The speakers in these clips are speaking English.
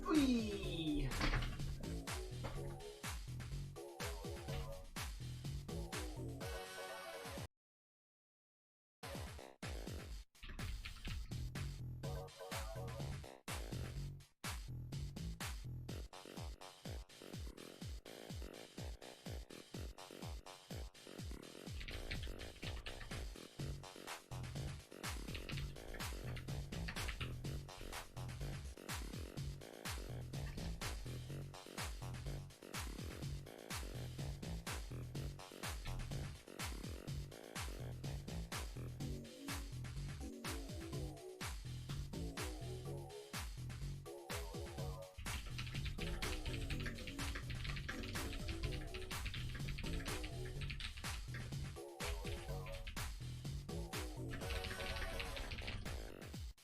Whee!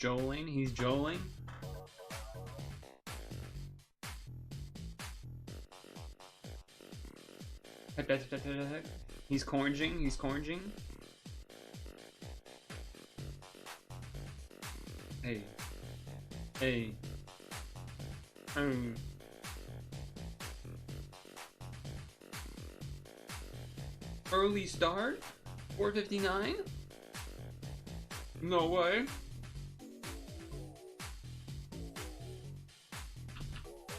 Joling, he's joling. He's cornging, he's cornging. Hey. Hey. Early start? 4:59? No way.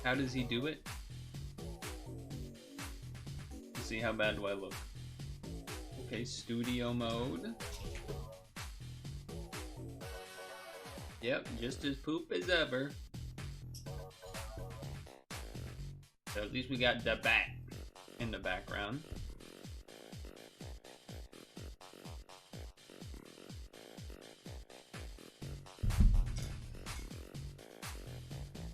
How does he do it? Let's see, how bad do I look? Okay, studio mode. Yep, just as poop as ever. So at least we got the bat in the background.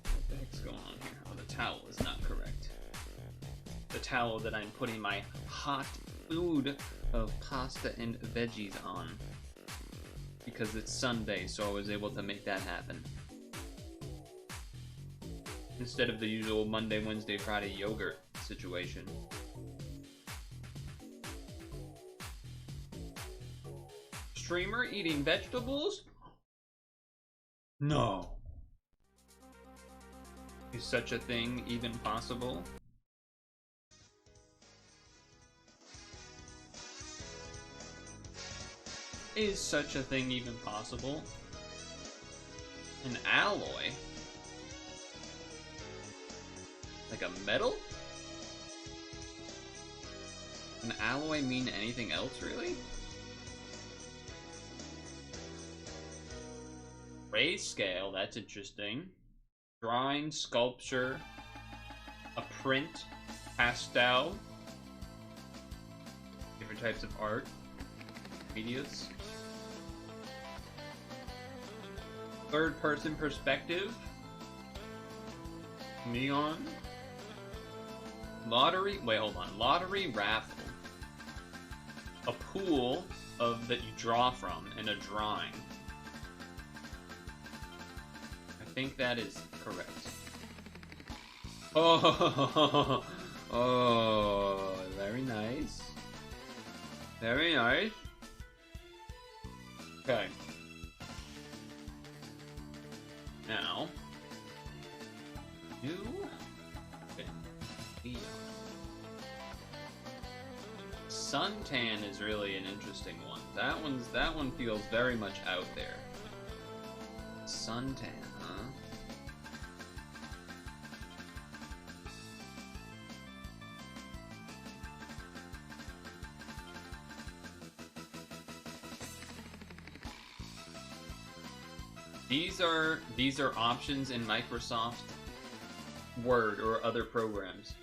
What the heck's going on here? Oh, the towel is not correct. The towel that I'm putting my hot food of pasta and veggies on. Because it's Sunday, so I was able to make that happen. Instead of the usual Monday, Wednesday, Friday yogurt situation. Streamer eating vegetables? No. Is such a thing even possible? Is such a thing even possible? An alloy? Like a metal? An alloy mean anything else, really? Grayscale, that's interesting. Drawing, sculpture, a print, pastel, different types of art, medias. Third-person perspective, neon, lottery. Wait, hold on. Lottery raffle. A pool of that you draw from in a drawing. I think that is correct. Oh, oh, very nice. Very nice. Okay. Now, new video. Suntan is really an interesting one. That one feels very much out there. Suntan, huh? These are options in Microsoft Word or other programs.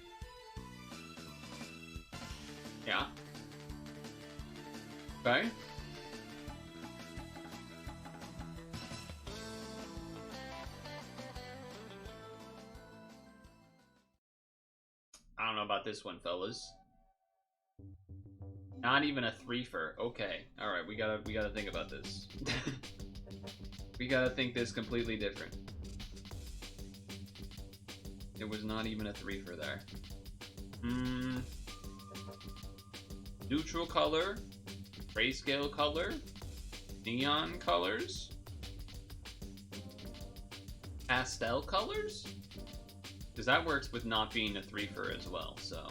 Yeah. Okay. I don't know about this one, fellas. Not even a threefer. Okay. All right. We gotta think about this. We gotta think this completely different. It was not even a threefer there. Neutral color, grayscale color, neon colors, pastel colors. Because that works with not being a 3-fer as well, so.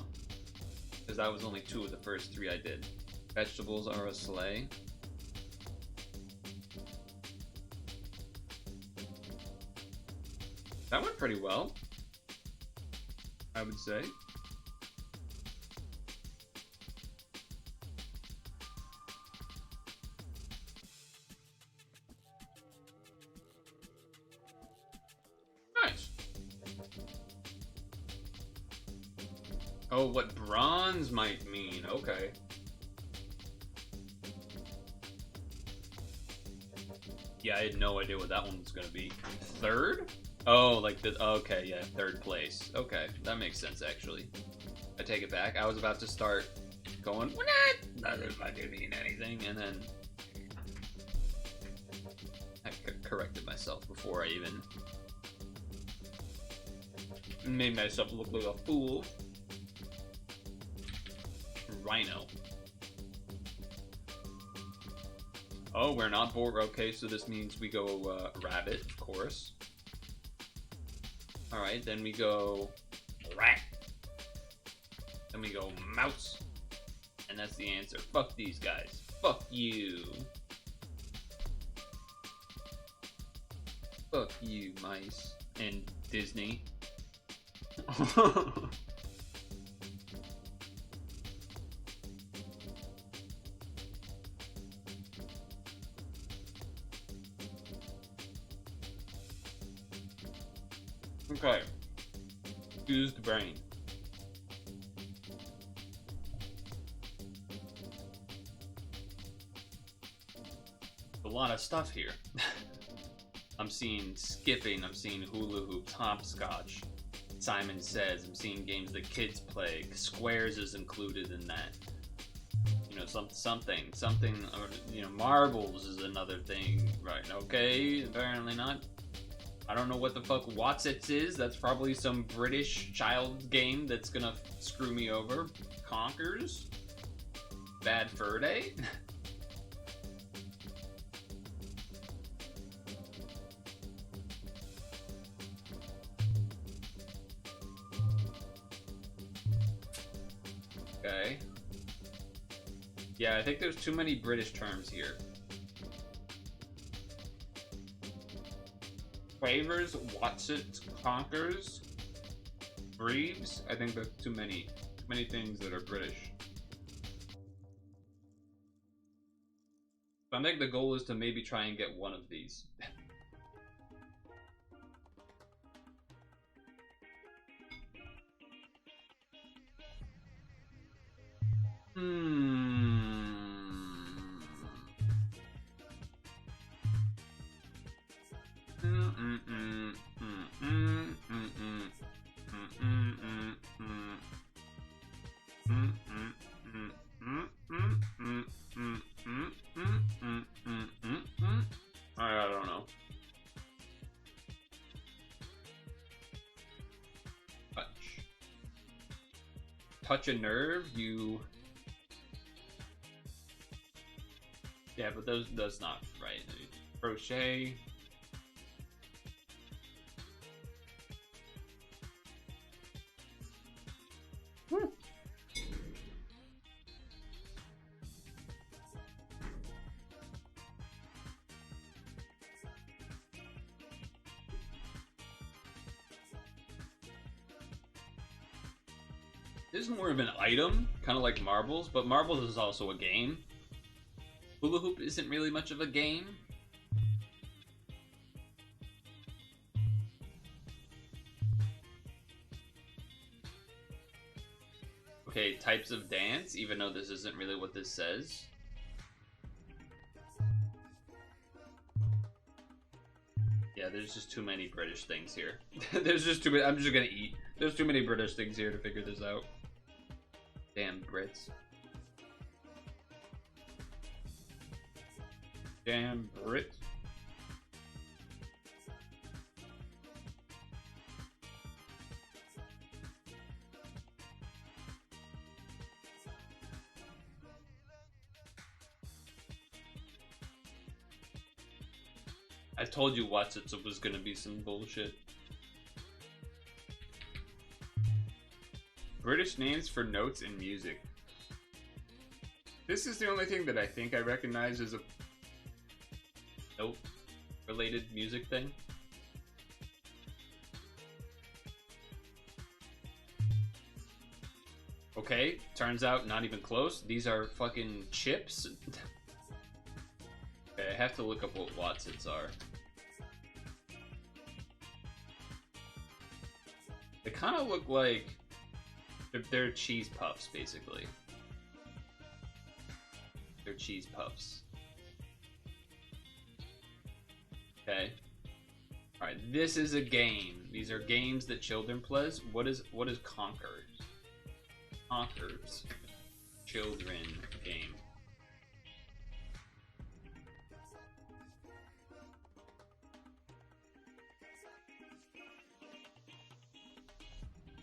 Because that was only 2 of the first 3 I did. Vegetables are a sleigh. That went pretty well, I would say. Nice. Oh, what bronze might mean. Okay. Yeah, I had no idea what that one was gonna be. 3rd? Oh, like the, okay, yeah, 3rd place. Okay, that makes sense, actually. I take it back. I was about to start going, what? That didn't mean anything, and then I corrected myself before I even made myself look like a fool. Rhino. Oh, we're not bored. Okay, so this means we go rabbit, of course. Alright, then we go rat. Then we go mouse. And that's the answer. Fuck these guys. Fuck you. Fuck you, mice. And Disney. Okay. Use the brain. A lot of stuff here. I'm seeing skipping, I'm seeing hula hoops, hopscotch, Simon Says, I'm seeing games that kids play, squares is included in that. You know, something, you know, marbles is another thing, right? Okay, apparently not. I don't know what the fuck Watsits is. That's probably some British child game that's gonna screw me over. Conkers? Bad Fur Day? Okay. Yeah, I think there's too many British terms here. Quavers, Watsits, Conkers, Breves. I think that's too many things that are British. I think the goal is to maybe try and get one of these. I don't know. Touch a nerve, you... Yeah, but that's not right. Crochet. This is more of an item, kind of like marbles, but marbles is also a game. Hula hoop isn't really much of a game. Okay, types of dance, even though this isn't really what this says. Yeah, there's just too many British things here. There's just too many. I'm just gonna eat. There's too many British things here to figure this out. Damn Brits. Damn Brits. I told you Watsits was gonna be some bullshit. British names for notes in music. This is the only thing that I think I recognize as a note-related music thing. Okay, turns out not even close. These are fucking chips. Okay, I have to look up what Watsits are. They kind of look like they're cheese puffs, basically. They're cheese puffs. Okay. All right, this is a game. These are games that children play. What is Conkers? Conkers. Children game.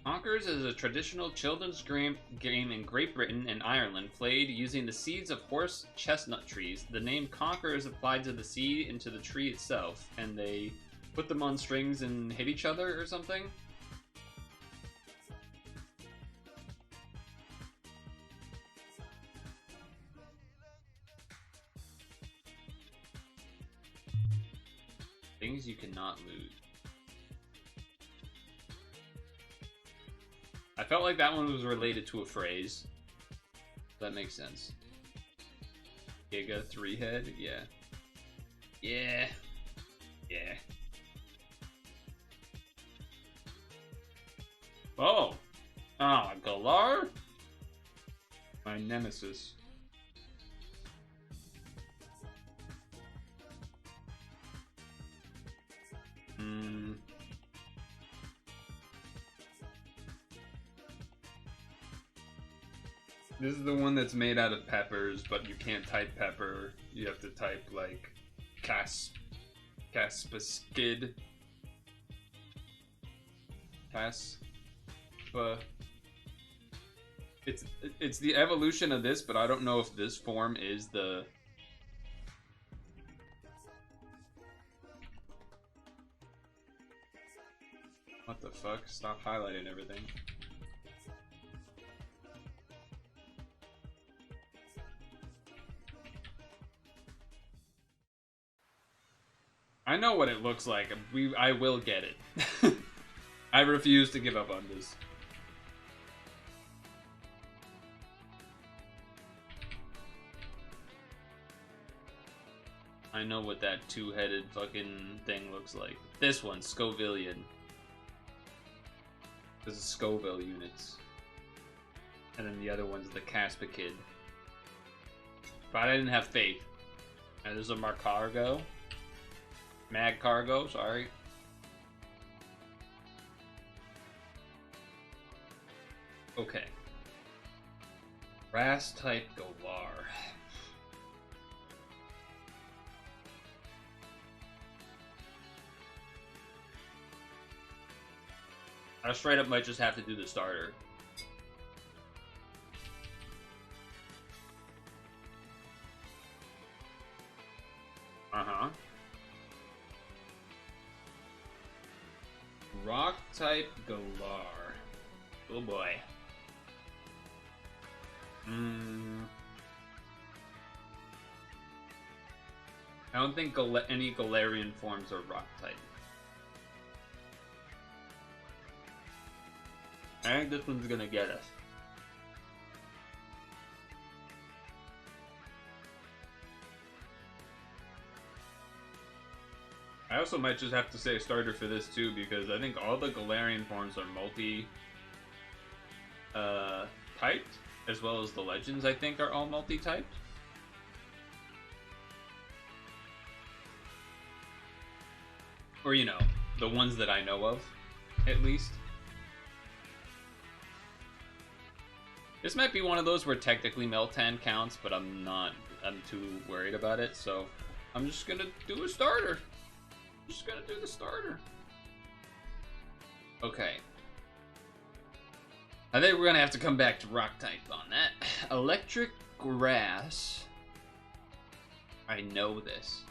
Conkers is a traditional children's game in Great Britain and Ireland played using the seeds of horse chestnut trees. The name Conker is applied to the seed and to the tree itself, and they put them on strings and hit each other or something. Things you cannot lose. I felt like that one was related to a phrase. That makes sense. Giga 3-head? Yeah. Yeah. Yeah. Oh! Ah, Galar? My nemesis. This is the one that's made out of peppers, but you can't type pepper. You have to type like Caspaskid. Caspa. It's the evolution of this, but I don't know if this form is the. What the fuck? Stop highlighting everything. I know what it looks like. I will get it. I refuse to give up on this. I know what that two-headed fucking thing looks like. This one, Scovillian. This is Scoville units. And then the other one's the Caspakid. But I didn't have faith. And there's a Marcargo. Mag Cargo, sorry. Okay. Brass type Galar. I straight up might just have to do the starter. Uh-huh. Rock type Galar. Oh boy. I don't think any Galarian forms are rock type. I think this one's gonna get us. I also might just have to say a starter for this too, because I think all the Galarian forms are multi-typed, as well as the legends I think are all multi-typed. Or, you know, the ones that I know of, at least. This might be one of those where technically Meltan counts, but I'm too worried about it, so I'm just gonna do a starter. I'm just gonna do the starter. Okay. I think we're gonna have to come back to rock type on that. Electric grass. I know this.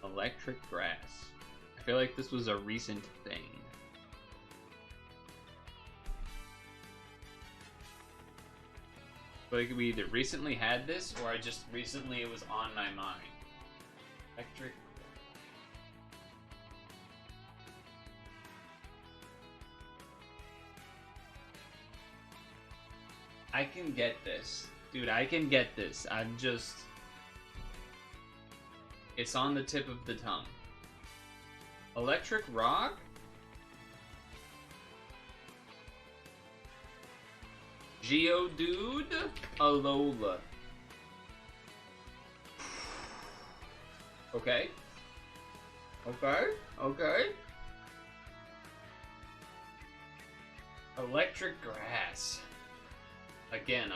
Electric grass. I feel like this was a recent thing. Like we either recently had this, or I just recently it was on my mind. Electric. I can get this. Dude, I can get this. I'm just... It's on the tip of the tongue. Electric Rock? Geodude? Alola. Okay. Okay. Okay. Electric Grass. Again,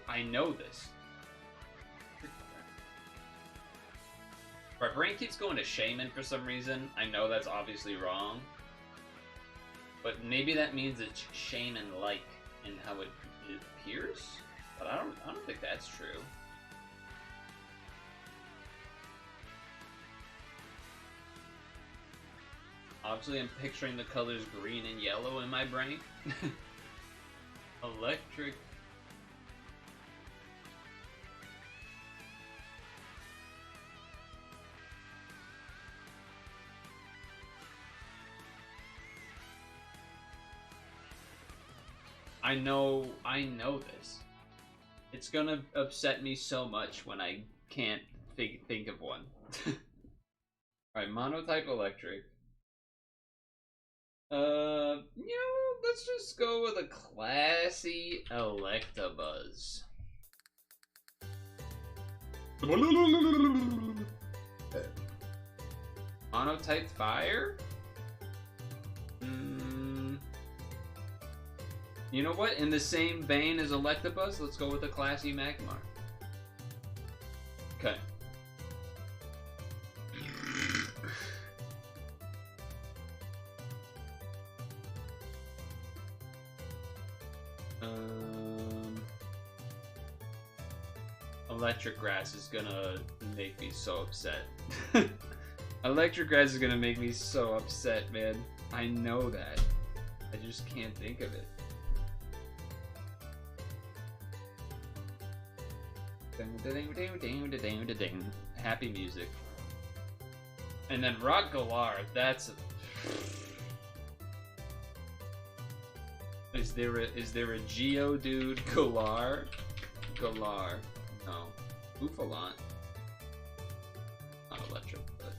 I know this. My brain keeps going to Shaman for some reason. I know that's obviously wrong. But maybe that means it's Shaman-like in how it appears? But I don't think that's true. Obviously, I'm picturing the colors green and yellow in my brain. Electric. I know this. It's gonna upset me so much when I can't think of one. Alright, monotype electric. Let's just go with a classy Electabuzz. Monotype fire? You know what? In the same vein as Electabuzz, let's go with a classy Magmar. Okay. Electric Grass is gonna make me so upset. Electric Grass is gonna make me so upset, man. I know that. I just can't think of it. Happy music. And then Rock Galar, that's a... Is there a Geodude Galar? Galar. No. Buffalant. Not electric, but...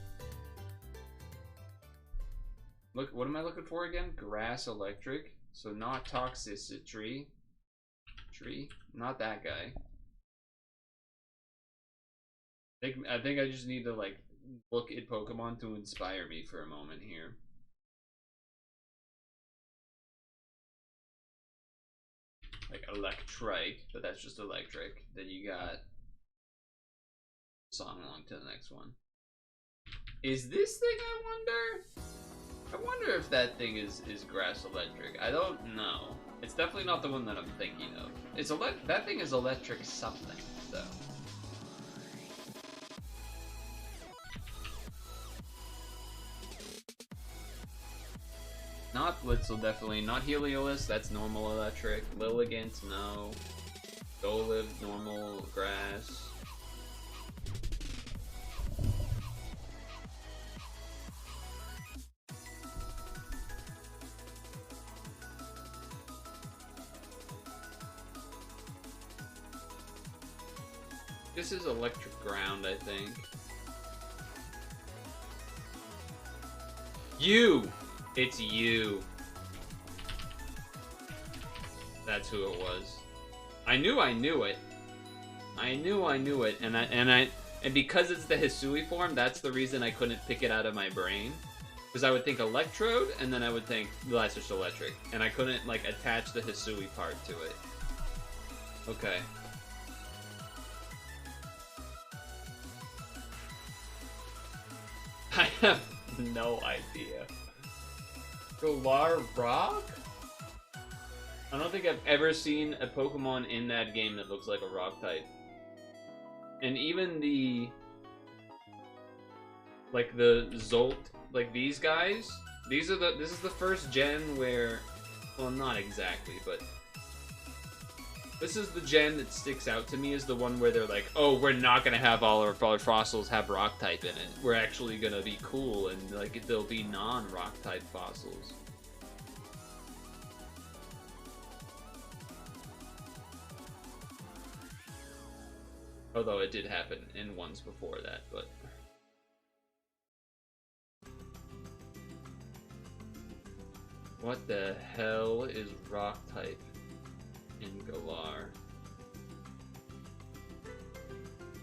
Look, what am I looking for again? Grass electric. So not toxicity. Tree. Not that guy. I think I just need to, like, look at Pokemon to inspire me for a moment here. Like, electric, but that's just electric. Then you got song along to the next one. Is this thing, I wonder if that thing is grass electric. I don't know. It's definitely not the one that I'm thinking of. It's that thing is electric something, though. Not Blitzel, definitely. Not Heliolisk, that's normal electric. Lilligant, no. Golib, normal grass. This is electric ground, I think. You! It's you. That's who it was. I knew it. I knew it, and because it's the Hisui form, that's the reason I couldn't pick it out of my brain. Because I would think Electrode, and then I would think, well, that's just electric. And I couldn't, like, attach the Hisui part to it. Okay. I have no idea. Galar Rock? I don't think I've ever seen a Pokemon in that game that looks like a rock type. And even the... like the Zolt, like these guys, this is the first gen where, well, not exactly, but This is the gen that sticks out to me as the one where they're like, oh, we're not gonna have all our fossils have rock type in it. We're actually gonna be cool and like there'll be non-rock type fossils. Although it did happen in ones before that, but... What the hell is rock type in Galar?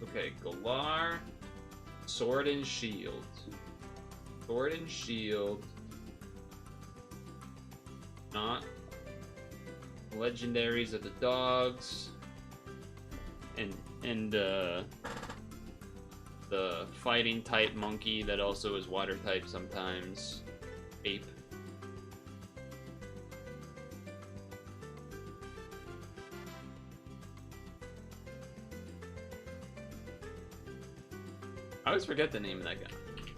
Okay, Galar, Sword and Shield. Sword and Shield. Not. Legendaries of the dogs. And the fighting type monkey that also is water type sometimes. Ape. I always forget the name of that guy.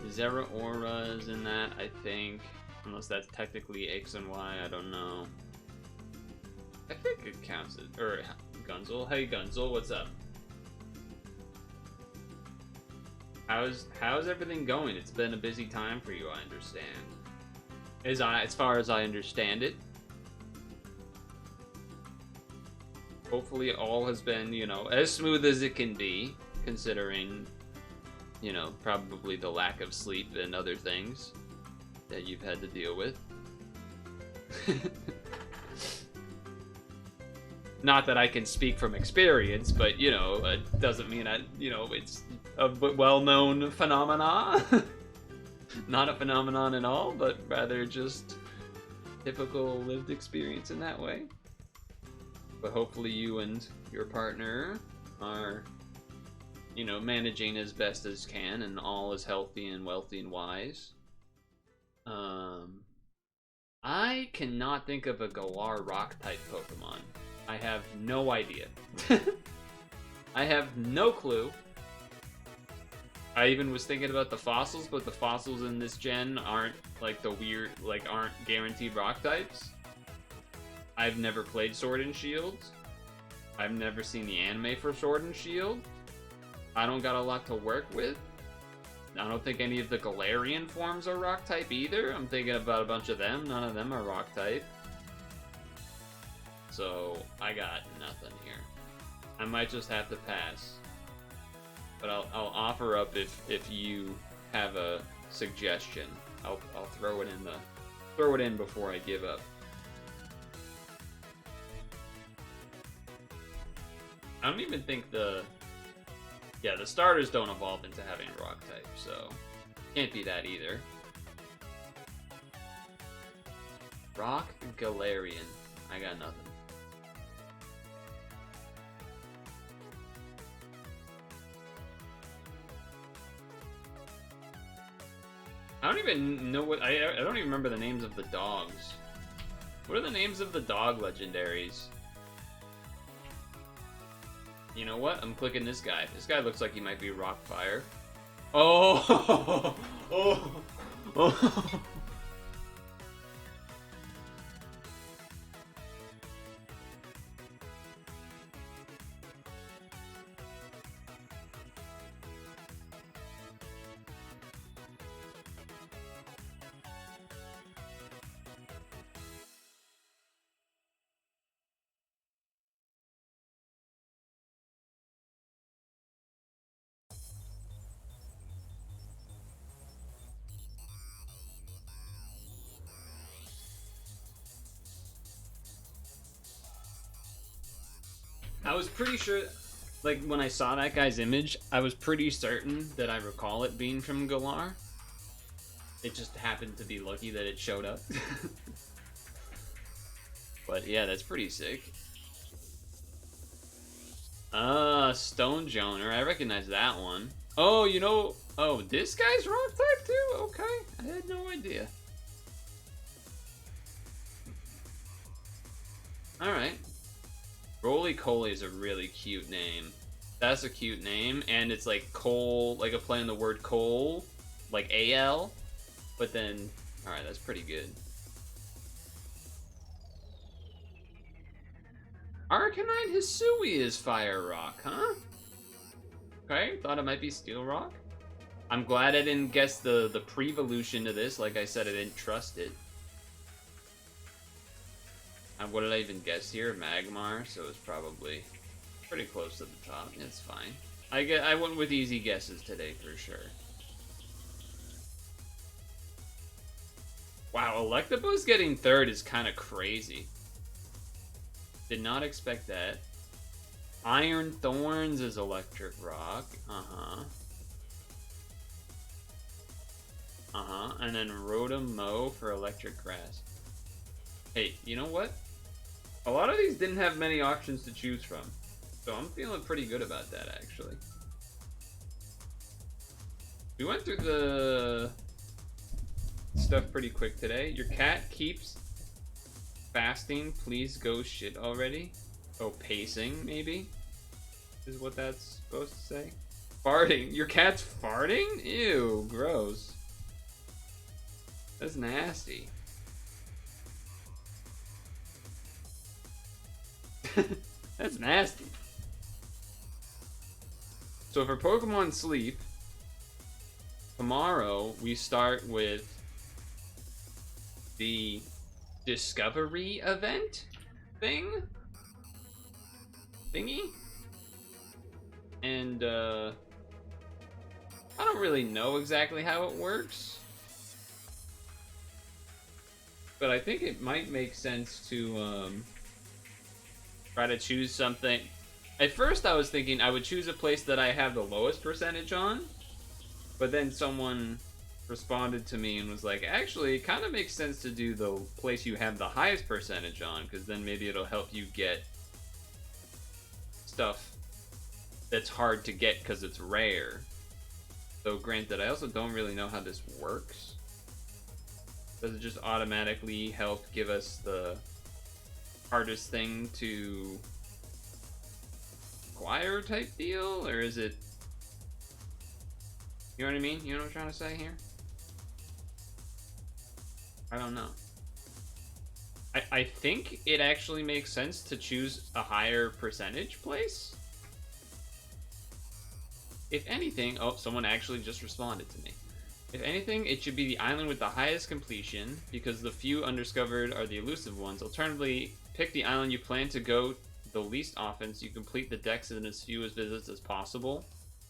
Zeraora is in that, I think. Unless that's technically X and Y, I don't know. I think it counts it. Or Gunzel. Hey Gunzel, what's up? How's everything going? It's been a busy time for you, I understand. As far as I understand it. Hopefully all has been, you know, as smooth as it can be, considering, you know, probably the lack of sleep and other things that you've had to deal with. Not that I can speak from experience, but, you know, it doesn't mean it's a well-known phenomena. Not a phenomenon at all, but rather just typical lived experience in that way. But hopefully you and your partner are, you know, managing as best as can, and all is healthy and wealthy and wise. I cannot think of a Galar rock type Pokemon. I have no idea. I have no clue. I even was thinking about the fossils, but the fossils in this gen aren't like the weird, like aren't guaranteed rock types. I've never played Sword and Shield. I've never seen the anime for Sword and Shield. I don't got a lot to work with. I don't think any of the Galarian forms are rock type either. I'm thinking about a bunch of them. None of them are rock type. So I got nothing here. I might just have to pass. But I'll offer up if you have a suggestion. I'll throw it in before I give up. I don't even think the starters don't evolve into having rock type, so can't be that either. Rock Galarian. I got nothing. I don't even know what I don't even remember the names of the dogs. What are the names of the dog legendaries? You know what? I'm clicking this guy. This guy looks like he might be rock fire. Oh! Oh! I was pretty sure, like, when I saw that guy's image, I was pretty certain that I recall it being from Galar. It just happened to be lucky that it showed up. But yeah, that's pretty sick. Stone Joner. I recognize that one. Oh, you know, oh, this guy's rock type too? Okay, I had no idea. Alright. Roly Coly is a really cute name. That's a cute name, and it's like coal, like a play on the word coal, like AL, but then, alright, that's pretty good. Arcanine Hisui is fire rock, huh? Okay, thought it might be steel rock. I'm glad I didn't guess the pre-evolution to this. Like I said, I didn't trust it. And what did I even guess here? Magmar, so it's probably pretty close to the top. It's fine. I went with easy guesses today for sure. Wow, Electabuzz getting third is kind of crazy. Did not expect that. Iron Thorns is electric rock. And then Meowe for electric grass. Hey, you know what? A lot of these didn't have many options to choose from. So I'm feeling pretty good about that, actually. We went through the stuff pretty quick today. Your cat keeps fasting. Please go shit already. Oh, pacing, maybe? Is what that's supposed to say? Farting. Your cat's farting? Ew, gross. That's nasty. That's nasty. So for Pokemon Sleep, tomorrow we start with the Discovery event thingy? And I don't really know exactly how it works, but I think it might make sense to try to choose something. At first I was thinking I would choose a place that I have the lowest percentage on, but then someone responded to me and was like, actually, it kind of makes sense to do the place you have the highest percentage on, because then maybe it'll help you get stuff that's hard to get because it's rare. So granted, I also don't really know how this works. Does it just automatically help give us the hardest thing to acquire type deal, or is it, you know what I mean? You know what I'm trying to say here? I don't know. I think it actually makes sense to choose a higher percentage place. If anything, oh, someone actually just responded to me. If anything, it should be the island with the highest completion, because the few undiscovered are the elusive ones. Alternatively, pick the island you plan to go the least often so you complete the decks in as few visits as possible.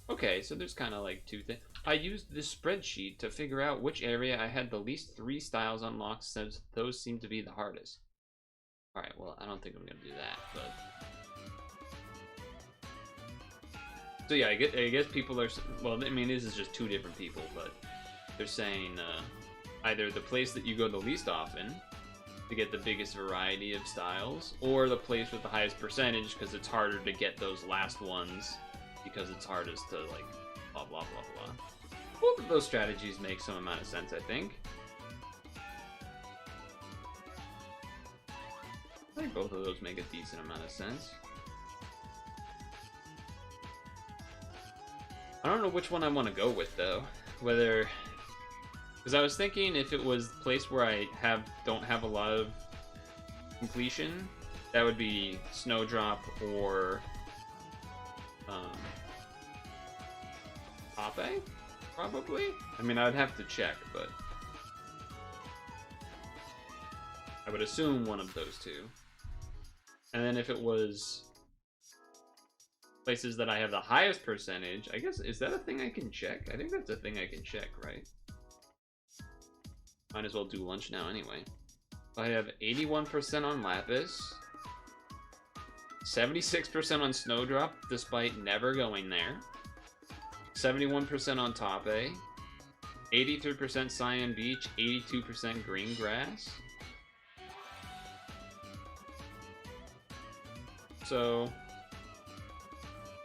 Okay, so there's kind of like two things. I used this spreadsheet to figure out which area I had the least 3 styles unlocked, since those seem to be the hardest. Alright, well, I don't think I'm going to do that, but... So yeah, I guess people are... Well, I mean, this is just two different people, but they're saying either the place that you go the least often to get the biggest variety of styles, or the place with the highest percentage because it's harder to get those last ones because it's hardest to, like, blah, blah, blah, blah. Both of those strategies make some amount of sense, I think. I think both of those make a decent amount of sense. I don't know which one I want to go with, though. Whether... Because I was thinking if it was the place where I don't have a lot of completion, that would be Snowdrop or... Pape? Probably? I mean, I'd have to check, but... I would assume one of those two. And then if it was... places that I have the highest percentage, I guess, is that a thing I can check? I think that's a thing I can check, right? Might as well do lunch now anyway. I have 81% on Lapis, 76% on Snowdrop, despite never going there, 71% on Tape, 83% Cyan Beach, 82% Green Grass. So...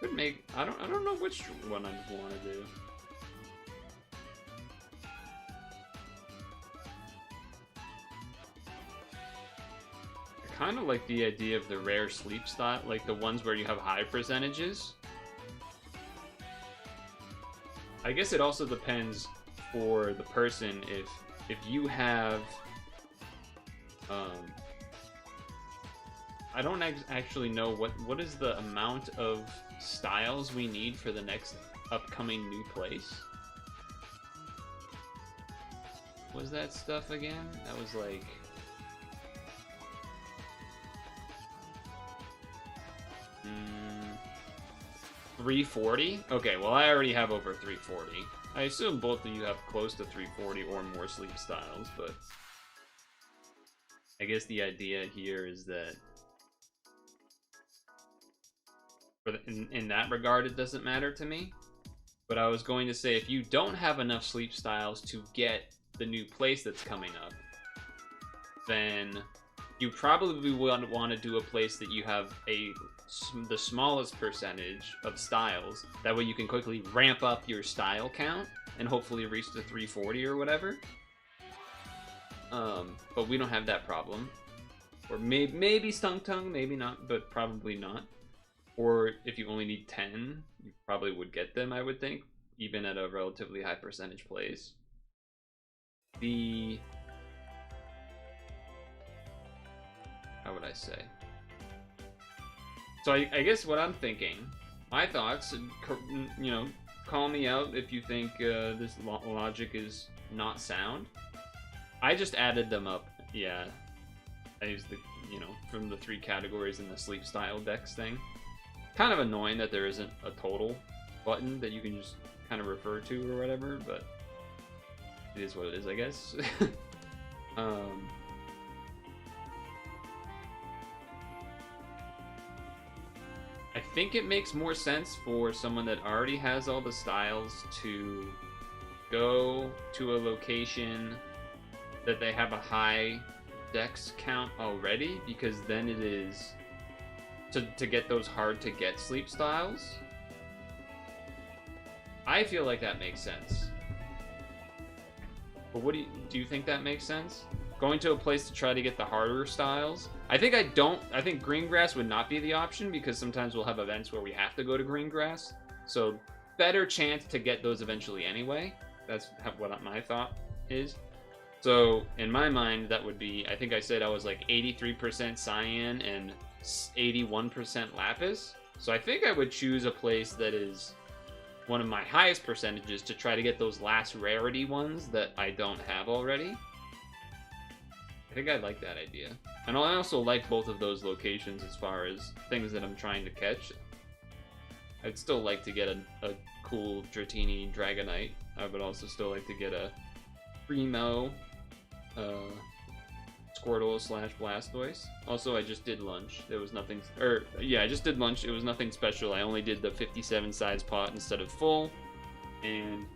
could make... I don't know which one I want to do. I kind of like the idea of the rare sleep style, like the ones where you have high percentages. I guess it also depends for the person if you have I don't actually know what is the amount of styles we need for the next upcoming new place. Was that stuff again? That was like... 340? Okay, well I already have over 340. I assume both of you have close to 340 or more sleep styles, but... I guess the idea here is that... in that regard, it doesn't matter to me. But I was going to say, if you don't have enough sleep styles to get the new place that's coming up, then you probably would want to do a place that you have the smallest percentage of styles. That way you can quickly ramp up your style count and hopefully reach the 340 or whatever. But we don't have that problem. Or maybe Stung Tongue, maybe not, but probably not. Or if you only need 10, you probably would get them, I would think, even at a relatively high percentage place. How would I say? So I guess what I'm thinking, my thoughts, you know, call me out if you think this logic is not sound. I just added them up, yeah. I used the, you know, from the 3 categories in the sleep style decks thing. Kind of annoying that there isn't a total button that you can just kind of refer to or whatever, but it is what it is, I guess. I think it makes more sense for someone that already has all the styles to go to a location that they have a high dex count already, because then it is to get those hard to get sleep styles. I feel like that makes sense. But what do you think that makes sense? Going to a place to try to get the harder styles? I think Greengrass would not be the option, because sometimes we'll have events where we have to go to Greengrass. So better chance to get those eventually anyway. That's what my thought is. So in my mind, that would be, I think I said I was like 83% Cyan and 81% Lapis. So I think I would choose a place that is one of my highest percentages to try to get those last rarity ones that I don't have already. I think I like that idea. And I also like both of those locations as far as things that I'm trying to catch. I'd still like to get a cool Dratini Dragonite. I would also still like to get a Primo Squirtle / Blastoise. Also, I just did lunch. There was nothing, I just did lunch. It was nothing special. I only did the 57 size pot instead of full. And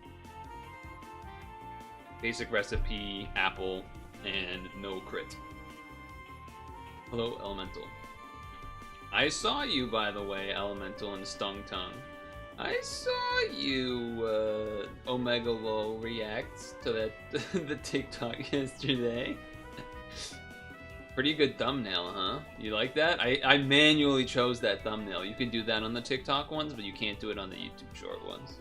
basic recipe, apple, and no crit. Hello, Elemental. I saw you, by the way, Elemental and Stung Tongue. I saw you, Omega Low react to that the TikTok yesterday. Pretty good thumbnail, huh? You like that? I manually chose that thumbnail. You can do that on the TikTok ones, but you can't do it on the YouTube short ones.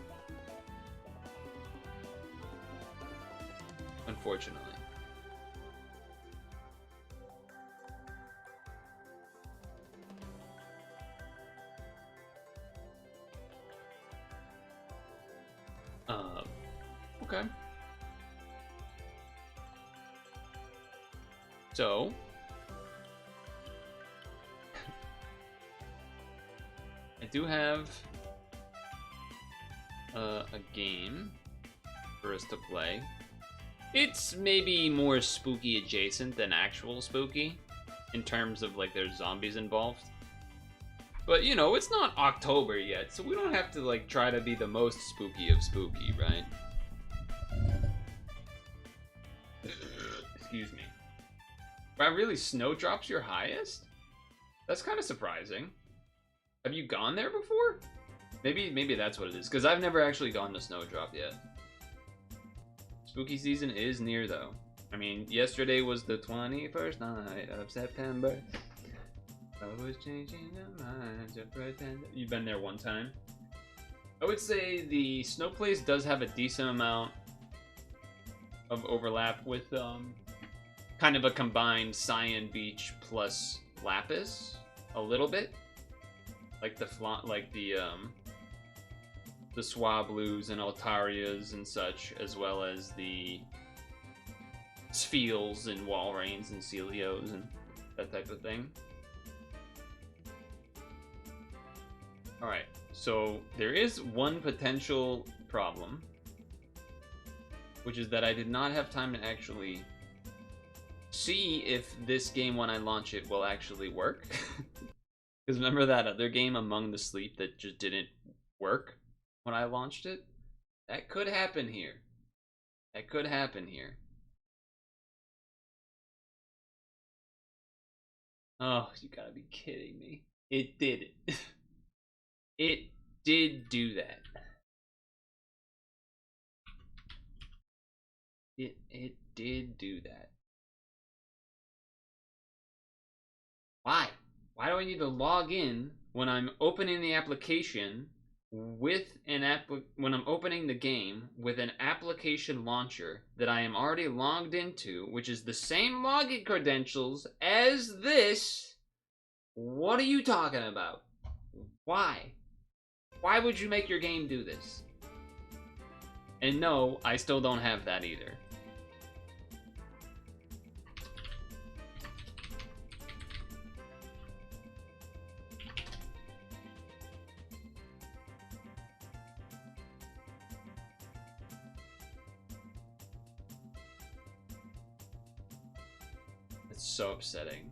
Unfortunately. Okay. So, I do have a game for us to play. It's maybe more spooky adjacent than actual spooky in terms of like there's zombies involved. But you know, it's not October yet, so we don't have to like try to be the most spooky of spooky, right? Excuse me. Wow, really? Snowdrop's your highest? That's kind of surprising. Have you gone there before? Maybe that's what it is, because I've never actually gone to Snowdrop yet. Spooky season is near, though. I mean, yesterday was the 21st night of September. I was changing the minds of pretend. You've been there one time? I would say the Snow Place does have a decent amount of overlap with kind of a combined Cyan Beach plus Lapis. a little bit, like the Swablues and Altarias and such, as well as the Spheals and Walreins and Celios and that type of thing. Alright, so there is one potential problem, which is that I did not have time to actually see if this game, when I launch it, will actually work. Because remember that other game, Among the Sleep, that just didn't work when I launched it? That could happen here. That could happen here. Oh, you gotta be kidding me. It did it. It did do that. It did do that. Why? Why do I need to log in when I'm opening the application with when I'm opening the game with an application launcher that I am already logged into, which is the same login credentials as this? What are you talking about? Why? Why would you make your game do this? And no, I still don't have that either. It's so upsetting.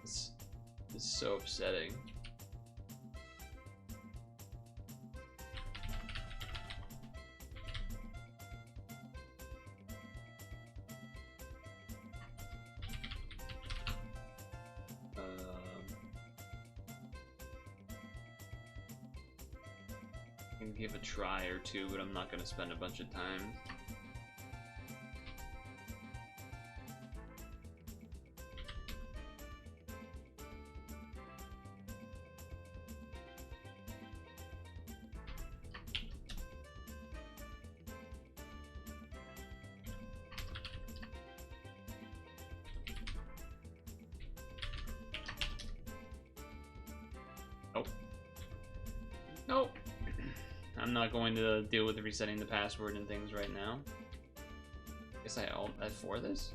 It's so upsetting. I can give a try or two, but I'm not gonna spend a bunch of time. Nope. I'm not going to deal with resetting the password and things right now. Guess I Alt F4 this?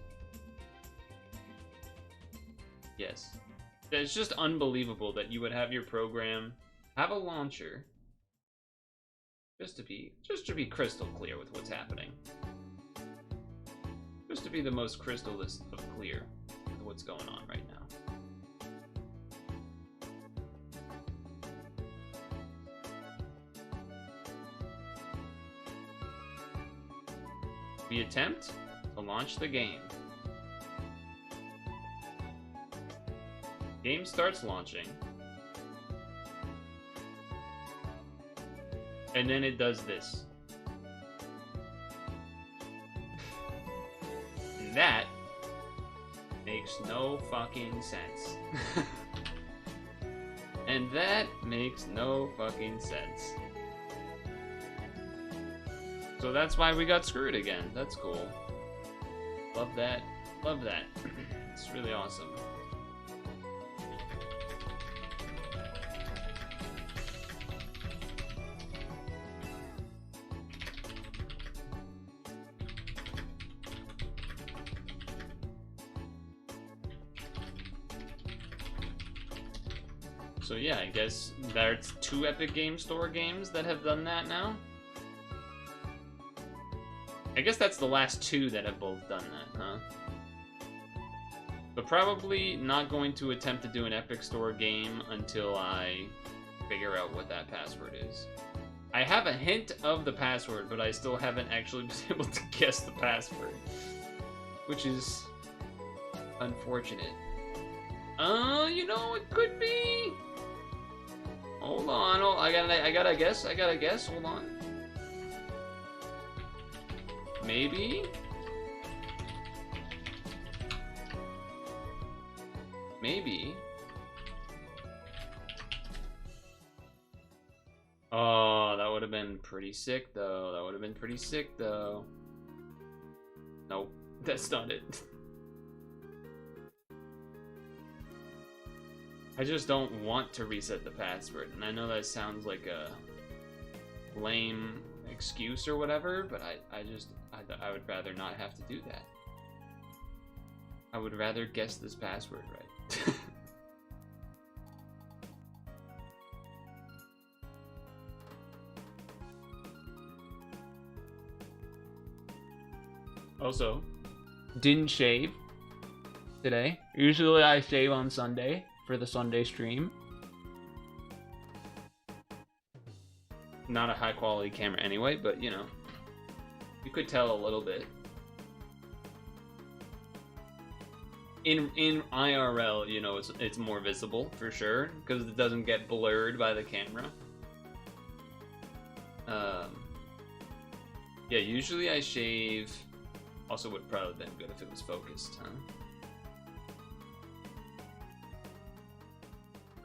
Yes. It's just unbelievable that you would have your program have a launcher just to be crystal clear with what's happening. Just to be the most crystal-less of clear with what's going on right now. We attempt to launch the game. Game starts launching. And then it does this. And that makes no fucking sense. And that makes no fucking sense. So that's why we got screwed again. That's cool. Love that. Love that. It's really awesome. So yeah, I guess there's 2 Epic Game Store games that have done that now. I guess that's the last 2 that have both done that, huh? But probably not going to attempt to do an Epic Store game until I figure out what that password is. I have a hint of the password, but I still haven't actually been able to guess the password, which is unfortunate. You know, it could be. Hold on, I gotta guess. Hold on. Maybe? Maybe. Oh, that would have been pretty sick, though. That would have been pretty sick, though. Nope, that's not it. I just don't want to reset the password, and I know that sounds like a lame excuse or whatever, but I would rather not have to do that. I would rather guess this password right. Also, didn't shave today. Usually I shave on Sunday for the Sunday stream. Not a high quality camera anyway, but you know, you could tell a little bit. In IRL, you know, it's more visible for sure because it doesn't get blurred by the camera. Yeah, usually I shave. Also, would probably been good if it was focused,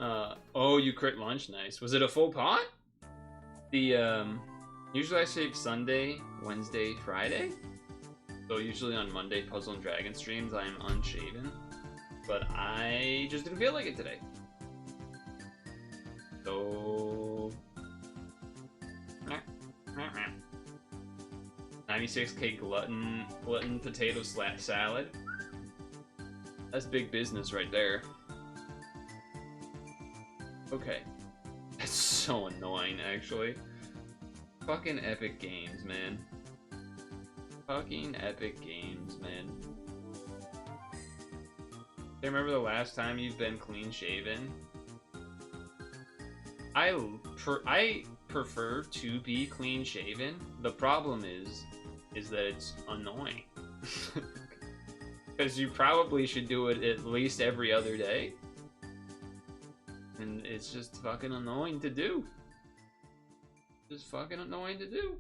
huh? Oh, you crit lunch, nice. Was it a full pot? The usually I shave Sunday, Wednesday, Friday. So usually on Monday, Puzzle and Dragon streams, I'm unshaven. But I just didn't feel like it today. So 96k glutton potato salad. That's big business right there. Okay. That's so annoying, actually. Fucking Epic Games, man. Fucking Epic Games, man. I remember the last time you've been clean shaven. I prefer to be clean shaven. The problem is that it's annoying. Because you probably should do it at least every other day. And it's just fucking annoying to do. Just fucking annoying to do.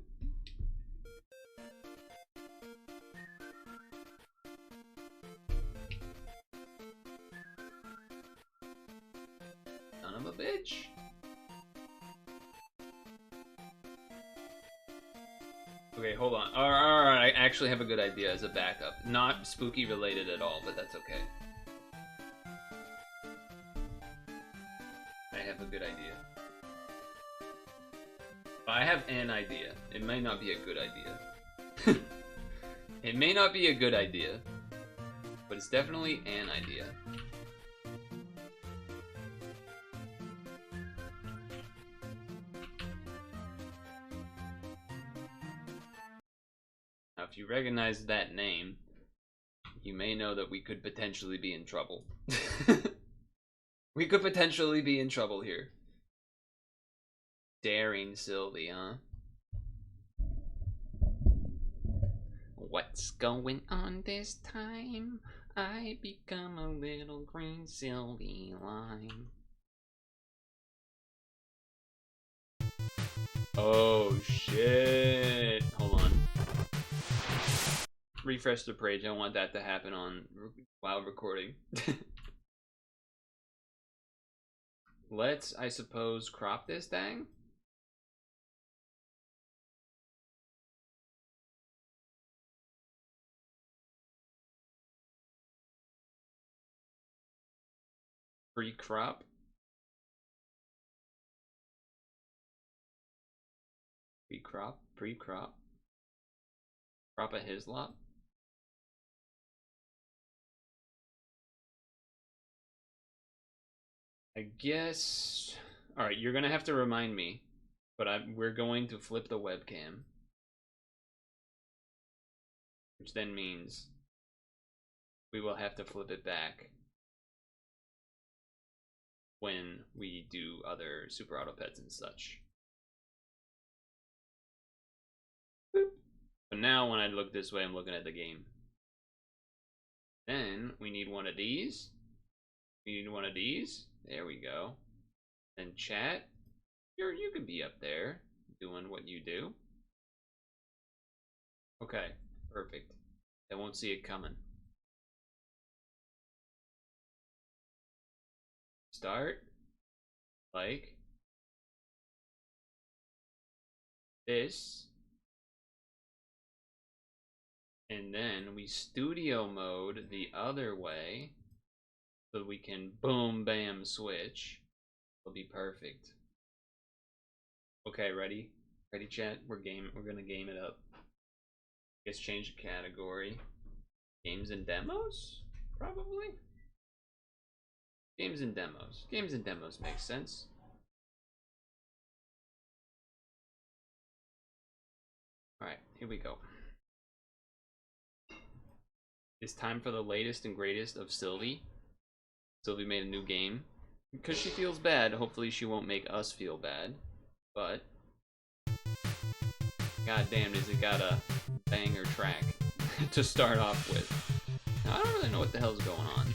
Son of a bitch. Okay, hold on. Alright, I actually have a good idea as a backup. Not spooky related at all, but that's okay. I have a good idea. I have an idea. It may not be a good idea. It may not be a good idea, but it's definitely an idea. Now, if you recognize that name, you may know that we could potentially be in trouble. We could potentially be in trouble here. Daring Sylvie, huh? What's going on this time? I become a little green Sylvie lime. Oh shit. Hold on. Refresh the page. I don't want that to happen while recording. Let's, I suppose, crop this thing. Pre-crop. Pre-crop. Crop a hislop. I guess. All right, you're gonna have to remind me, but we're going to flip the webcam, which then means we will have to flip it back when we do other super auto pets and such. Boop. But now when I look this way, I'm looking at the game. Then we need one of these. We need one of these. There we go. And chat, you could be up there doing what you do. Okay, perfect. I won't see it coming. Start like this. And then we studio mode the other way. so we can boom, bam, switch. It'll be perfect. Okay, ready? Ready, chat? We're gonna game it up. Guess change the category. Games and demos? Probably? Games and demos. Games and demos makes sense. Alright, here we go. It's time for the latest and greatest of Sylvie. Sylvie made a new game. Because she feels bad, hopefully she won't make us feel bad. But god damn, does it got a banger track to start off with. Now, I don't really know what the hell's going on.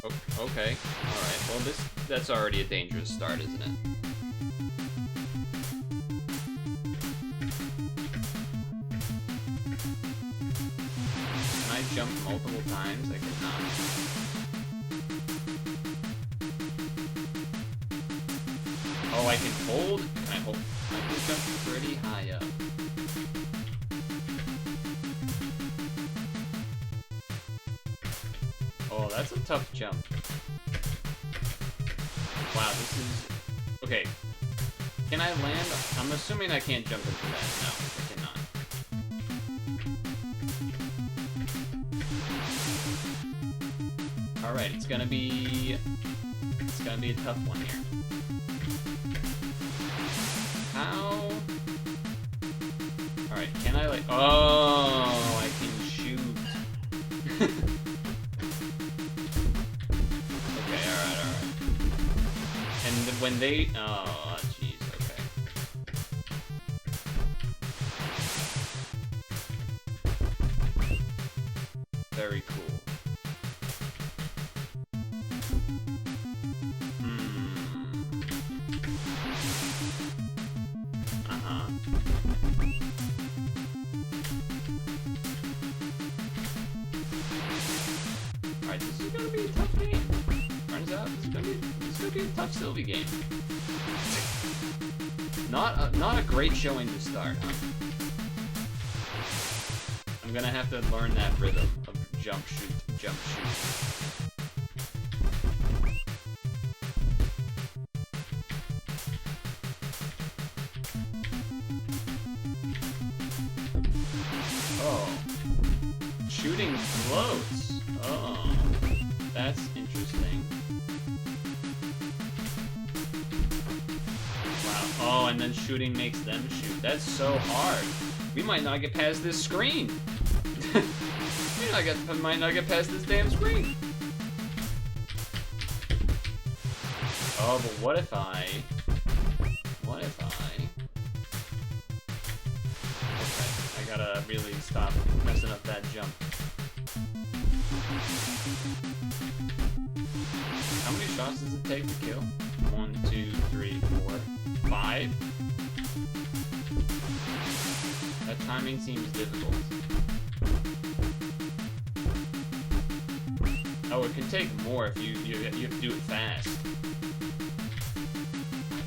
Oh, okay, alright, well that's already a dangerous start, isn't it? Can I jump multiple times? I cannot. Oh, I can hold? Can I hold? I can jump pretty high up. Oh, that's a tough jump. Wow, this is... Okay. Can I land? I'm assuming I can't jump into that. No, I cannot. Alright, it's gonna be a tough one here. How? Alright, can I like... Oh, I can shoot. Okay, alright. And when they... Oh, jeez, okay. Very cool. Alright, this is gonna be a tough game. Turns out this is gonna be a tough Sylvie game. Not a great showing to start, huh? I'm gonna have to learn that rhythm of jump shoot, jump shoot. Oh. Shooting floats. Oh. That's interesting. Wow. Oh, and then shooting makes them shoot. That's so hard. We might not get past this screen. We might not get past this damn screen. Oh, but what if I... Okay, I gotta really stop messing up that jump. How many shots does it take to kill? 1, 2, 3, 4, 5? That timing seems difficult. Oh, it can take more if you have to do it fast.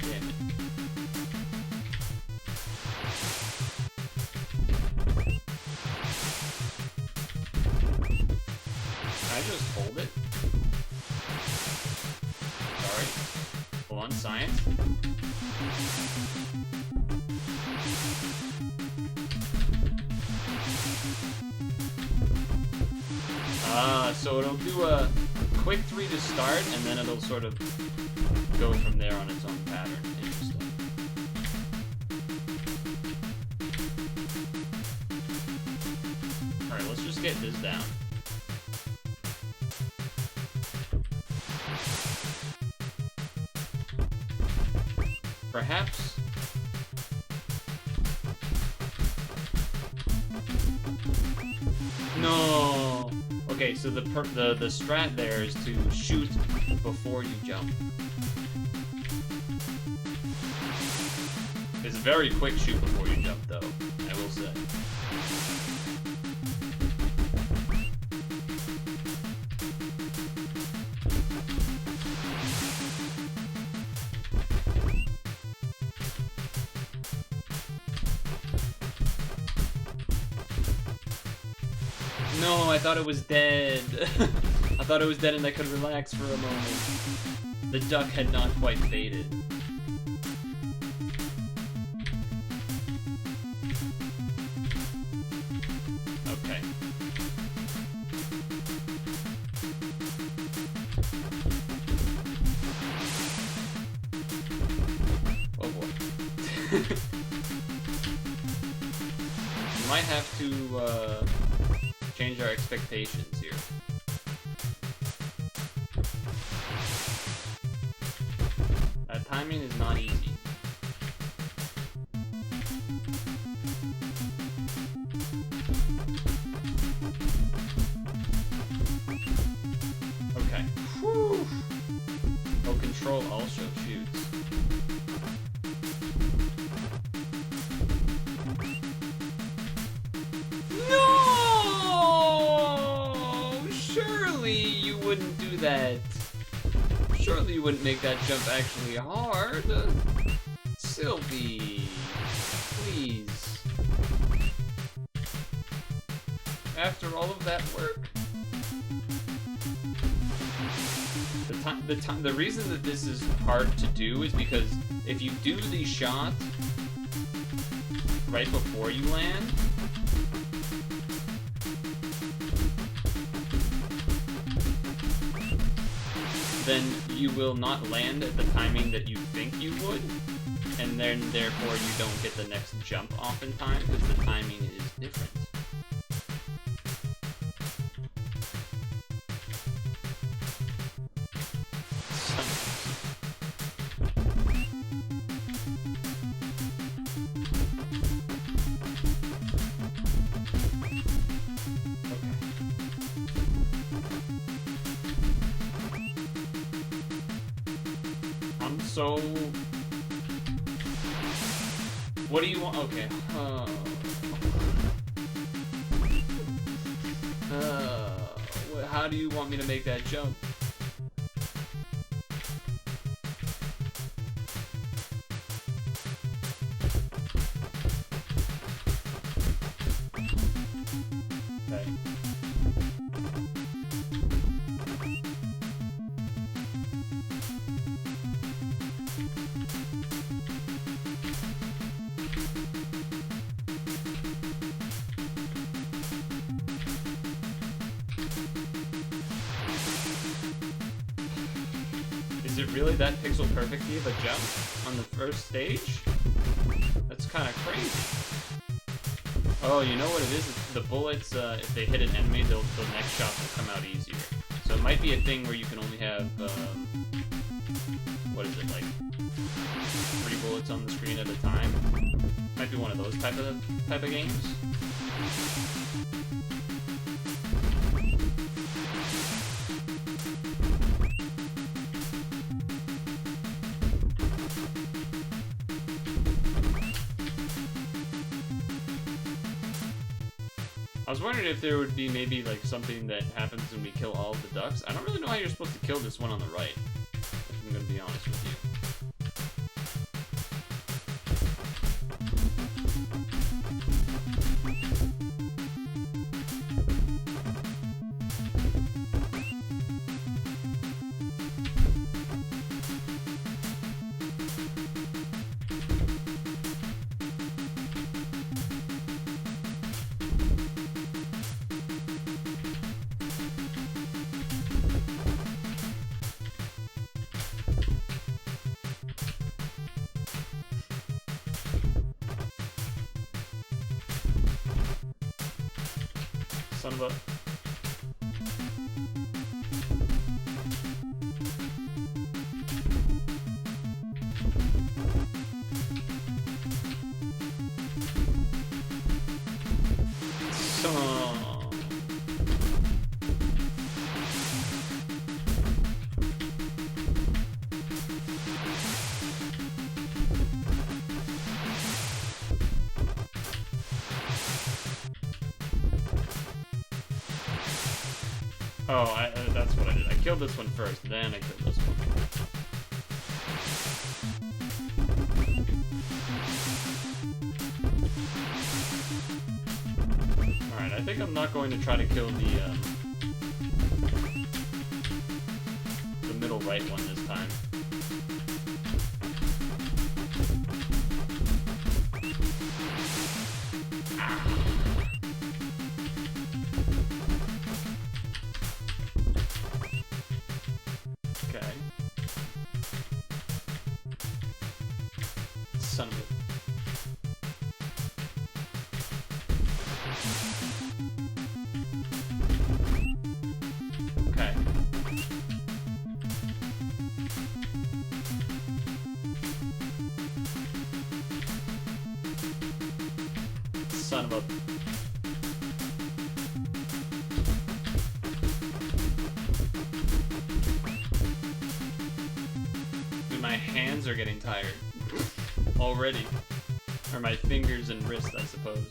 Damn it. Can I just hold it? Sorry. Hold on, science. So it'll do a quick 3 to start, and then it'll sort of go from there on its own pattern. Interesting. Alright, let's just get this down. Perhaps... No! Okay, so the strat there is to shoot before you jump. It's a very quick shoot before you jump, though, I will say. No, I thought it was dead. I thought it was dead and I could relax for a moment. The duck had not quite faded. Okay. Oh boy. We might have to change our expectations here. That timing is not easy. Okay. Whew. Oh, control also shoots. No! Surely you wouldn't do that. Surely you wouldn't make that jump actually hard. Sylvie, please. After all of that work? The reason that this is hard to do is because if you do the shot right before you land, then you will not land at the timing that you think you would, and then therefore you don't get the next jump oftentimes because the timing is different. So, what do you want? Okay. How do you want me to make that jump? Okay. Is it really that pixel perfectly of a jump on the first stage? That's kind of crazy. Oh, you know what it is? The bullets, if they hit an enemy, the next shot will come out easier. So it might be a thing where you can only have, what is it, like 3 bullets on the screen at a time? Might be one of those type of games. I was wondering if there would be maybe like something that happens when we kill all of the ducks. I don't really know how you're supposed to kill this one on the right, if I'm gonna be honest with you. Son of a... Oh, that's what I did. I killed this one first, then I killed this one. Alright, I think I'm not going to try to kill the right one this time. Okay. Son of a... Okay. Son of a... Dude, my hands are getting tired. Already. Or my fingers and wrist, I suppose.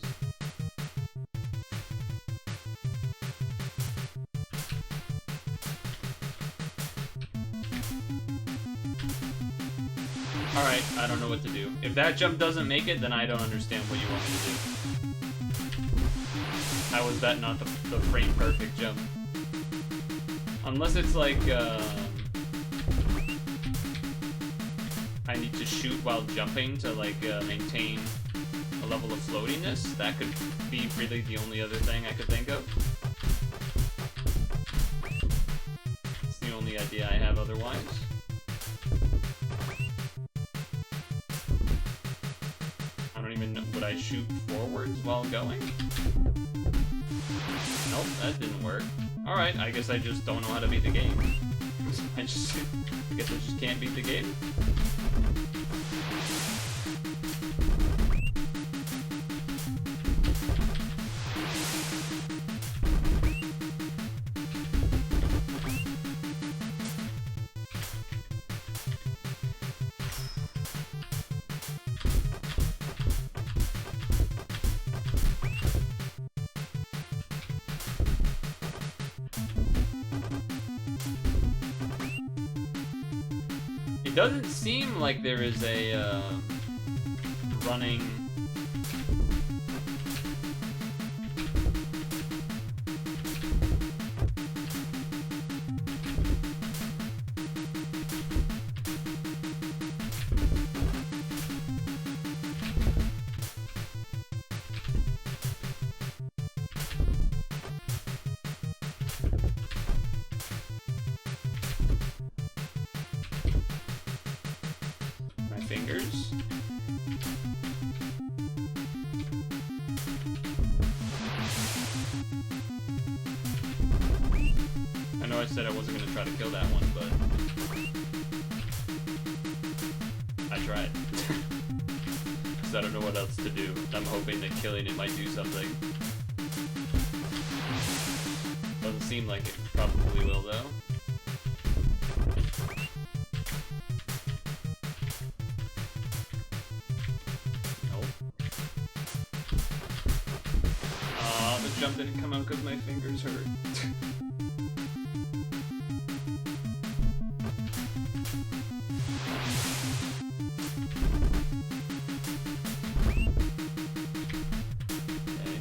Alright, I don't know what to do. If that jump doesn't make it, then I don't understand what you want me to do. How is that not the frame perfect jump? Unless it's like, I need to shoot while jumping to, like, maintain a level of floatiness. That could be really the only other thing I could think of. It's the only idea I have otherwise. I don't even know, would I shoot forwards while going? Nope, that didn't work. Alright, I guess I just don't know how to beat the game. I guess I just can't beat the game. It doesn't seem like there is a running fingers. I know I said I wasn't gonna try to kill that one, but I tried. Because I don't know what else to do. I'm hoping that killing it might do something. Doesn't seem like it probably will, though. Jump didn't come out because my fingers hurt. Okay.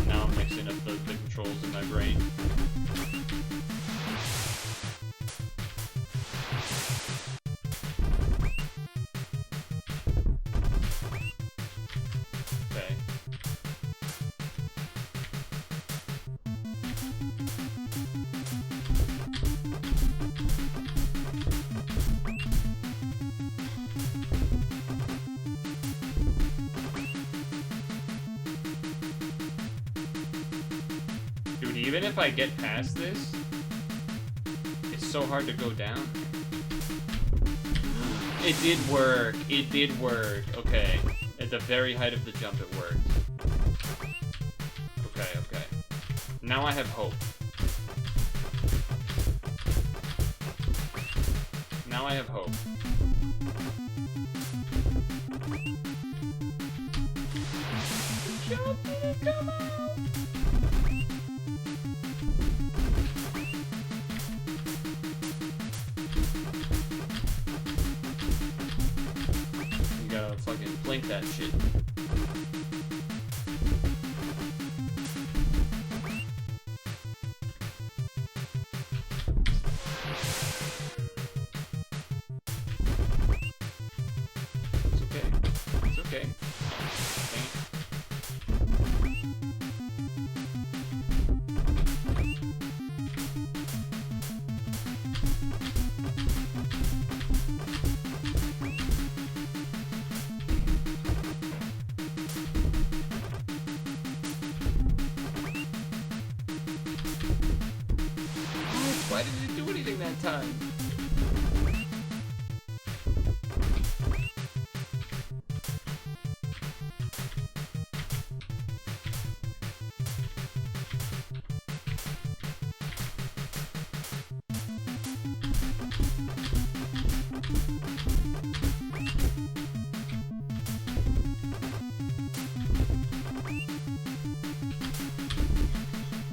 Now I'm mixing up the controls in my brain. Dude, even if I get past this, it's so hard to go down. It did work. It did work. Okay. At the very height of the jump, it worked. Okay, okay. Now I have hope. Now I have hope. Jump didn't come out! You gotta fucking blink that shit. Okay. Why didn't it do anything that time?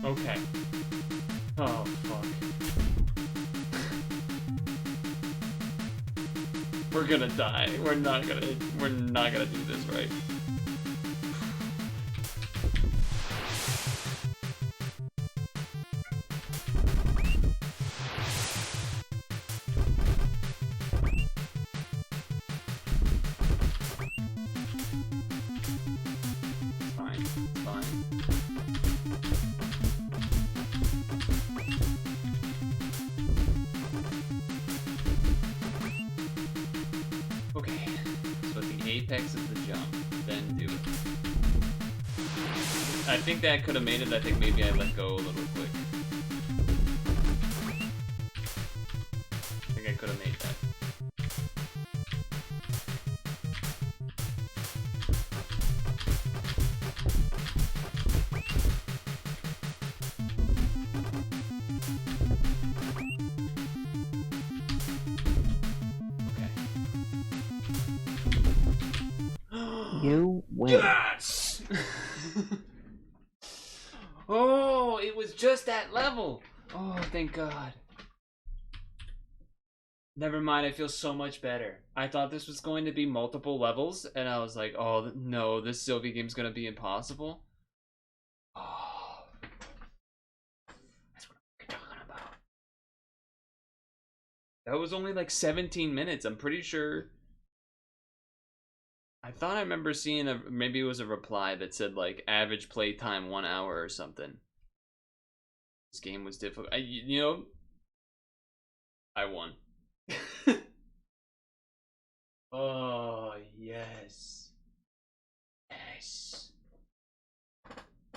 Okay. Oh, fuck. We're gonna die. We're not gonna do this right. Fine, fine. Okay, so at the apex of the jump, then do it. I think that could have made it. I think maybe I let go a little quick. I think I could have made that. You win. Yes! Oh, it was just that level. Oh, thank God. Never mind, I feel so much better. I thought this was going to be multiple levels, and I was like, oh no, this Sylvie game's gonna be impossible. Oh. That's what I'm talking about. That was only like 17 minutes, I'm pretty sure. I thought I remember seeing maybe it was a reply that said like average play time 1 hour or something. This game was difficult. You know, I won. Oh yes, yes.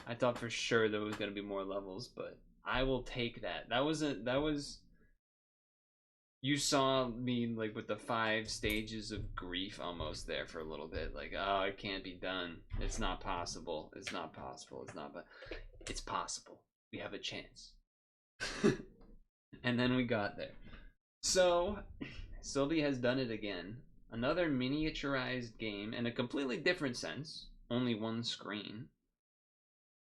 I thought for sure there was gonna be more levels, but I will take that. That was. You saw me like with the 5 stages of grief almost there for a little bit. Like, oh, it can't be done. It's not possible. It's not possible. It's not, but it's possible. We have a chance. And then we got there. So, Sylvie has done it again. Another miniaturized game in a completely different sense. Only one screen.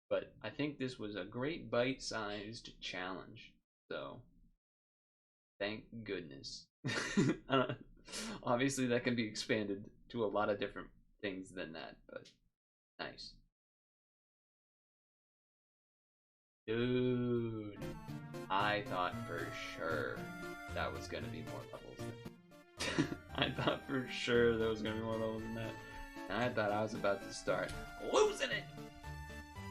But I think this was a great bite-sized challenge. So, thank goodness. Obviously, that can be expanded to a lot of different things than that, but nice. Dude, I thought for sure that was gonna be more levels. I thought for sure there was gonna be more levels than that. And I thought I was about to start losing it.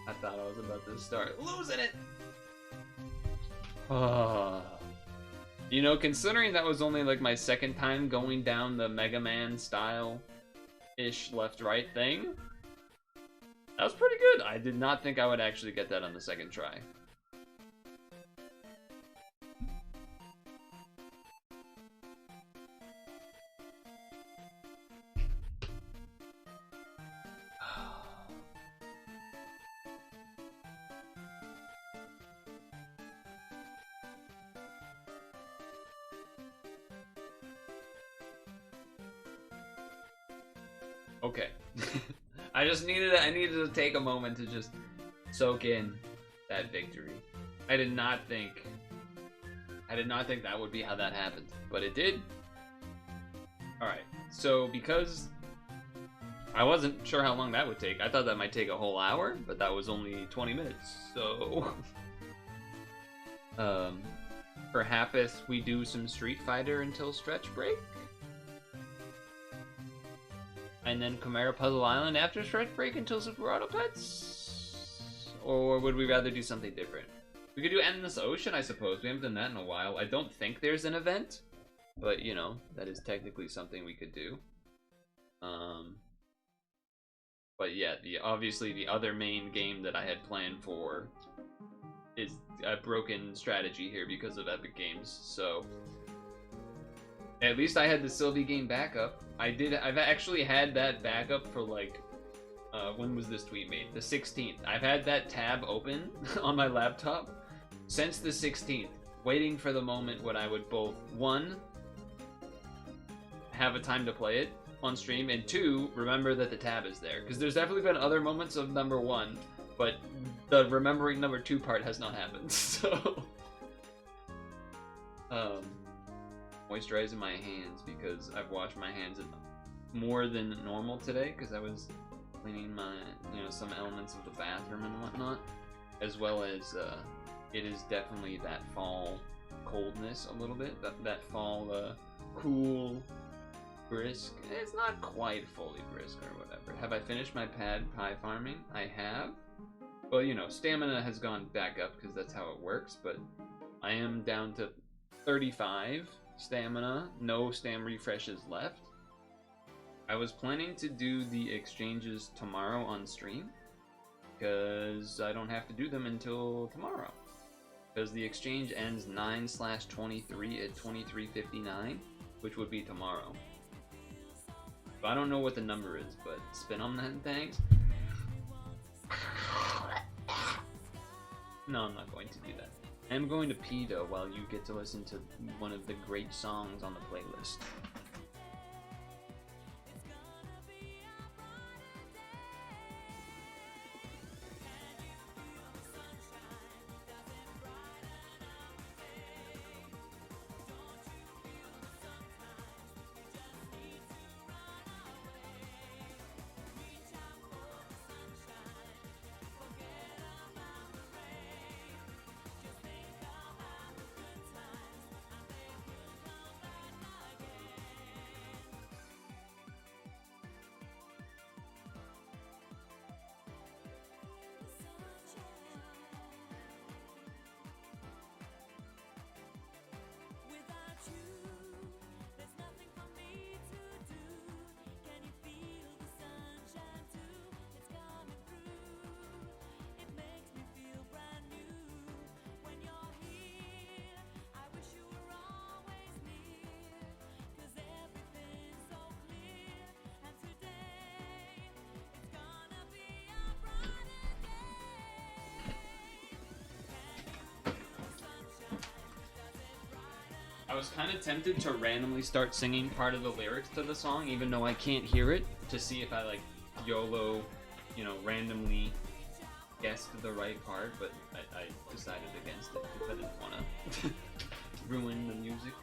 I thought I was about to start losing it. Oh. You know, considering that was only like my second time going down the Mega Man style-ish left-right thing, that was pretty good. I did not think I would actually get that on the second try. Okay. I needed to take a moment to just soak in that victory. I did not think that would be how that happened, but it did. Alright, so because I wasn't sure how long that would take, I thought that might take a whole hour, but that was only 20 minutes, so perhaps we do some Street Fighter until stretch break? And then Khimera Puzzle Island after Stretch Break until Super Auto Pets? Or would we rather do something different? We could do Endless Ocean, I suppose. We haven't done that in a while. I don't think there's an event, but you know, that is technically something we could do. But yeah, obviously the other main game that I had planned for is a broken strategy here because of Epic Games. So at least I had the Sylvie game backup. I've actually had that backup for like, when was this tweet made? The 16th. I've had that tab open on my laptop since the 16th, waiting for the moment when I would both, one, have a time to play it on stream, and two, remember that the tab is there. Because there's definitely been other moments of number one, but the remembering number two part has not happened, so... moisturizing my hands because I've washed my hands more than normal today because I was cleaning my, some elements of the bathroom and whatnot, as well as it is definitely that fall coldness a little bit, that fall cool, brisk. It's not quite fully brisk or whatever. Have I finished my pie farming? I have. Well, stamina has gone back up because that's how it works, but I am down to 35 stamina, no stam refreshes left. I was planning to do the exchanges tomorrow on stream because I don't have to do them until tomorrow, because the exchange ends 9/23 at 23:59, which would be tomorrow. So I don't know what the number is, but spin on that, thanks. No, I'm not going to do that. I'm going to pee though while you get to listen to one of the great songs on the playlist. I was kind of tempted to randomly start singing part of the lyrics to the song, even though I can't hear it, to see if I, like, YOLO, randomly guessed the right part, but I decided against it because I didn't want to ruin the music.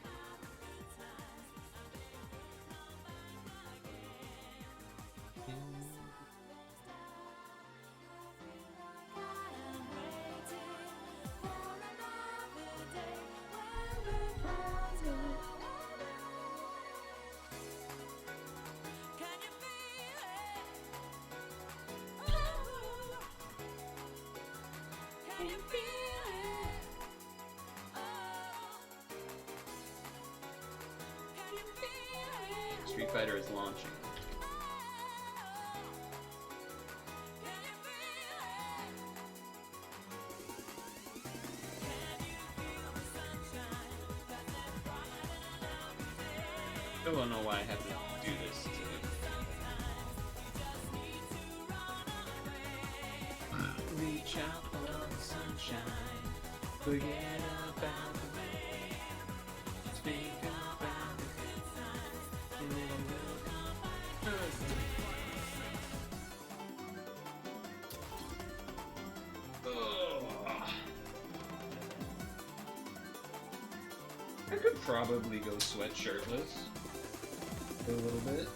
Street Fighter is launching. Still don't know why I have to do this to reach out for the sunshine, forget about the rain, speak about the good times, and then we'll come back. I could probably go sweat shirtless for a little bit.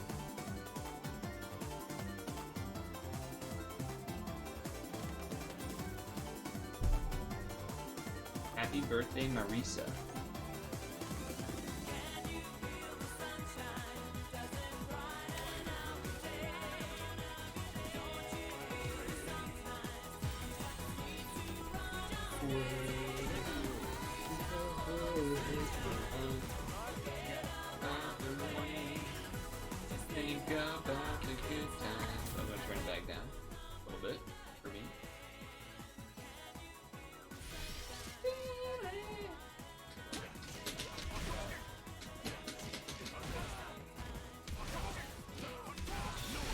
Happy birthday, Marisa. Think about the good times. I'm gonna turn it back down a little bit for me.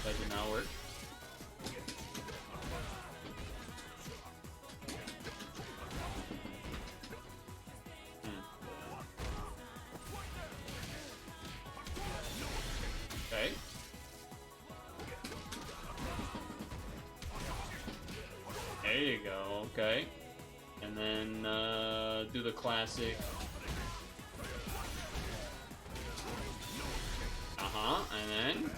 That did not work. Okay. There you go, okay. And then do the classic. And then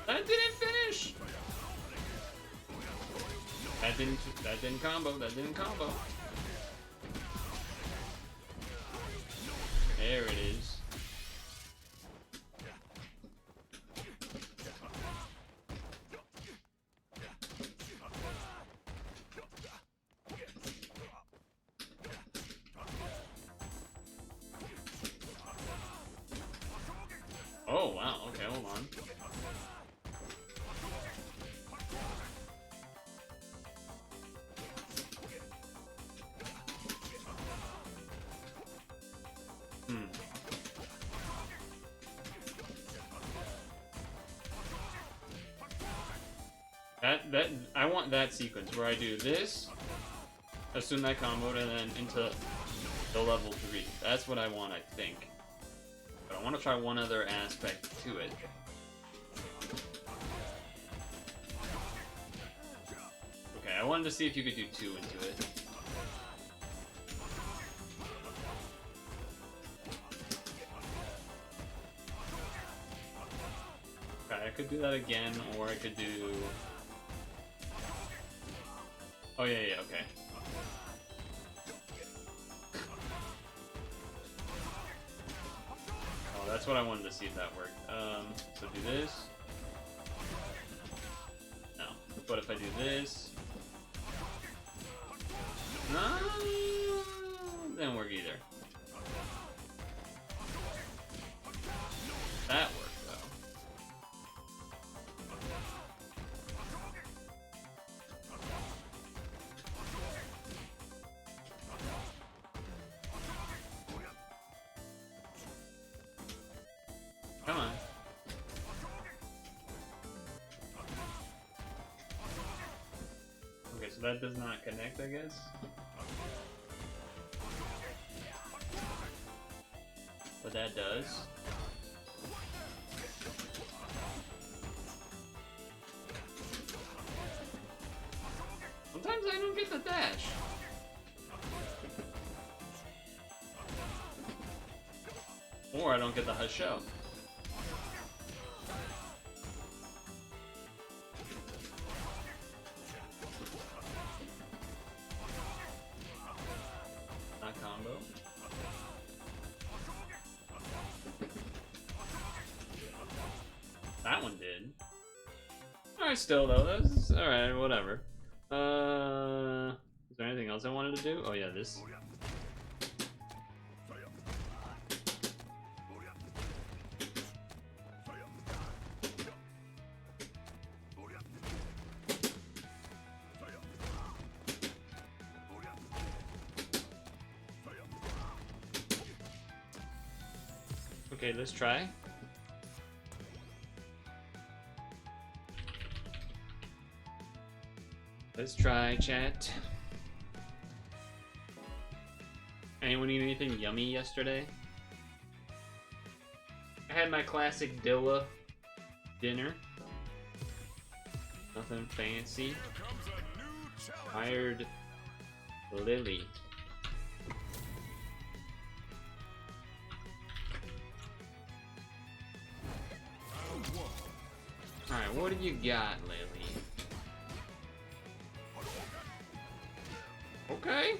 that didn't finish. That didn't combo. That didn't combo. There it is. Oh wow, okay, hold on. That I want that sequence where I do this, assume that combo, and then into the level 3. That's what I want, I think. But I want to try one other aspect to it. Okay, I wanted to see if you could do 2 into it. Okay, I could do that again, or I could do... Oh yeah, okay. Oh, that's what I wanted to see if that worked. So do this. No. What if I do this? No, didn't work either. That worked though. Come on. Okay, so that does not connect, I guess. But that does. Sometimes I don't get the dash. Or I don't get the Husho. Not combo. That one did. Alright, still though, that's alright, whatever. Is there anything else I wanted to do? Oh yeah, this. Okay, let's try. Let's try, chat. Anyone eat anything yummy yesterday? I had my classic Dilla dinner. Nothing fancy. Hired Lily. Alright, what do you got, Lily? Okay.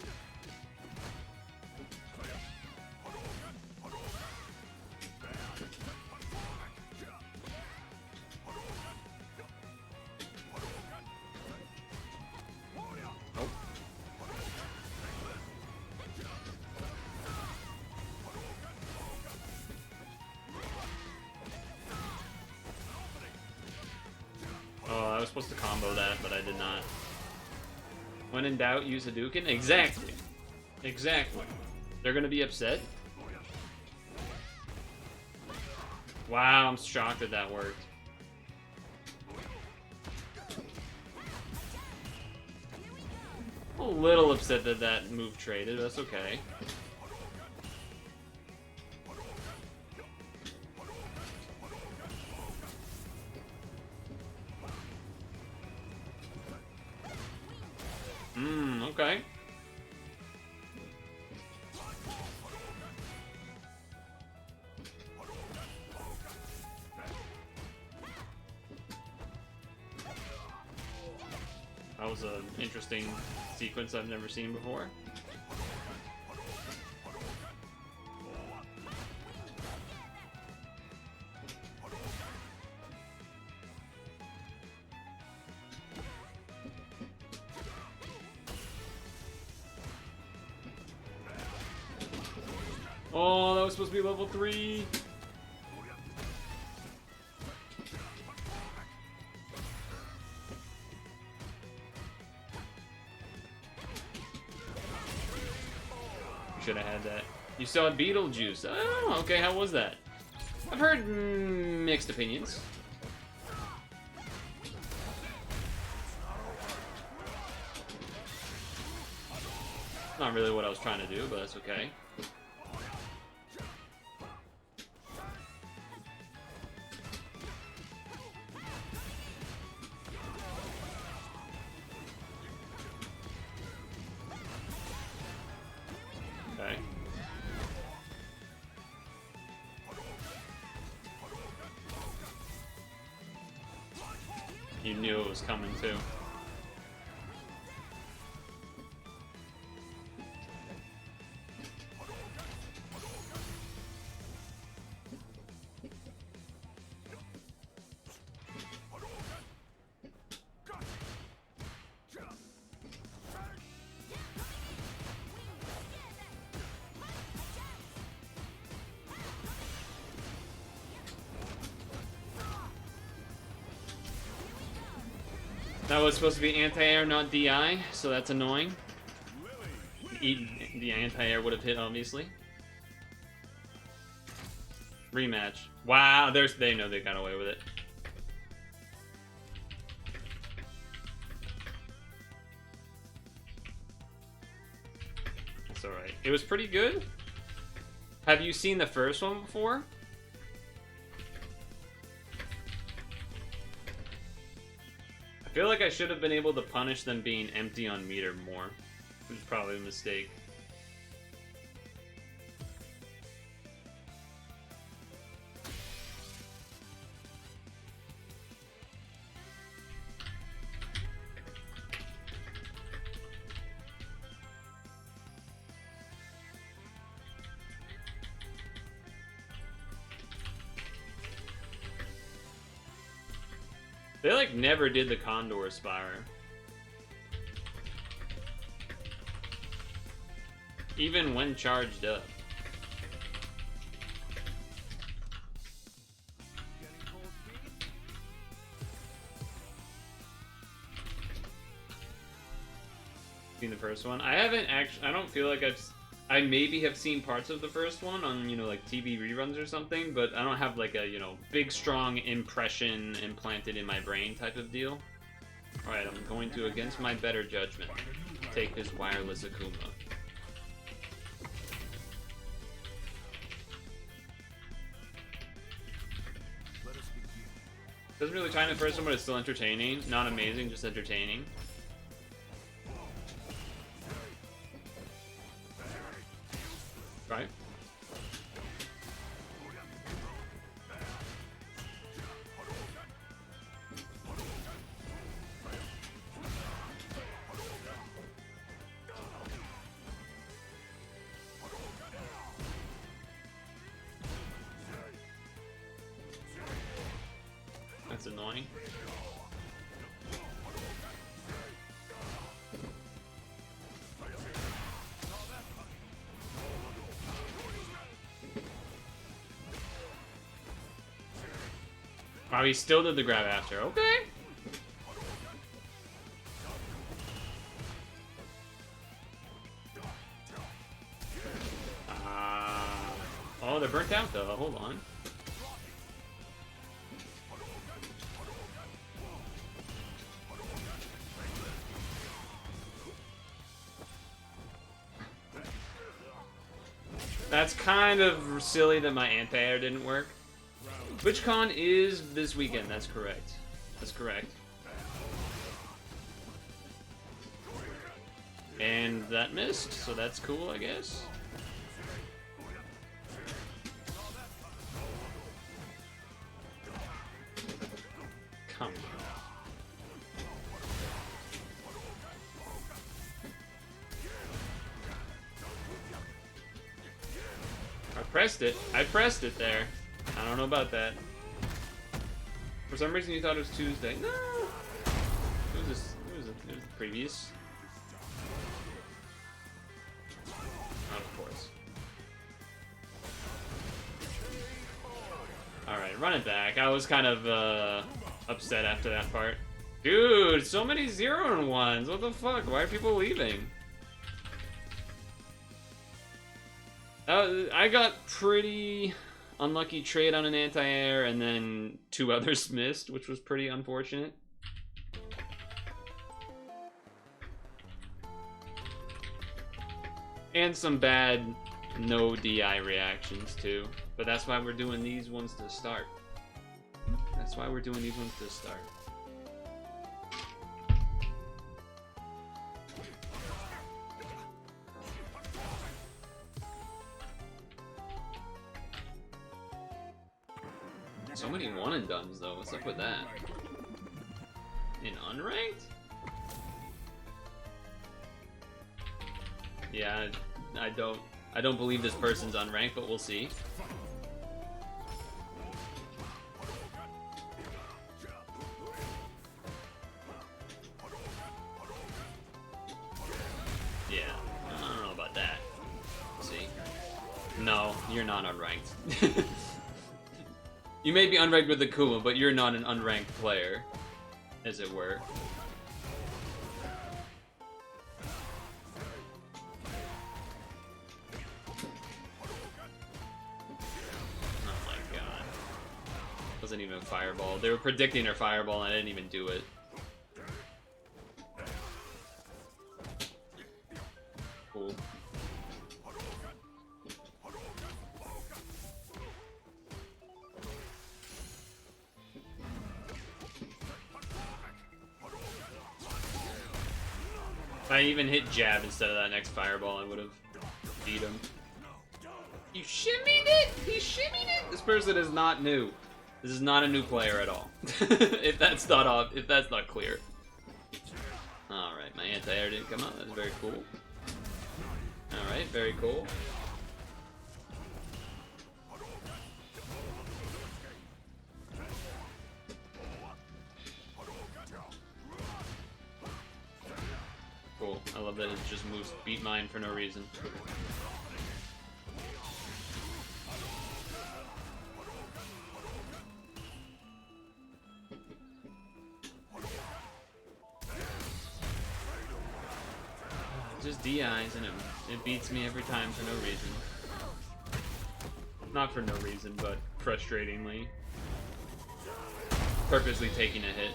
I was supposed to combo that, but I did not. When in doubt, use Hadouken? Exactly. Exactly. They're gonna be upset? Wow, I'm shocked that that worked. A little upset that that move traded, that's okay. Okay. That was an interesting sequence I've never seen before. Oh, that was supposed to be level 3. Should have had that. You saw Beetlejuice. Oh, okay, how was that? I've heard mixed opinions. Not really what I was trying to do, but that's okay. Okay. You knew it was coming too. That was supposed to be anti-air, not DI, so that's annoying. The anti-air would have hit, obviously. Rematch. Wow, they know they got away with it. That's alright. It was pretty good. Have you seen the first one before? I feel like I should have been able to punish them being empty on meter more, which is probably a mistake. They like never did the Condor Spire. Even when charged up. Seen the first one? I haven't actually. I don't feel like I maybe have seen parts of the first one on, you know, like TV reruns or something, but I don't have like a, you know, big strong impression implanted in my brain type of deal. Alright, I'm going to, against my better judgment, take this wireless Akuma. Doesn't really shine the first one, but it's still entertaining. Not amazing, just entertaining. Right? That's annoying. Oh, he still did the grab after. Okay. Oh, they're burnt out though. Hold on. That's kind of silly that my anti-air didn't work. TwitchCon is this weekend, that's correct. That's correct. And that missed, so that's cool, I guess. Come on. I pressed it there. I don't know about that. For some reason you thought it was Tuesday. No! It was the previous. Of course. Alright, run it back. I was kind of upset after that part. Dude, so many 0-1s. What the fuck? Why are people leaving? I got pretty unlucky trade on an anti-air, and then 2 others missed, which was pretty unfortunate. And some bad no DI reactions too. But that's why we're doing these ones to start. That's why we're doing these ones to start. So many one and dones though. What's up with that? In unranked? Yeah, I don't believe this person's unranked, but we'll see. Yeah, I don't know about that. See? No, you're not unranked. You may be unranked with the Kuma, but you're not an unranked player, as it were. Oh my god. Wasn't even a fireball. They were predicting her fireball and I didn't even do it. Cool. If I even hit jab instead of that next fireball, I would have beat him. You shimmied it! He shimmied it! This person is not new. This is not a new player at all. if that's not clear. Alright, my anti-air didn't come out. That's very cool. Alright, very cool. Cool. I love that it just moves beat mine for no reason. Just DIs and it beats me every time for no reason. Not for no reason, but frustratingly. Purposely taking a hit.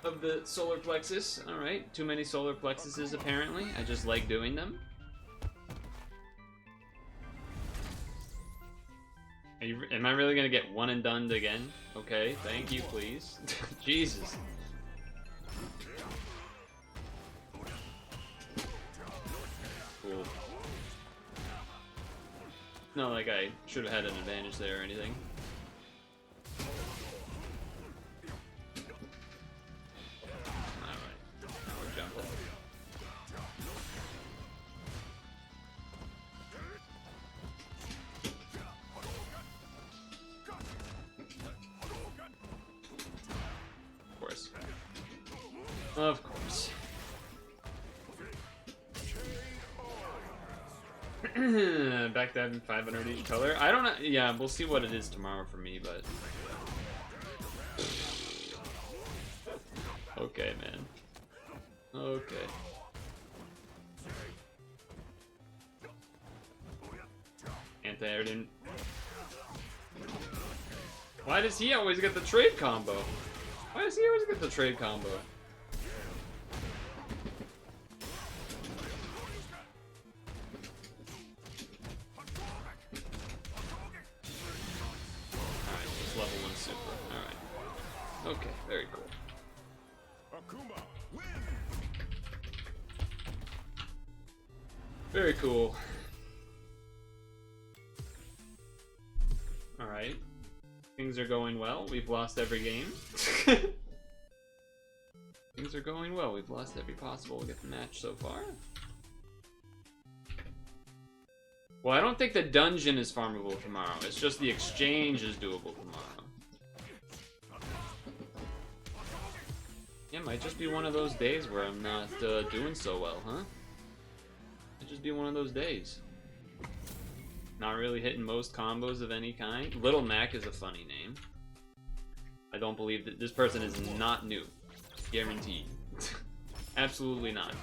Of the solar plexus. Alright, too many solar plexuses apparently. I just like doing them. Am I really gonna get one and done again? Okay, thank you, please. Jesus. Cool. No, like I should have had an advantage there or anything. Of course. Back to having 500 each color. I don't know. Yeah, we'll see what it is tomorrow for me, but. Okay, man. Okay. anti-air didn't... Why does he always get the trade combo? Why does he always get the trade combo? Alright, just level 1 super. Alright. Okay, very cool. Very cool. Alright. Things are going well. We've lost every game. Things are going well. We've lost every possible match so far. Well, I don't think the dungeon is farmable tomorrow. It's just the exchange is doable tomorrow. Yeah, might just be one of those days where I'm not doing so well, huh? Might just be one of those days. Not really hitting most combos of any kind. Little Mac is a funny name. I don't believe that this person is not new. Guaranteed. Absolutely not.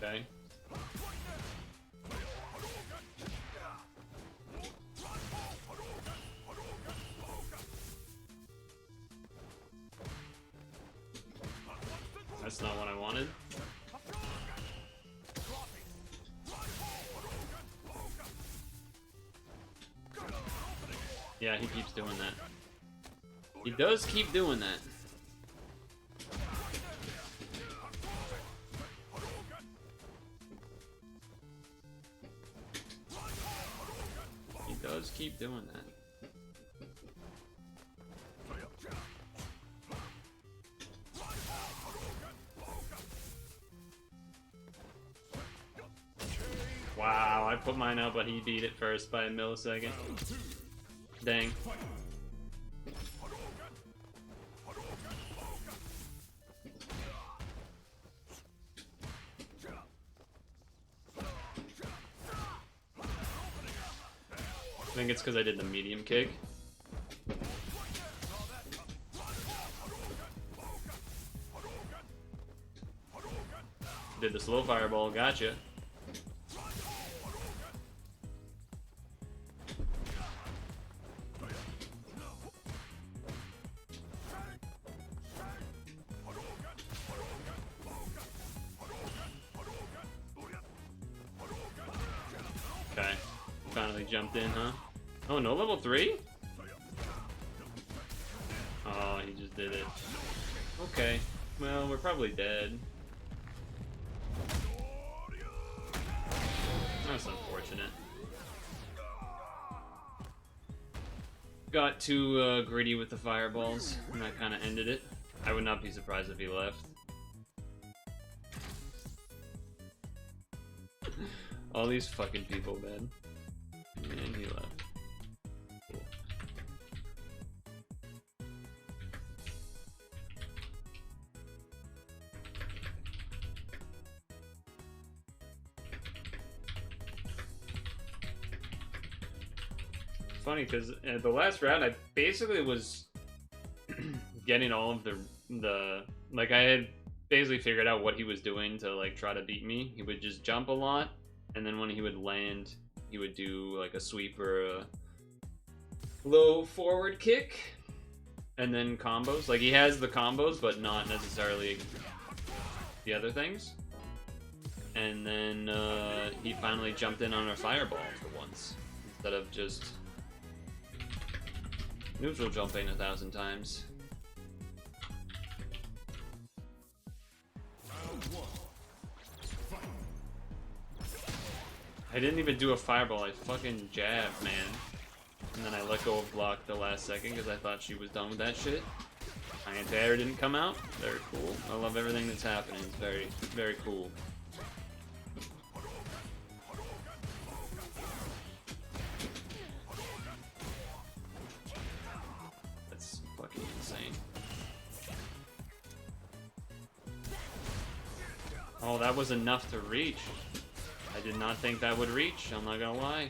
Okay. That's not what I wanted. Yeah, he keeps doing that. He does keep doing that. He does keep doing that. Wow, I put mine out, but he beat it first by a millisecond. Dang. I think it's because I did the medium kick. Did the slow fireball, gotcha. Okay, finally jumped in, huh? Oh, no level 3? Oh, he just did it. Okay, well, we're probably dead. That's unfortunate. Got too greedy with the fireballs, and that kind of ended it. I would not be surprised if he left. All these fucking people, man. And he left. Cool. Funny because the last round I basically was getting all of the like I had basically figured out what he was doing to like try to beat me. He would just jump a lot, and then when he would land, he would do like a sweep or a low forward kick, and then combos. Like he has the combos, but not necessarily the other things. And then he finally jumped in on a fireball for once, instead of just neutral jumping 1,000 times. I didn't even do a fireball, I fucking jabbed, man. And then I let go of block the last second because I thought she was done with that shit. Anti-air didn't come out. Very cool. I love everything that's happening. It's very, very cool. That's fucking insane. Oh, that was enough to reach. I did not think that would reach, I'm not gonna lie.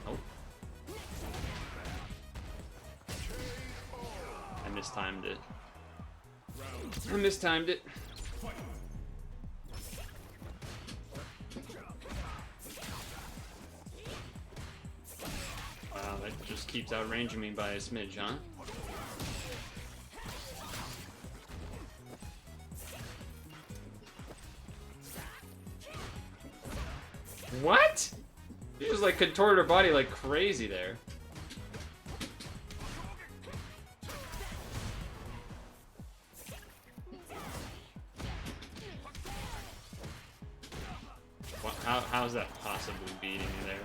Oh. I mistimed it. I mistimed it. Wow, that just keeps outranging me by a smidge, huh? What? She just like contorted her body like crazy there. What, how's that possibly beating you there?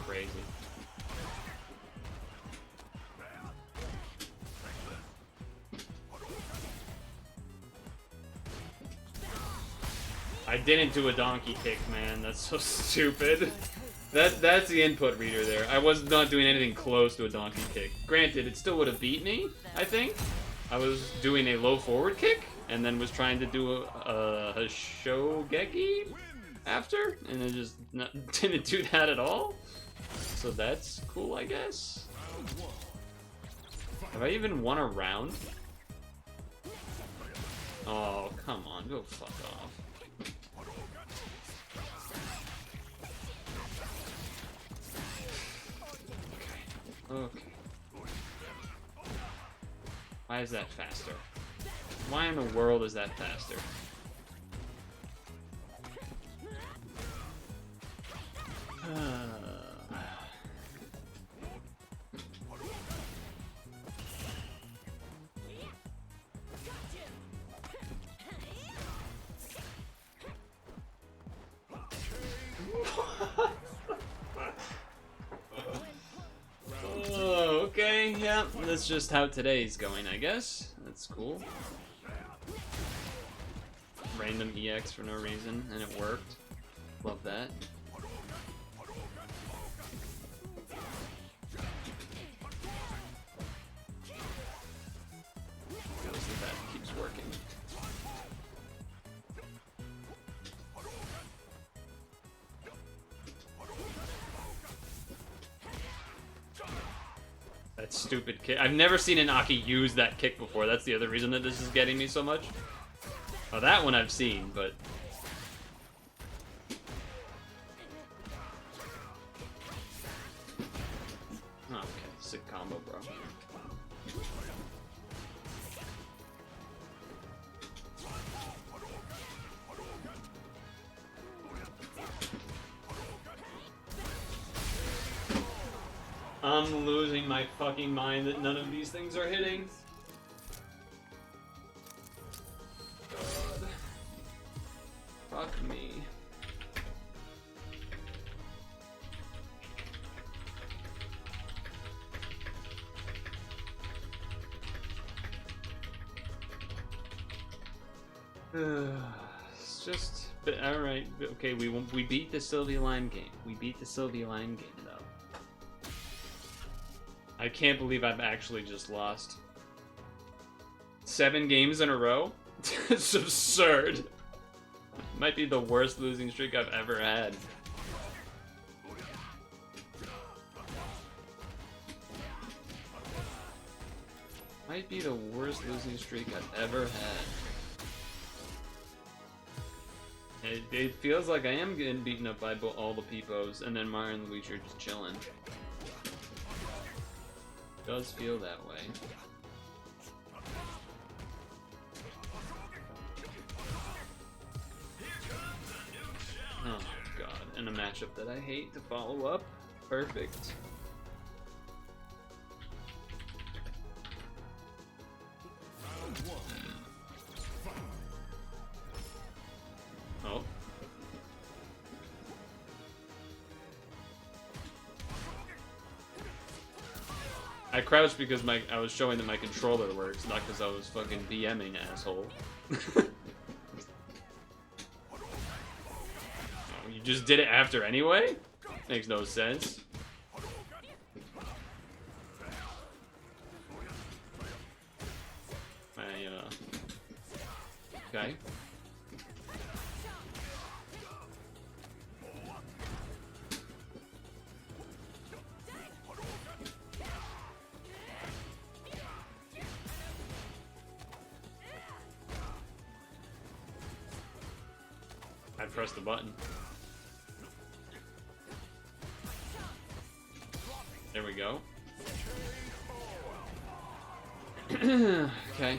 Crazy. I didn't do a donkey kick, man. That's so stupid. That's the input reader there. I was not doing anything close to a donkey kick. Granted, it still would have beat me, I think. I was doing a low forward kick, and then was trying to do a shogeki after, and it just didn't do that at all. So that's cool, I guess. Have I even won a round? Oh, come on, go fuck off. Okay. Why is that faster? Why in the world is that faster? Okay, yeah, that's just how today's going, I guess. That's cool. Random EX for no reason, and it worked. Love that. Feels that keeps working. That stupid kick. I've never seen an Aki use that kick before. That's the other reason that this is getting me so much. Oh, that one I've seen, but... Oh, okay, sick combo, bro. I'm losing my fucking mind that none of these things are hitting. God. Fuck me. It's just... Alright, okay, we beat the Sylvie Lime game. We beat the Sylvie Lime game, though. I can't believe I've actually just lost 7 games in a row. It's absurd. Might be the worst losing streak I've ever had. Might be the worst losing streak I've ever had. It feels like I am getting beaten up by all the Peepos, and then Mario and Luigi are just chilling. Does feel that way. Oh god, and a matchup that I hate to follow up. Perfect. Oh. I crouched because I was showing that my controller works, not because I was fucking DMing, asshole. Oh, you just did it after anyway? Makes no sense. Okay. I pressed the button. There we go. Okay.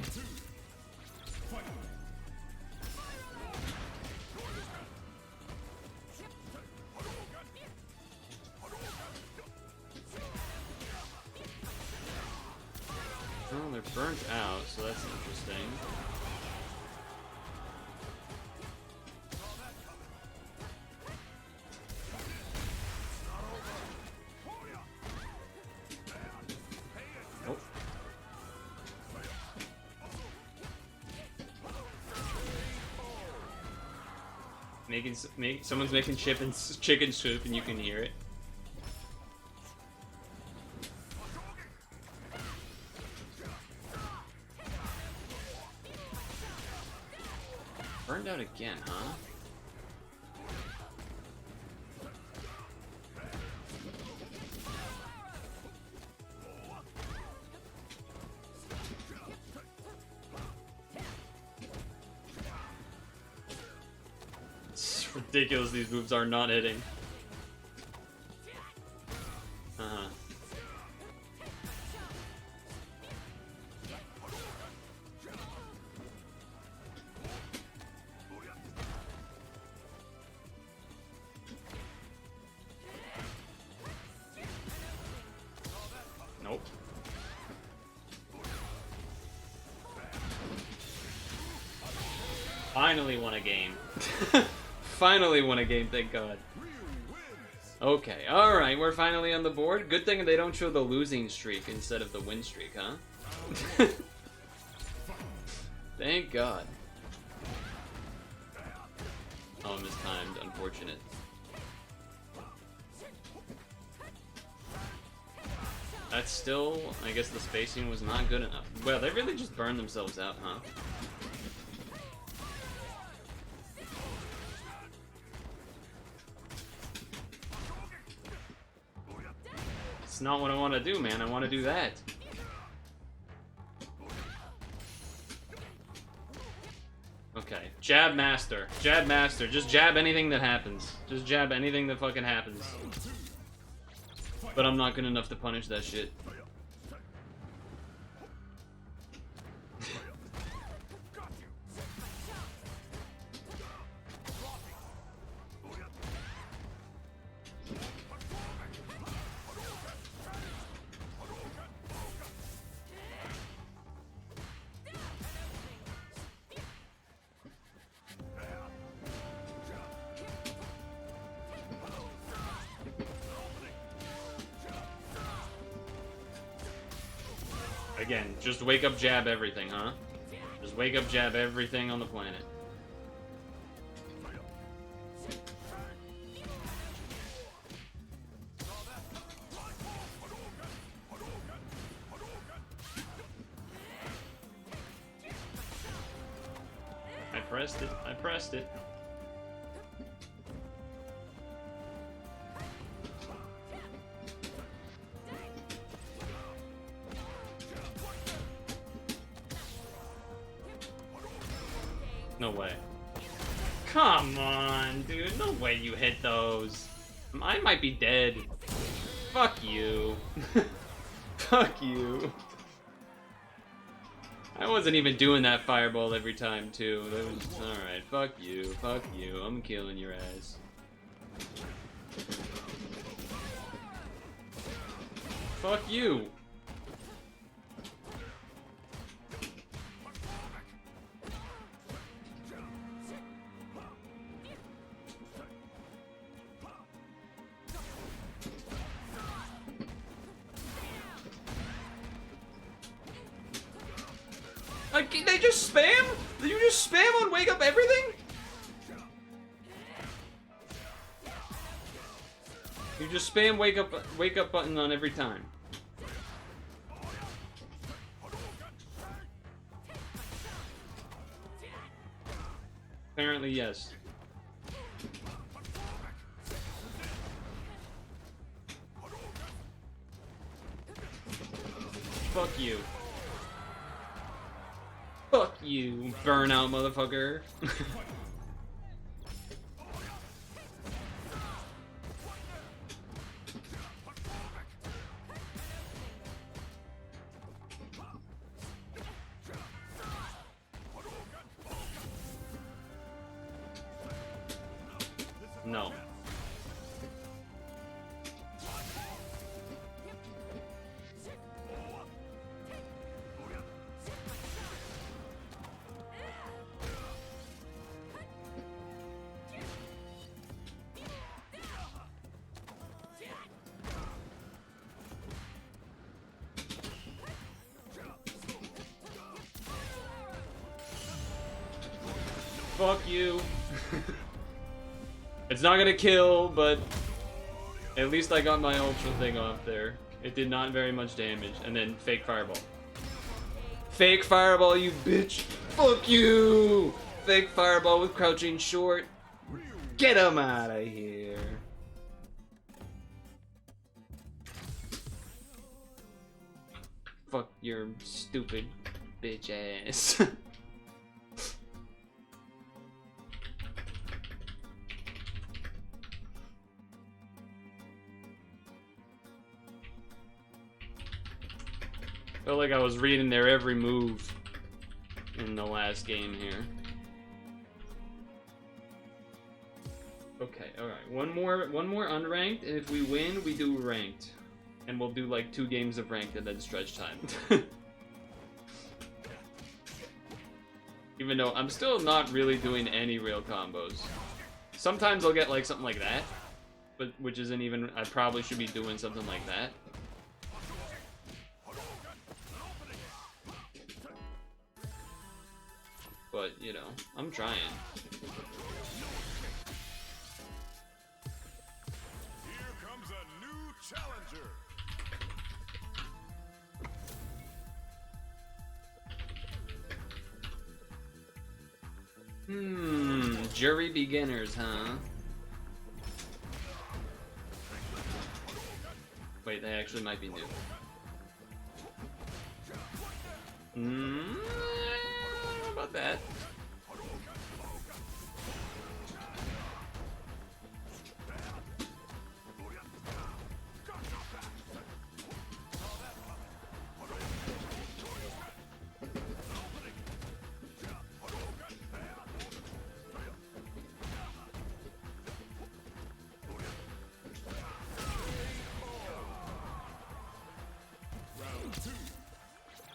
Oh, they're burnt out, so that's interesting. Oh. Someone's making chicken soup, and you can hear it. Burned out again, huh? It's ridiculous these moves are not hitting. Uh-huh. Nope. Finally won a game. Finally won a game, thank God. Okay, alright, we're finally on the board. Good thing they don't show the losing streak instead of the win streak, huh? Thank God. Oh, mistimed. Unfortunate. That's still... I guess the spacing was not good enough. Well, they really just burned themselves out, huh? It's not what I want to do, man. I want to do that. Okay. Jab master. Jab master. Just jab anything that happens. Just jab anything that fucking happens. But I'm not good enough to punish that shit. Again, just wake up, jab everything, huh? Just wake up, jab everything on the planet. I pressed it. I pressed it. No way. Come on, dude. No way you hit those. I might be dead. Fuck you. Fuck you. I wasn't even doing that fireball every time, too. That was just, alright. Fuck you. Fuck you. I'm killing your ass. Fuck you. Like, they just spam? Did you just spam on wake up everything? You just spam wake up button on every time. Apparently, yes. Fuck you. Fuck you, burnout motherfucker. No. Fuck you. It's not gonna kill, but at least I got my ultra thing off there. It did not very much damage. And then fake fireball. Fake fireball, you bitch. Fuck you. Fake fireball with crouching short. Get him out of here. Fuck your stupid bitch ass. Felt like I was reading their every move in the last game here. Okay, alright. One more unranked, and if we win, we do ranked. And we'll do like 2 games of ranked and then stretch time. Even though I'm still not really doing any real combos. Sometimes I'll get like something like that, but which isn't even, I probably should be doing something like that. But, you know, I'm trying. Here comes a new challenger. Jury beginners, huh? Wait, they actually might be new. How about that?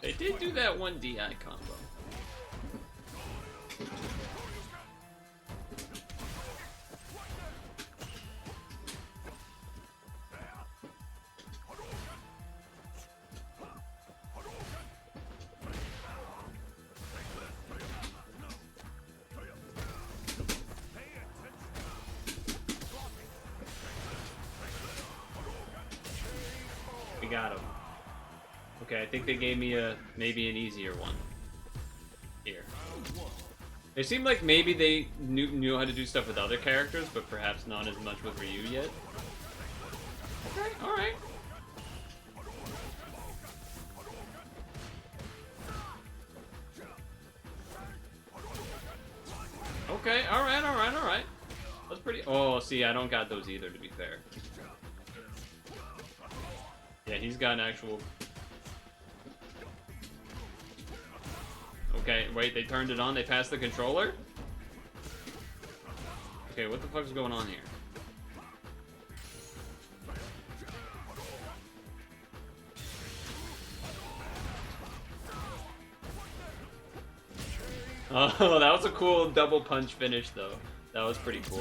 They did do that one DI combo. We got him. Okay, I think they gave me maybe an easier one. Here. It seemed like maybe they knew how to do stuff with other characters, but perhaps not as much with Ryu yet. Okay, alright. Okay, alright. That's pretty... Oh, see, I don't got those either, to be fair. Yeah, he's got an actual... Okay, wait, they turned it on, they passed the controller? Okay, what the fuck's going on here? Oh, that was a cool double punch finish, though. That was pretty cool,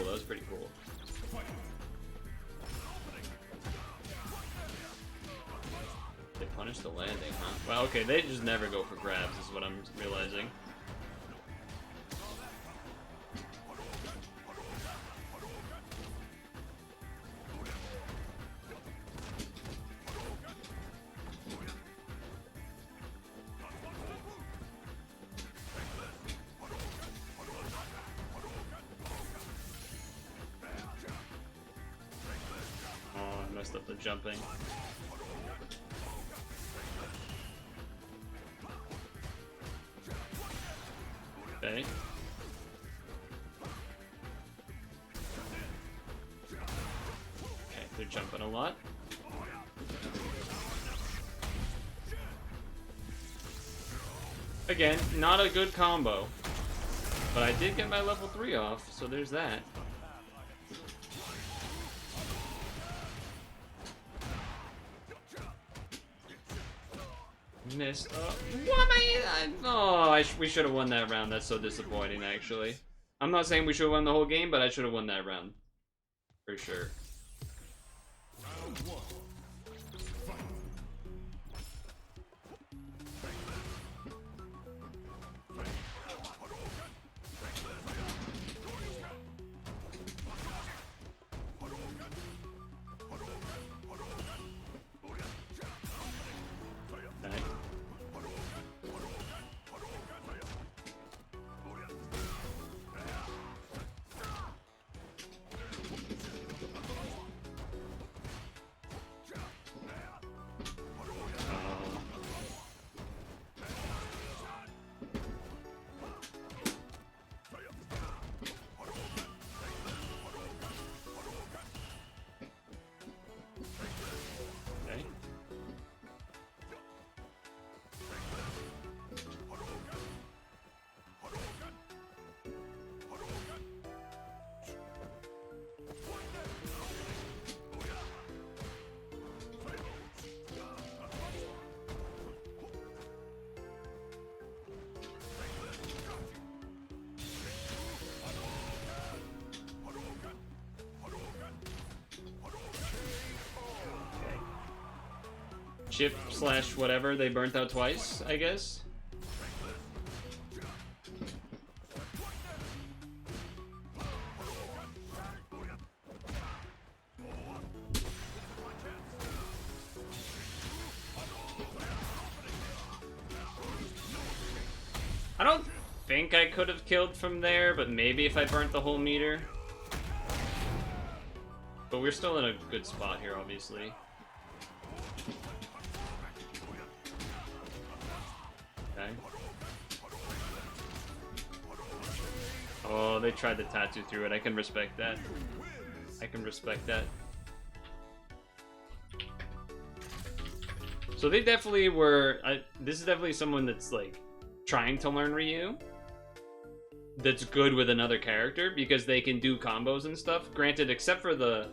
They Punish the landing, huh? Well, okay, they just never go for grabs, is what I'm realizing. Oh, I messed up the jumping. Okay. Okay, they're jumping a lot. Again, not a good combo. But I did get my level 3 off, so there's that. Missed. What am we should have won that round. That's so disappointing, actually. I'm not saying we should have won the whole game, but I should have won that round. For sure. Chip slash whatever, they burnt out twice, I guess. I don't think I could have killed from there, but maybe if I burnt the whole meter. But we're still in a good spot here, obviously. Okay. Oh, they tried to tattoo through it. I can respect that. I can respect that. So they definitely were... this is definitely someone that's, like, trying to learn Ryu. That's good with another character, because they can do combos and stuff. Granted, except for the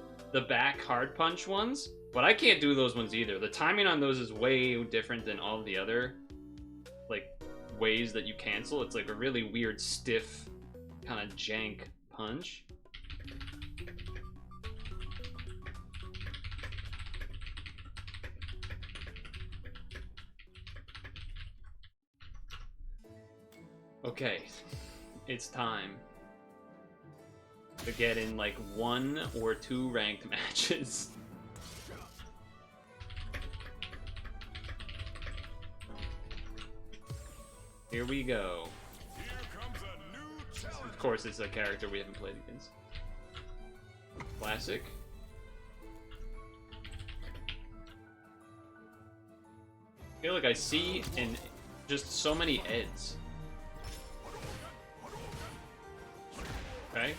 back hard punch ones. But I can't do those ones either. The timing on those is way different than all the other, like, ways that you cancel. It's like a really weird, stiff, kind of jank punch. Okay, it's time to get in like 1 or 2 ranked matches. Here we go. Of course, it's a character we haven't played against. Classic. I feel like I see in just so many Eds. Okay.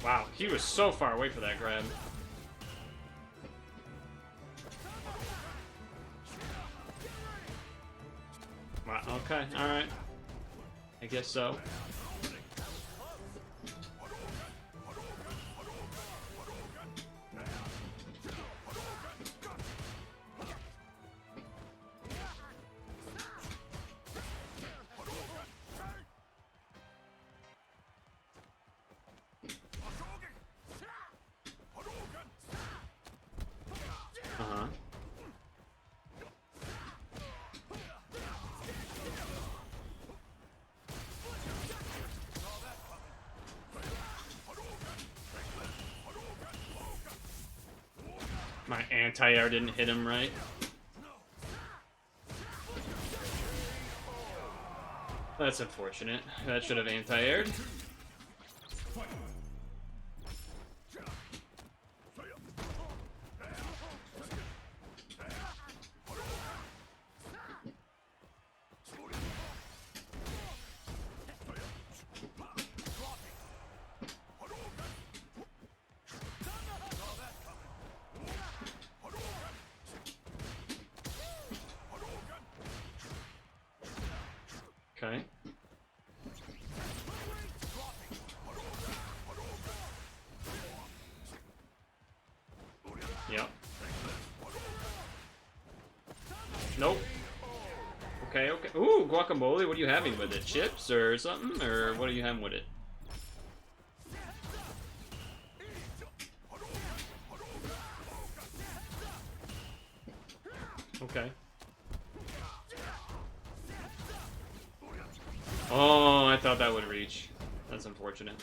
Wow, he was so far away for that grab. Wow, okay, alright. I guess so. My anti-air didn't hit him right. That's unfortunate. That should have anti-aired. Okay. Yep. Nope. Okay, okay. Ooh, guacamole, what are you having with it? Chips or something? Or what are you having with it? Okay. Oh, I thought that would reach. That's unfortunate.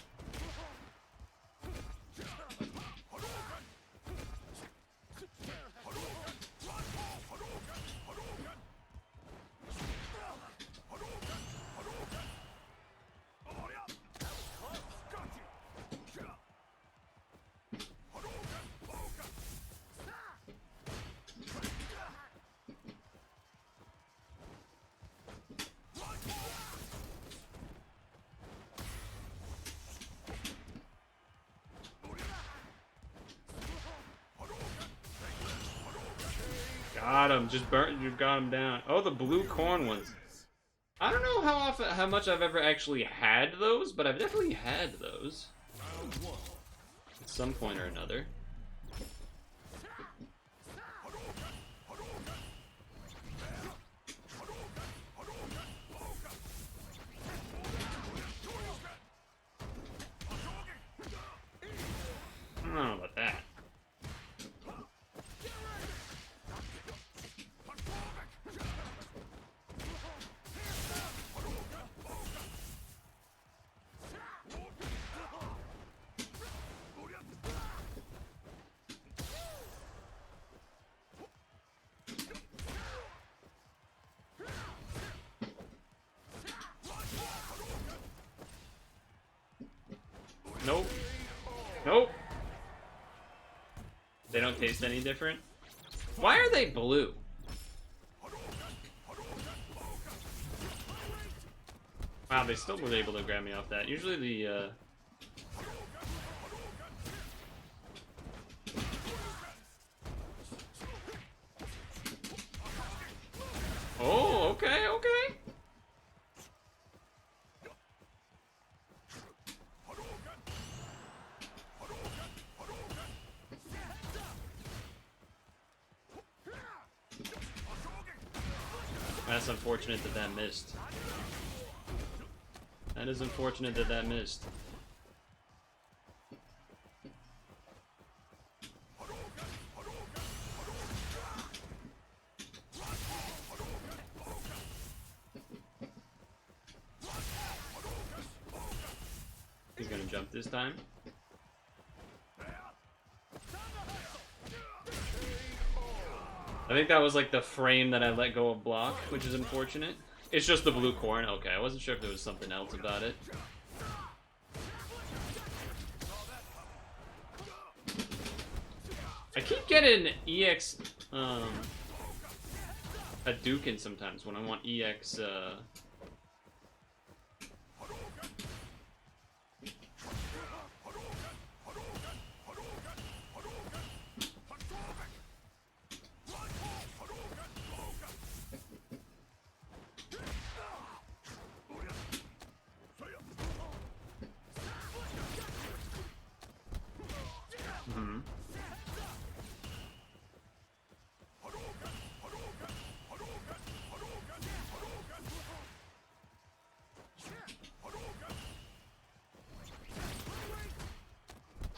Got him. Just burnt. You got him down. Oh, the blue corn ones. I don't know how much I've ever actually had those, but I've definitely had those at some point or another. I don't know about that. Nope. Nope. They don't taste any different. Why are they blue? Wow, they still were able to grab me off that. Usually the, Oh, okay, okay. That's unfortunate that that missed. That is unfortunate that that missed. He's gonna jump this time. I think that was like the frame that I let go of block, which is unfortunate. It's just the blue corn. Okay, I wasn't sure if there was something else about it. I keep getting EX Hadouken sometimes when I want EX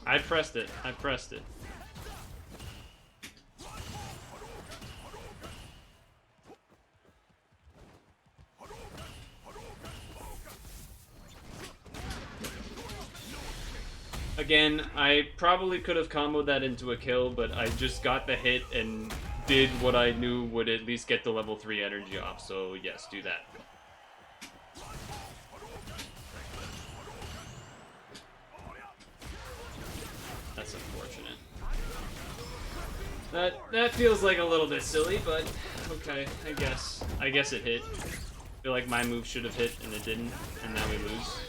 I pressed it. I pressed it. Again, I probably could have comboed that into a kill, but I just got the hit and did what I knew would at least get the level 3 energy off, so yes, do that. That's unfortunate. That feels like a little bit silly, but okay, I guess. I guess it hit. I feel like my move should have hit and it didn't, and now we lose.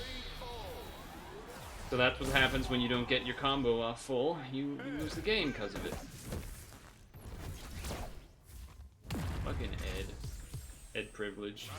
So that's what happens when you don't get your combo off full. You lose the game because of it. Fucking Ed. Ed privilege.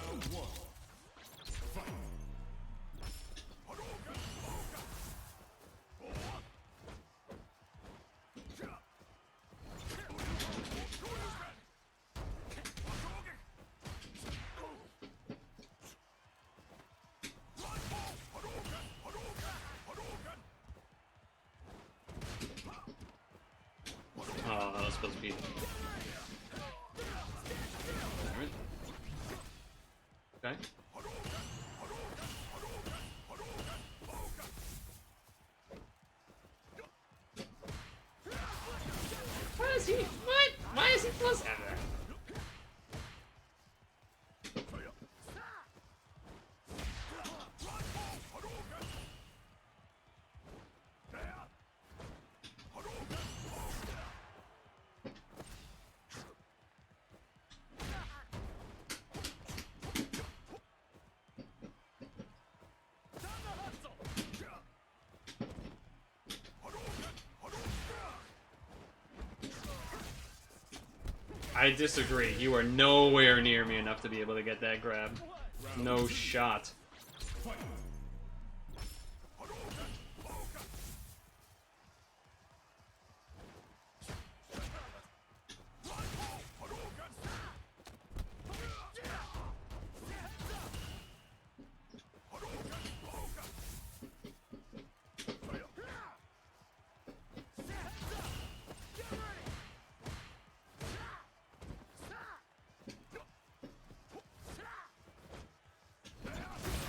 Oh, that was supposed to be. Alright. Okay. Why is he? What? Why is he plus ever? I disagree. You are nowhere near me enough to be able to get that grab. No shot.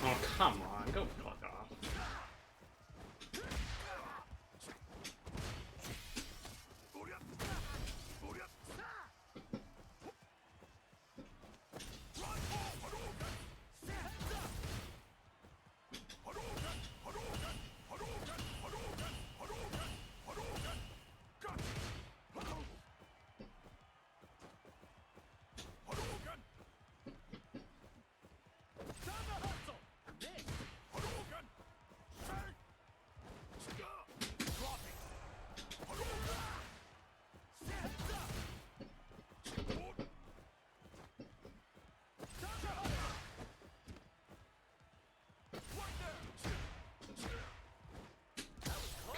Oh, come on. Go fuck off.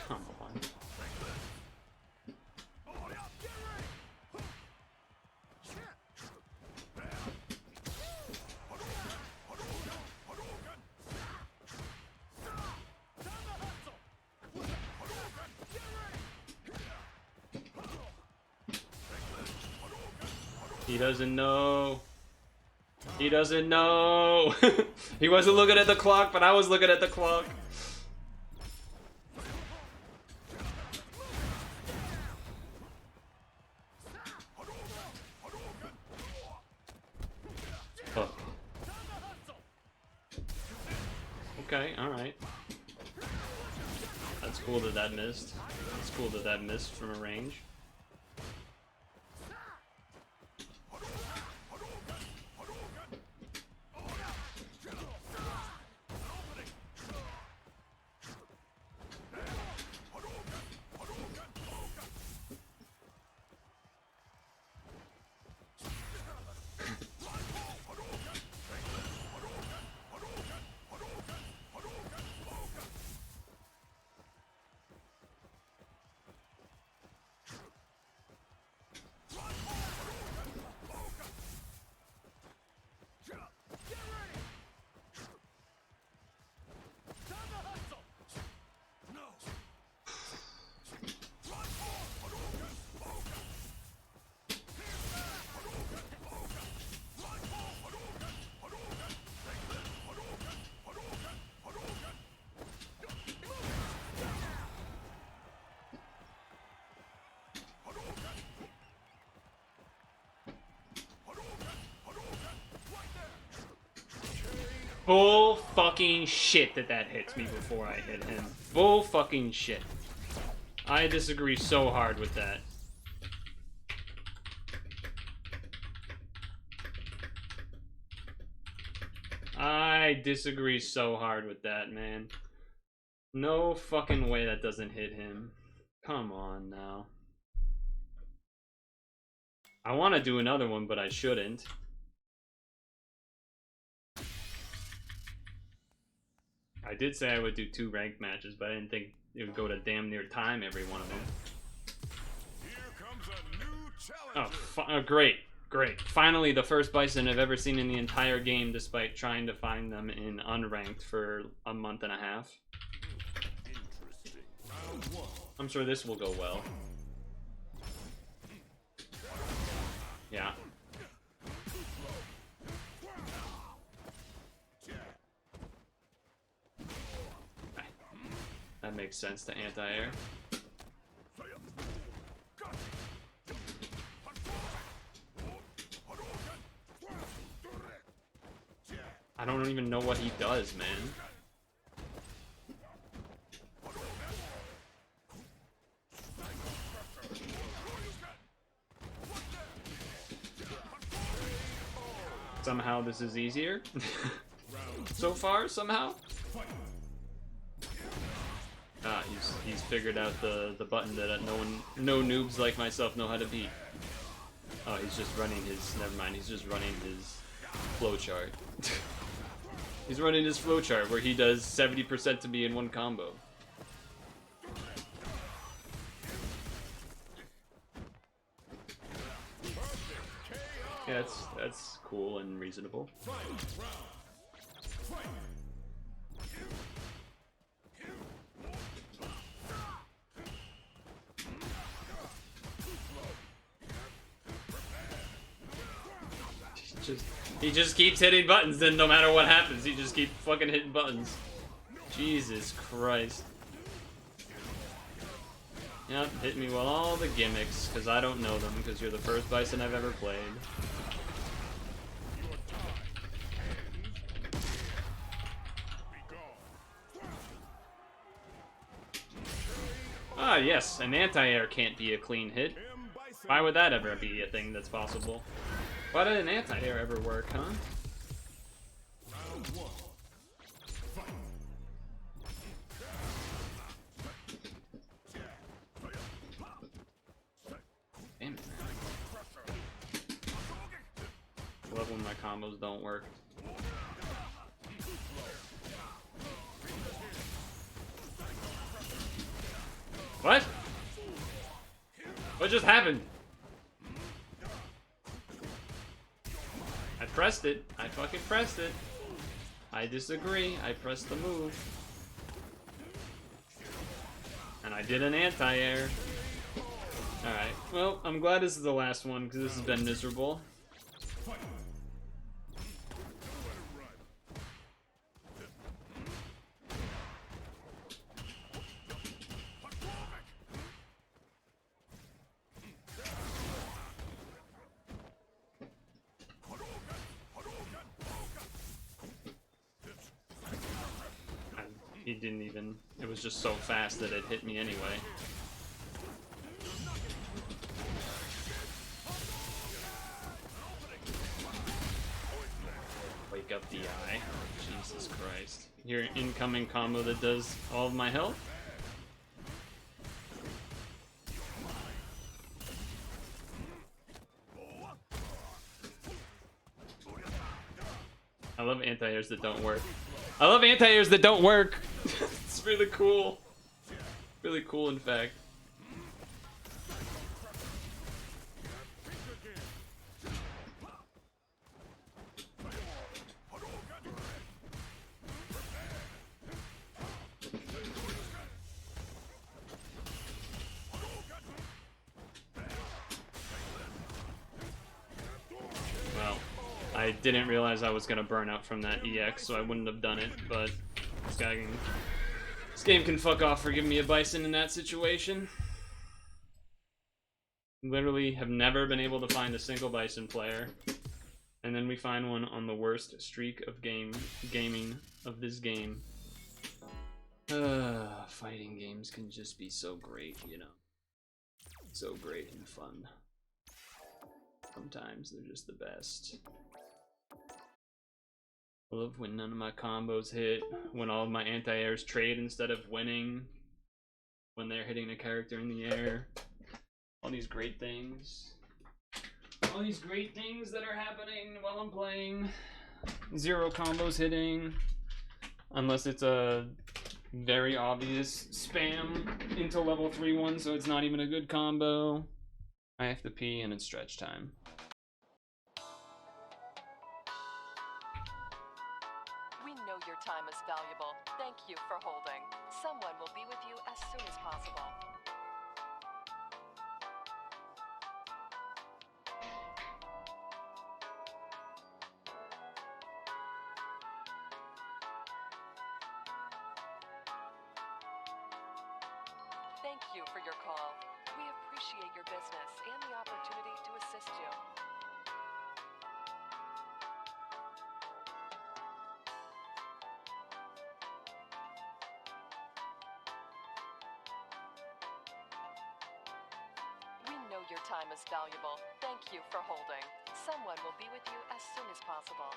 Come on. He doesn't know. He doesn't know. He wasn't looking at the clock, but I was looking at the clock. Oh. Okay, alright. That's cool that that missed. It's cool that that missed from a range. bull fucking shit that hits me before I hit him. Bull fucking shit. I disagree so hard with that. I disagree so hard with that, man. No fucking way that doesn't hit him. Come on now. I want to do another one, but I shouldn't. I did say I would do 2 ranked matches, but I didn't think it would go to damn near time every one of them. Here comes a new challenger. Oh, great. Great. Finally, the first bison I've ever seen in the entire game, despite trying to find them in unranked for a month and a half. Interesting. Round 1. I'm sure this will go well. Yeah. That makes sense to anti-air. I don't even know what he does, man. Somehow this is easier. So far, somehow. Ah, he's figured out the button that no noobs like myself know how to beat. Oh, he's just running his. Never mind. He's just running his flowchart. He's running his flowchart where he does 70% to me in one combo. Yeah, that's cool and reasonable. He just keeps hitting buttons, then no matter what happens, he just keeps fucking hitting buttons. Jesus Christ. Yep, hit me with all the gimmicks, because I don't know them, because you're the first bison I've ever played. Ah, yes, an anti-air can't be a clean hit. Why would that ever be a thing that's possible? Why did an anti-air ever work, huh? Damn it. I love when my combos don't work. What? What just happened? I pressed it. I fucking pressed it. I disagree. I pressed the move. And I did an anti-air. Alright. Well, I'm glad this is the last one, because this has been miserable. He didn't even, it was just so fast that it hit me anyway. Wake up the eye. Jesus Christ. Your incoming combo that does all of my health? I love anti-airs that don't work. I love anti-airs that don't work. It's really cool. Really cool, in fact. Well, I didn't realize I was gonna burn out from that EX, so I wouldn't have done it, but this game can fuck off for giving me a bison in that situation. Literally have never been able to find a single bison player And then we find one on the worst streak of gaming of this game. Fighting games can just be so great, you know. So great and fun. Sometimes they're just the best. I love when none of my combos hit, when all of my anti-airs trade instead of winning, when they're hitting a character in the air. All these great things. All these great things that are happening while I'm playing. 0 combos hitting. Unless it's a very obvious spam into level 3-1, so it's not even a good combo. I have to pee and it's stretch time. We know your time is valuable. Thank you for holding. Someone will be with you as soon as possible. Thank you for your call. We appreciate your business and the opportunity to assist you. We know your time is valuable. Thank you for holding. Someone will be with you as soon as possible.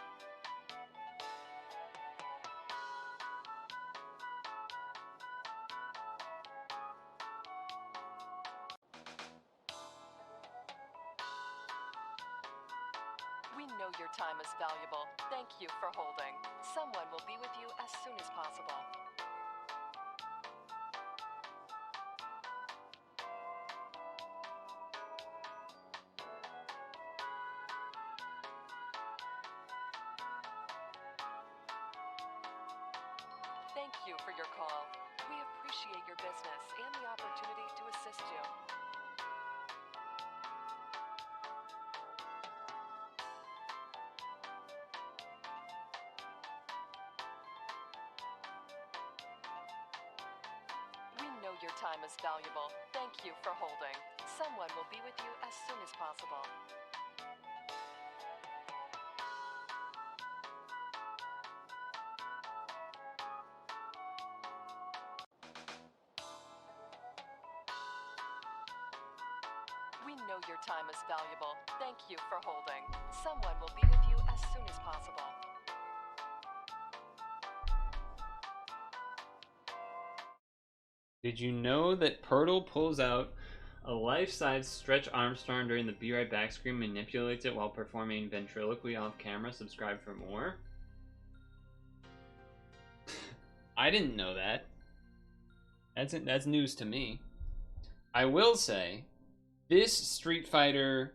We know your time is valuable. Thank you for holding. Someone will be with you as soon as possible. Thank you for your call. We appreciate your business and the opportunity to assist you. We know your time is valuable. Thank you for holding. Someone will be with you as soon as possible. We know your time is valuable. Thank you for holding. Someone will be with you as soon as possible. Did you know that Purtle pulls out a life-size Stretch Armstrong during the Be Right Back screen, manipulates it while performing ventriloquy off camera? Subscribe for more. I didn't know that. That's news to me. I will say, this Street Fighter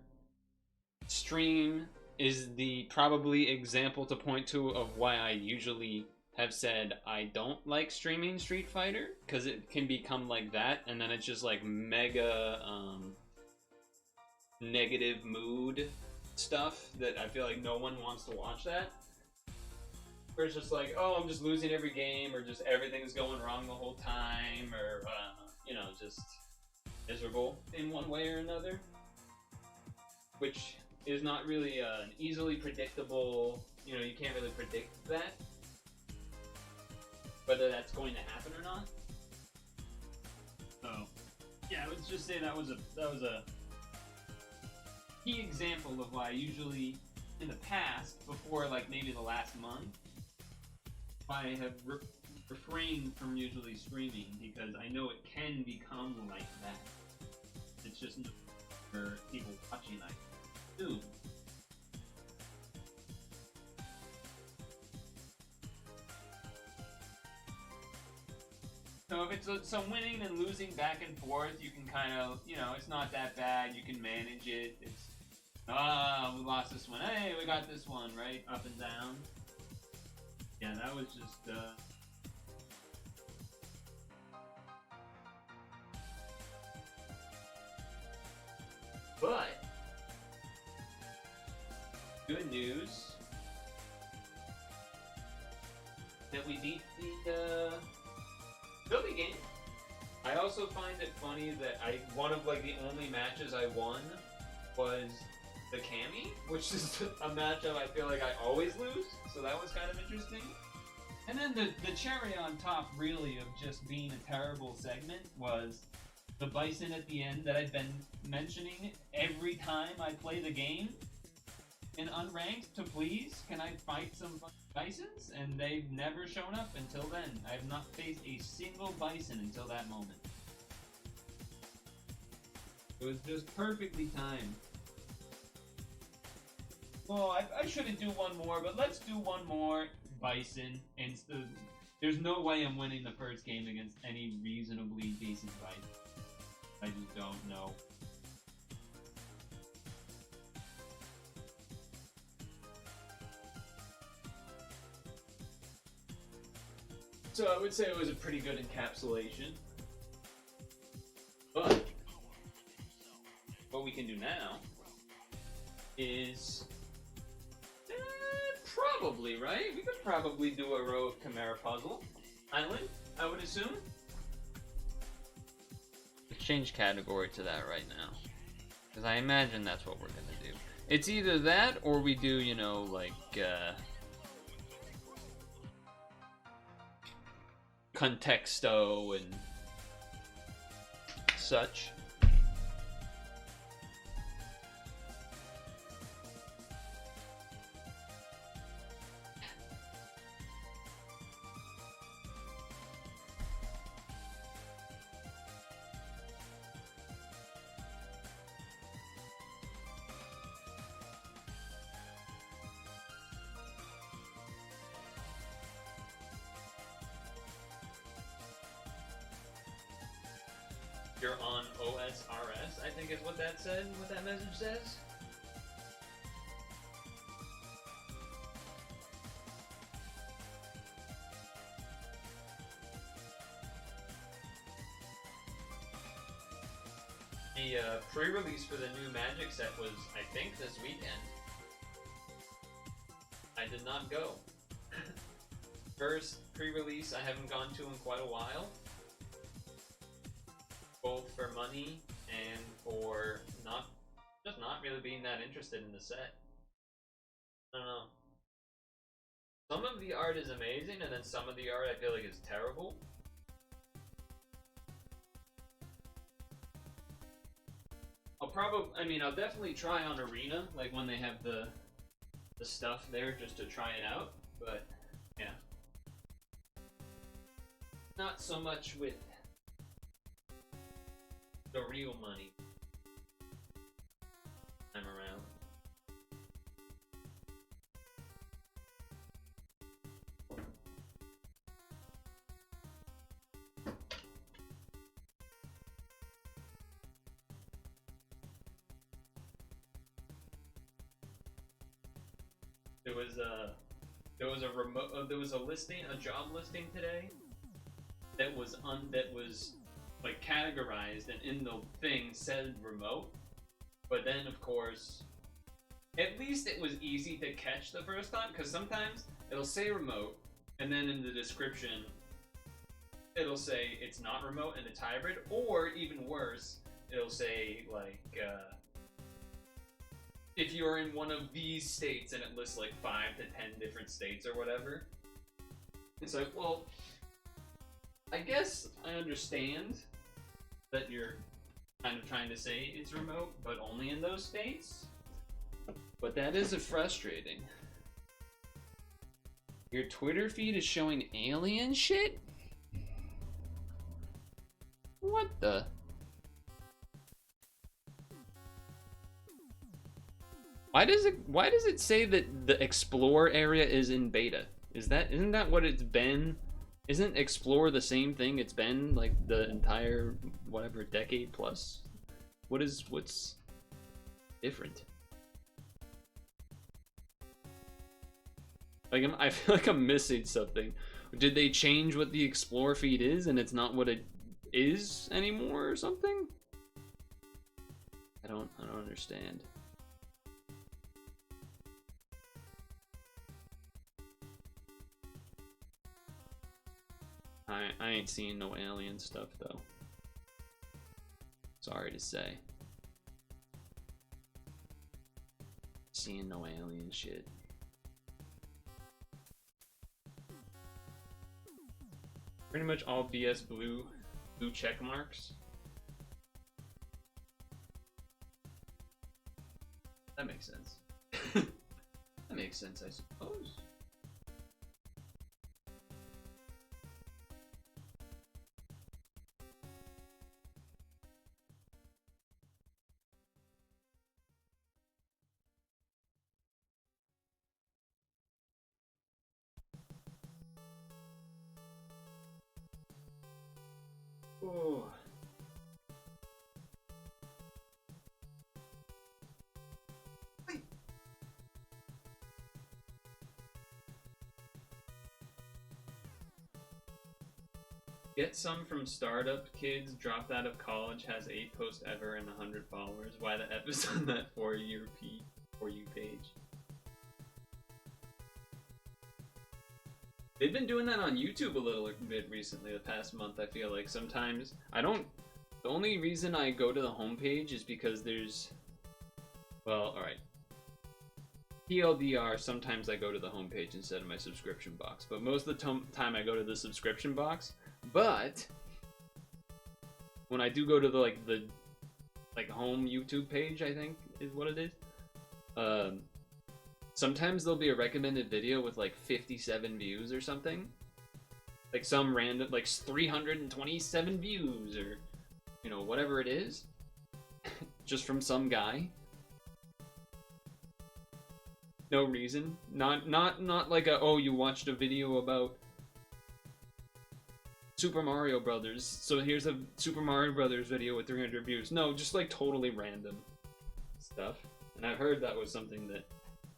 stream is the probably example to point to of why I usually have said I don't like streaming Street Fighter, because it can become like that, and then it's just like mega negative mood stuff that I feel like no one wants to watch that. Where it's just like, oh, I'm just losing every game, or just everything's going wrong the whole time, or you know, just miserable in one way or another, which is not really an easily predictable, you know, you can't really predict that, whether that's going to happen or not. So, yeah, I would just say that was a key example of why I usually, in the past, before like maybe the last month, I have refrained from usually streaming, because I know it can become like that. It's just for people watching, I assume. So if it's some winning and losing back and forth, you can kind of, you know, it's not that bad. You can manage it. It's, we lost this one. Hey, we got this one, right? Up and down. Yeah, that was just, but, good news that we beat the Sylvie game. I also find it funny that one of like the only matches I won was the Cammy, which is a matchup I feel like I always lose, so that was kind of interesting. And then the cherry on top, really, of just being a terrible segment was the Bison at the end that I've been mentioning every time I play the game in Unranked to please, can I fight some Bisons? And they've never shown up until then. I have not faced a single Bison until that moment. It was just perfectly timed. Well, I shouldn't do one more, but let's do one more Bison. There's no way I'm winning the first game against any reasonably decent Bison. I just don't know. So I would say it was a pretty good encapsulation. But what we can do now is probably, right? We could probably do a row of Khimera puzzle island, I would assume. Let's change category to that right now, because I imagine that's what we're gonna do. It's either that or we do, you know, like contexto and such. You're on OSRS, I think is what that said, what that message says. The pre-release for the new Magic set was, I think, this weekend. I did not go. First pre-release I haven't gone to in quite a while. Both for money and for just not really being that interested in the set. I don't know. Some of the art is amazing, and then some of the art I feel like is terrible. I'll definitely try on Arena, like when they have the stuff there, just to try it out, but yeah. Not so much with the real money time around. There was a listing, a job listing today that was like categorized, and in the thing said remote, but then of course at least it was easy to catch the first time, because sometimes it'll say remote and then in the description it'll say it's not remote and it's hybrid, or even worse, it'll say like if you're in one of these states, and it lists like 5 to 10 different states or whatever. It's like, well, I guess I understand that you're kind of trying to say it's remote, but only in those states. But that is frustrating. Your Twitter feed is showing alien shit? What the? Why does it say that the Explore area is in beta? Isn't that what it's been? Isn't Explore the same thing it's been like the entire whatever decade plus? What's different? Like I feel like I'm missing something. Did they change what the Explore feed is and it's not what it is anymore or something? I don't understand. I ain't seen no alien stuff though. Sorry to say. Seeing no alien shit. Pretty much all BS blue check marks. That makes sense. That makes sense, I suppose. Oh. Get some from startup kids, dropped out of college, has 8 posts ever and 100 followers. Why the F is on that for you page? They've been doing that on YouTube a little bit recently, the past month, I feel like. Sometimes, the only reason I go to the homepage is because there's, well, alright. TLDR, sometimes I go to the homepage instead of my subscription box, but most of the time I go to the subscription box. But when I do go to the home YouTube page, I think is what it is. Sometimes there'll be a recommended video with like 57 views or something, like some random 327 views or whatever it is, just from some guy. No reason. Not like a, oh, you watched a video about Super Mario Brothers, so here's a Super Mario Brothers video with 300 views. No, just like totally random stuff. And I've heard that was something that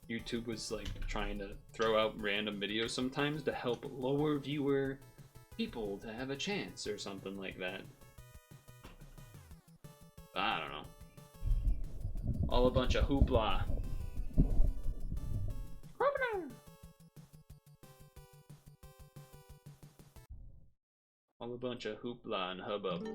YouTube was like trying to throw out random videos sometimes to help lower viewer people to have a chance or something like that. I don't know. All a bunch of hoopla. All a bunch of hoopla and hubbub.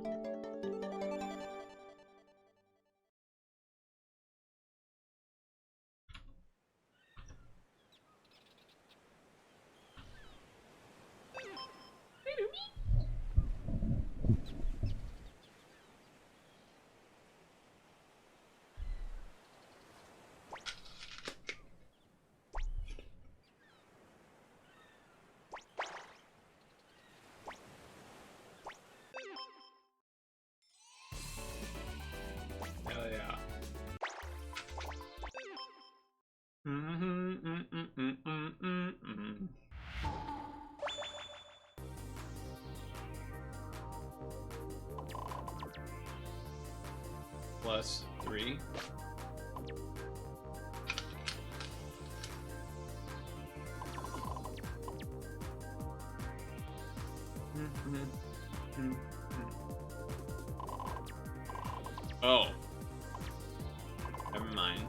Hell yeah. Plus 3. Oh. Never mind.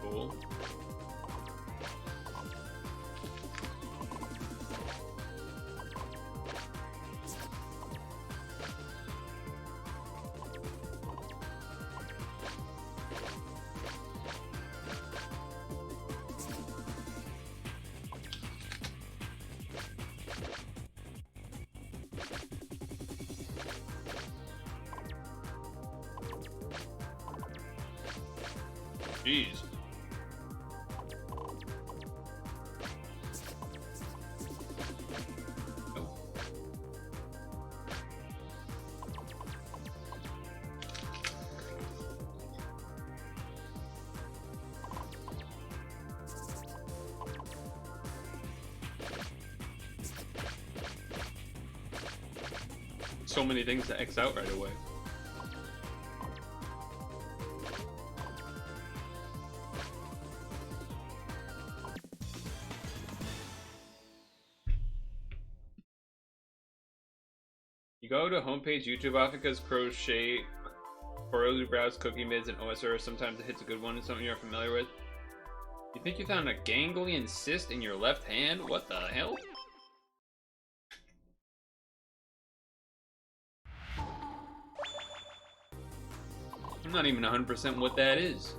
Cool. Jeez. So many things to X out right away. You go to homepage YouTube often because Crochet, Browse, Cookie Mids, and OSR. Sometimes it hits a good one and something you're familiar with. You think you found a ganglion cyst in your left hand? What the hell? I'm not even 100% what that is.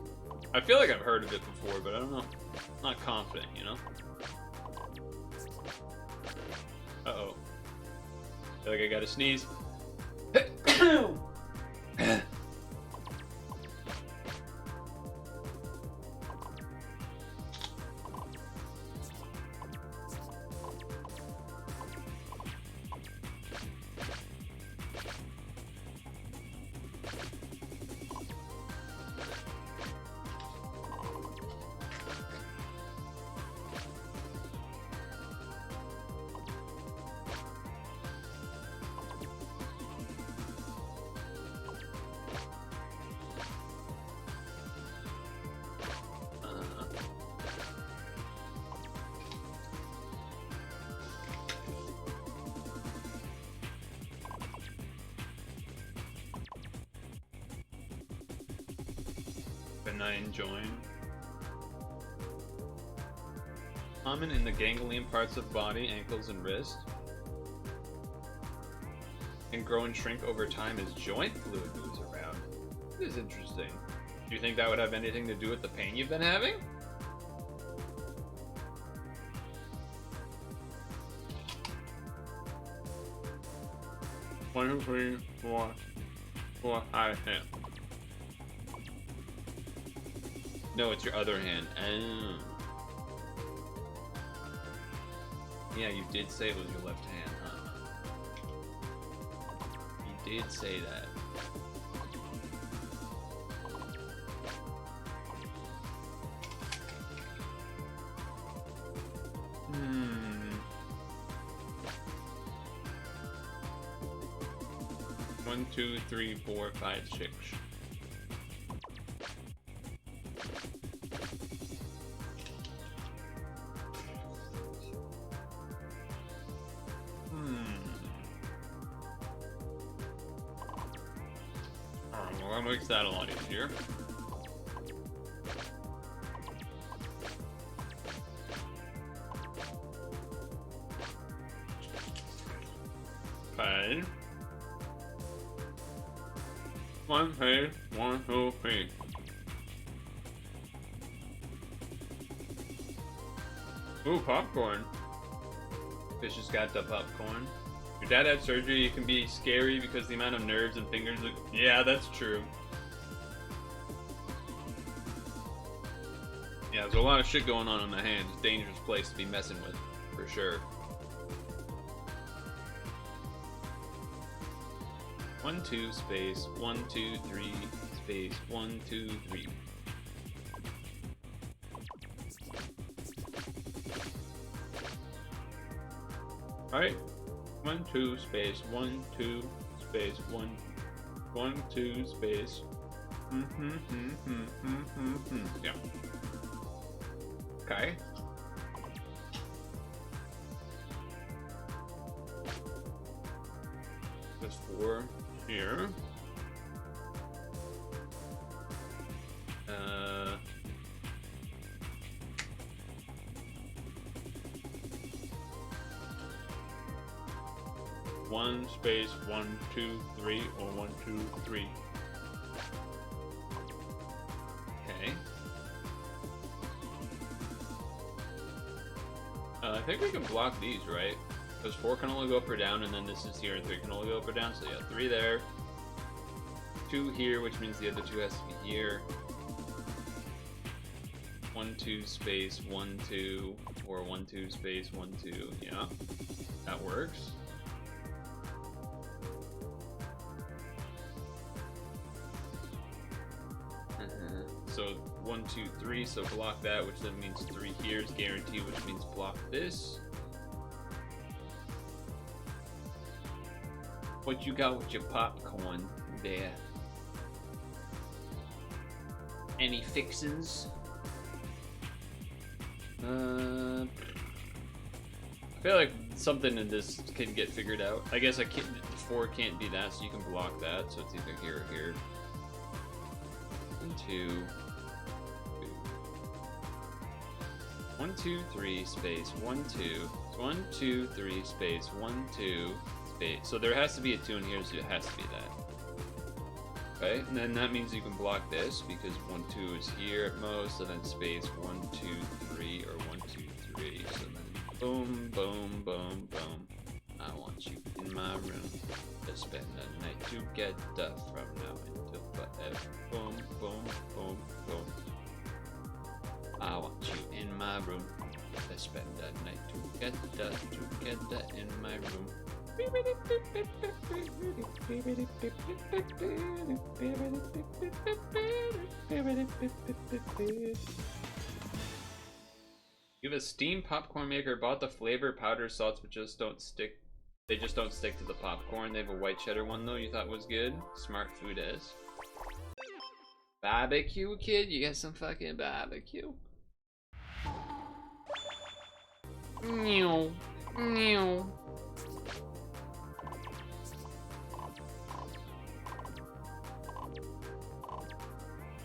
I feel like I've heard of it before, but I don't know. I'm not confident, you know? Uh-oh. Feel like I gotta sneeze. Benign join. Common in the ganglion parts of body, ankles, and wrist. Can grow and shrink over time as joint fluid moves around. This is interesting. Do you think that would have anything to do with the pain you've been having? One, two, three, four, five, yeah. No, it's your other hand. Oh. Yeah, you did say it was your left hand, huh? You did say that. One, two, three, four, five, six. Well, that makes that a lot easier. Okay. One, two, one, two, three. Ooh, popcorn. Fish has got the popcorn. Your dad had surgery. It can be scary because the amount of nerves and fingers look. Yeah, that's true. Yeah, there's a lot of shit going on in the hand. It's a dangerous place to be messing with, for sure. 1, 2, space, 1, 2, 3, space, 1, 2, 3. Alright. 1, 2, space, 1, 2, space, 1, 1, 2, space. Yeah. Okay. There's 4 here. One space 1, 2, 3, or 1, 2, 3. Okay. I think we can block these, right? Because 4 can only go up or down, and then this is here, and 3 can only go up or down. So yeah, 3 there, 2 here, which means the other 2 has to be here. 1, 2, space, 1, 2, or 1, 2, space, 1, 2. Yeah, that works. So 1, 2, 3, so block that, which then means 3 here is guaranteed, which means block this. What you got with your popcorn there? Any fixins'? I feel like something in this can get figured out. I guess 4 can't be that, so you can block that, so it's either here or here. 1, 2. 1, 2, 3, space, 1, 2. 1, 2, 3, space, 1, 2, space. So there has to be a 2 in here, so it has to be that. Right? And then that means you can block this because 1, 2 is here at most, so then space 1, 2, 3, or 1, 2, 3. So then boom, boom, boom, boom. I want you in my room to spend the night together from now until forever. Boom, boom, boom, boom. I want you in my room to spend the night together in my room. You have a steam popcorn maker. Bought the flavor powder salts, but just don't stick. They just don't stick to the popcorn. They have a white cheddar one though. You thought was good. Smart food is. Barbecue, kid. You got some fucking barbecue. Meow, meow.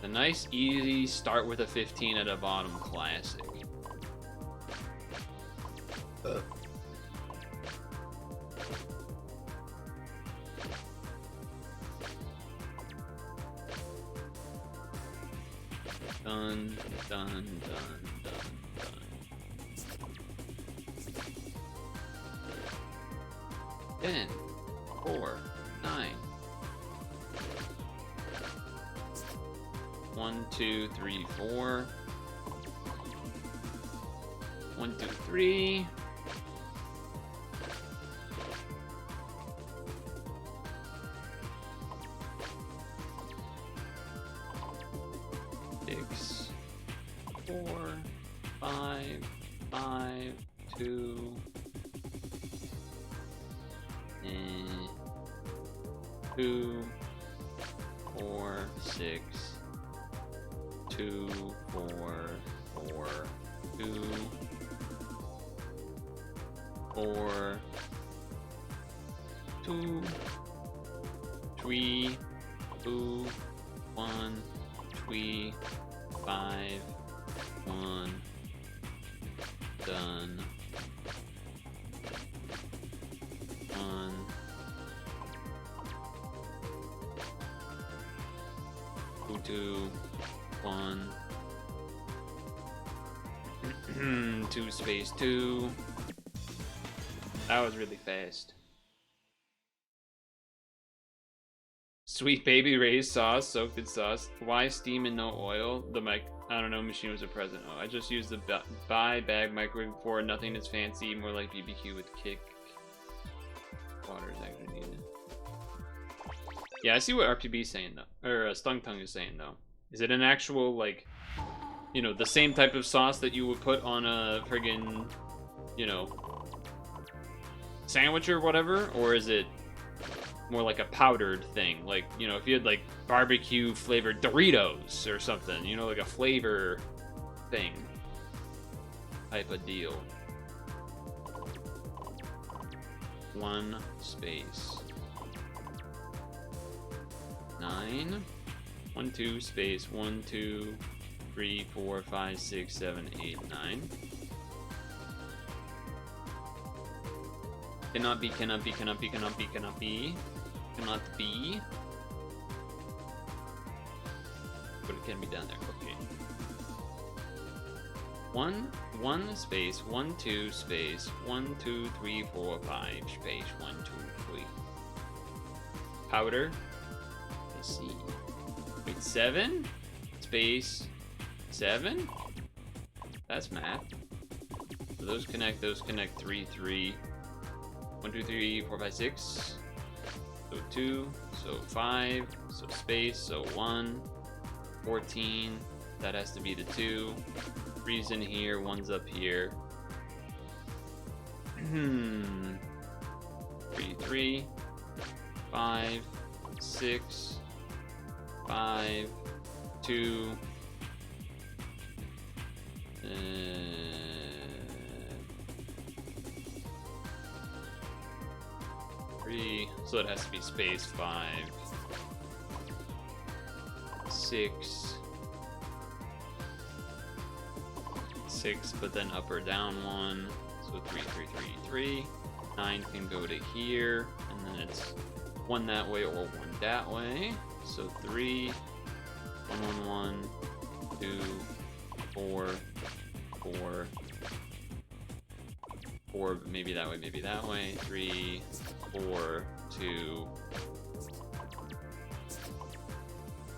A nice, easy start with a 15 at a bottom classic. Done, done, done, done, done. 10, 4, 9. 1, 2, 3, 4. 1, 2, 3. Six, 4, 5, 5, 2. 2, 4, 6. 2, 4, 4, 2, 4, 2, 3, 2, 1, 3, 5, 1, done. 1. 2, 1. 2 space 2. That was really fast. Sweet baby raised sauce, soaked in sauce. Why steam and no oil? The I don't know, machine was a present. Oh, I just used the buy bag microwave before. Nothing is fancy, more like BBQ with kick. Water is actually needed. Yeah, I see what RPB is saying though, or Stung Tongue is saying though. Is it an actual, like, you know, the same type of sauce that you would put on a friggin', you know, sandwich or whatever? Or is it more like a powdered thing? Like, you know, if you had like barbecue flavored Doritos or something, you know, like a flavor thing type of deal. 1 space 9. 1, 2 space 1, 2, 3, 4, 5, 6, 7, 8, 9. Cannot be, cannot be, cannot be, cannot be, cannot be. Cannot be. But it can be down there. Okay. 1 space 1, 2 space 1, 2, 3, 4, 5 space 1, 2, 3. Powder. Let's see. Wait, 7 space 7. That's math. So those connect. 3, 3. 1, 2, 3, 4, 5, 6. So 2. So 5. So space. So 1. 14. That has to be the 2. 3's in here. 1's up here. 3, 3. 5. 6. 5. 2. 3. So it has to be space 5. 6. 6, but then up or down 1. So 3, 3, 3, 3. 9 can go to here, and then it's 1 that way or 1 that way. So 3, 1, 1, 1, 2, 4, 4, 4, maybe that way, 3, 4, 2,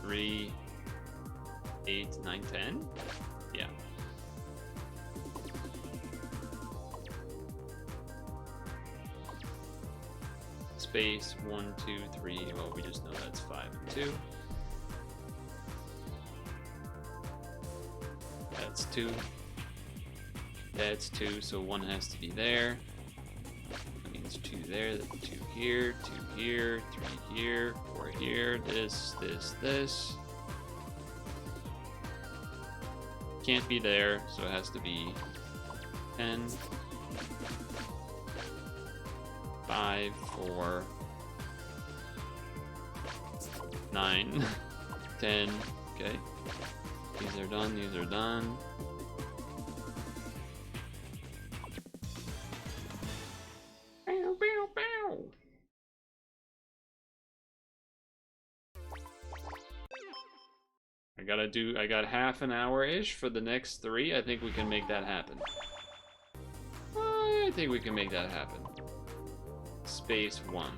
3, 8, 9, 10? Yeah. Space 1, 2, 3. Well, we just know that's 5 and 2. That's 2. That's 2, so 1 has to be there. That means 2 there, 2 here, 2 here, 3 here, 4 here, this, this, this. Can't be there, so it has to be 10. 5, 4, 9, 10. Okay. These are done, these are done. Bow, bow, bow. I got half an hour-ish for the next 3. I think we can make that happen. I think we can make that happen. Space 1.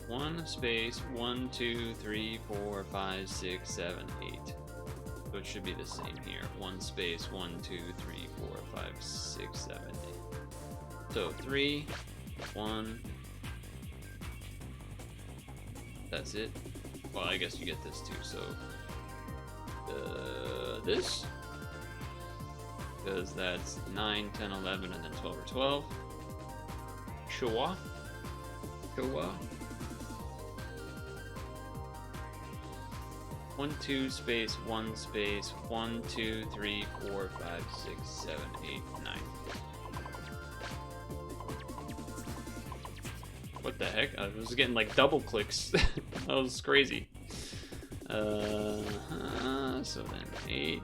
1 space 1, 2, 3, 4, 5, 6, 7, 8. So it should be the same here. 1 space 1, 2, 3, 4, 5, 6, 7, 8. So 3, 1. That's it. Well, I guess you get this too. So this, because that's 9, 10, 11, and then 12 or 12. Sure. Sure. 1, 2 space 1 space 1, 2, 3, 4, 5, 6, 7, 8, 9. What the heck? I was getting like double clicks. That was crazy. So then 8.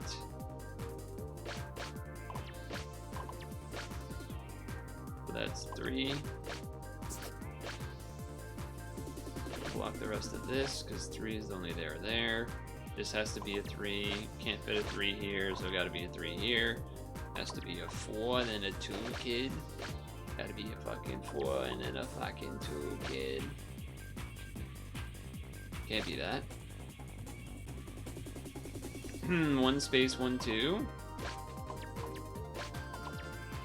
So that's 3. Block the rest of this because 3 is only there. This has to be a 3. Can't fit a 3 here, so got to be a 3 here. Has to be a 4, then a 2, kid. Got to be a fucking 4 and then a fucking 2, kid. Can't be that. 1 space 1, 2.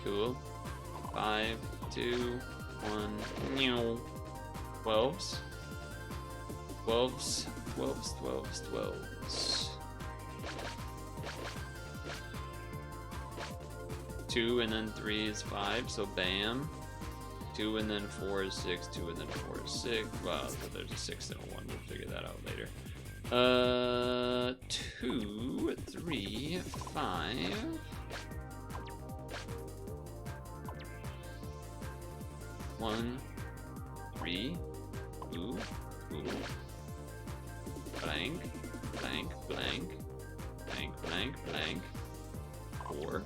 Cool. 5, 2, 1. 12s. 12s. 12s. 12s. 12s. 2 and then 3 is 5, so bam. 2 and then 4 is 6, 2 and then 4 is 6. Well, there's a 6 and a 1, we'll figure that out later. 2, 3, 5. 1, 3, 2, 2. Blank, blank, blank, blank, blank, blank. 4,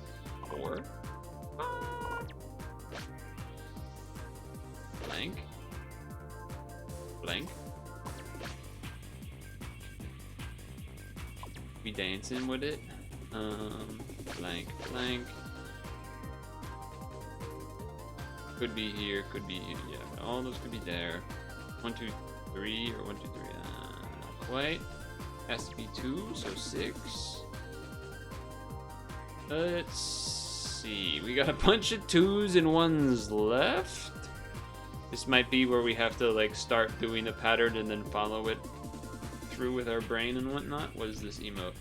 4. Blank, blank. We dancing with it. Blank, blank. Could be here, could be here. Yeah, all those could be there. 1, 2, 3, or 1, 2, 3. Not quite. Has to be 2, so 6. Let's see. We got a bunch of 2s and 1s left. This might be where we have to like start doing a pattern and then follow it through with our brain and whatnot. What is this emote?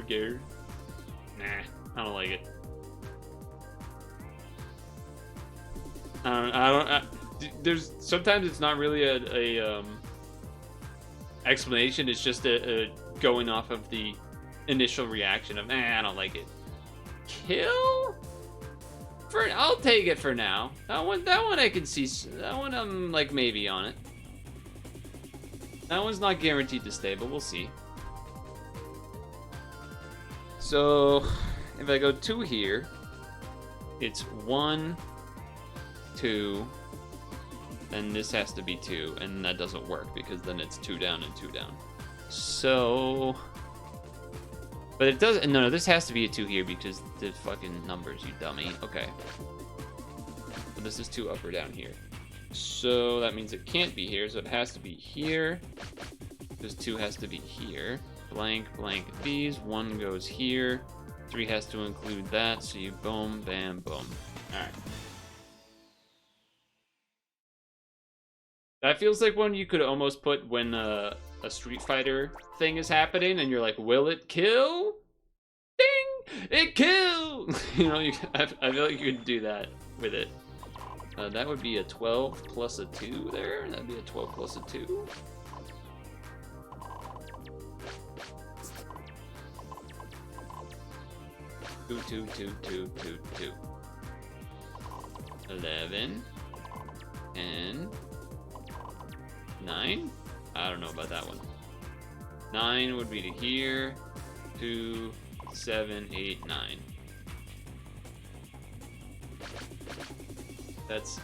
Gear. Nah, I don't like it. There's sometimes it's not really a explanation. It's just a going off of the initial reaction of, I don't like it. Kill? I'll take it for now. That one I can see. That one I'm like maybe on it. That one's not guaranteed to stay, but we'll see. So if I go 2 here, it's 1, 2, and this has to be 2, and that doesn't work because then it's 2 down and 2 down. So, but it doesn't. No, this has to be a 2 here because the fucking numbers, you dummy. Okay. But this is 2 up or down here. So that means it can't be here, so it has to be here. Because 2 has to be here. Blank, blank these. 1 goes here. 3 has to include that, so you boom, bam, boom. Alright. That feels like one you could almost put when a Street Fighter thing is happening, and you're like, will it kill? Ding! It killed! You know, I feel like you could do that with it. That would be a 12 plus a 2 there. That'd be a 12 plus a 2. Two. 11 and 9. I don't know about that one. 9 would be to here. 2, 7, 8, 9. That's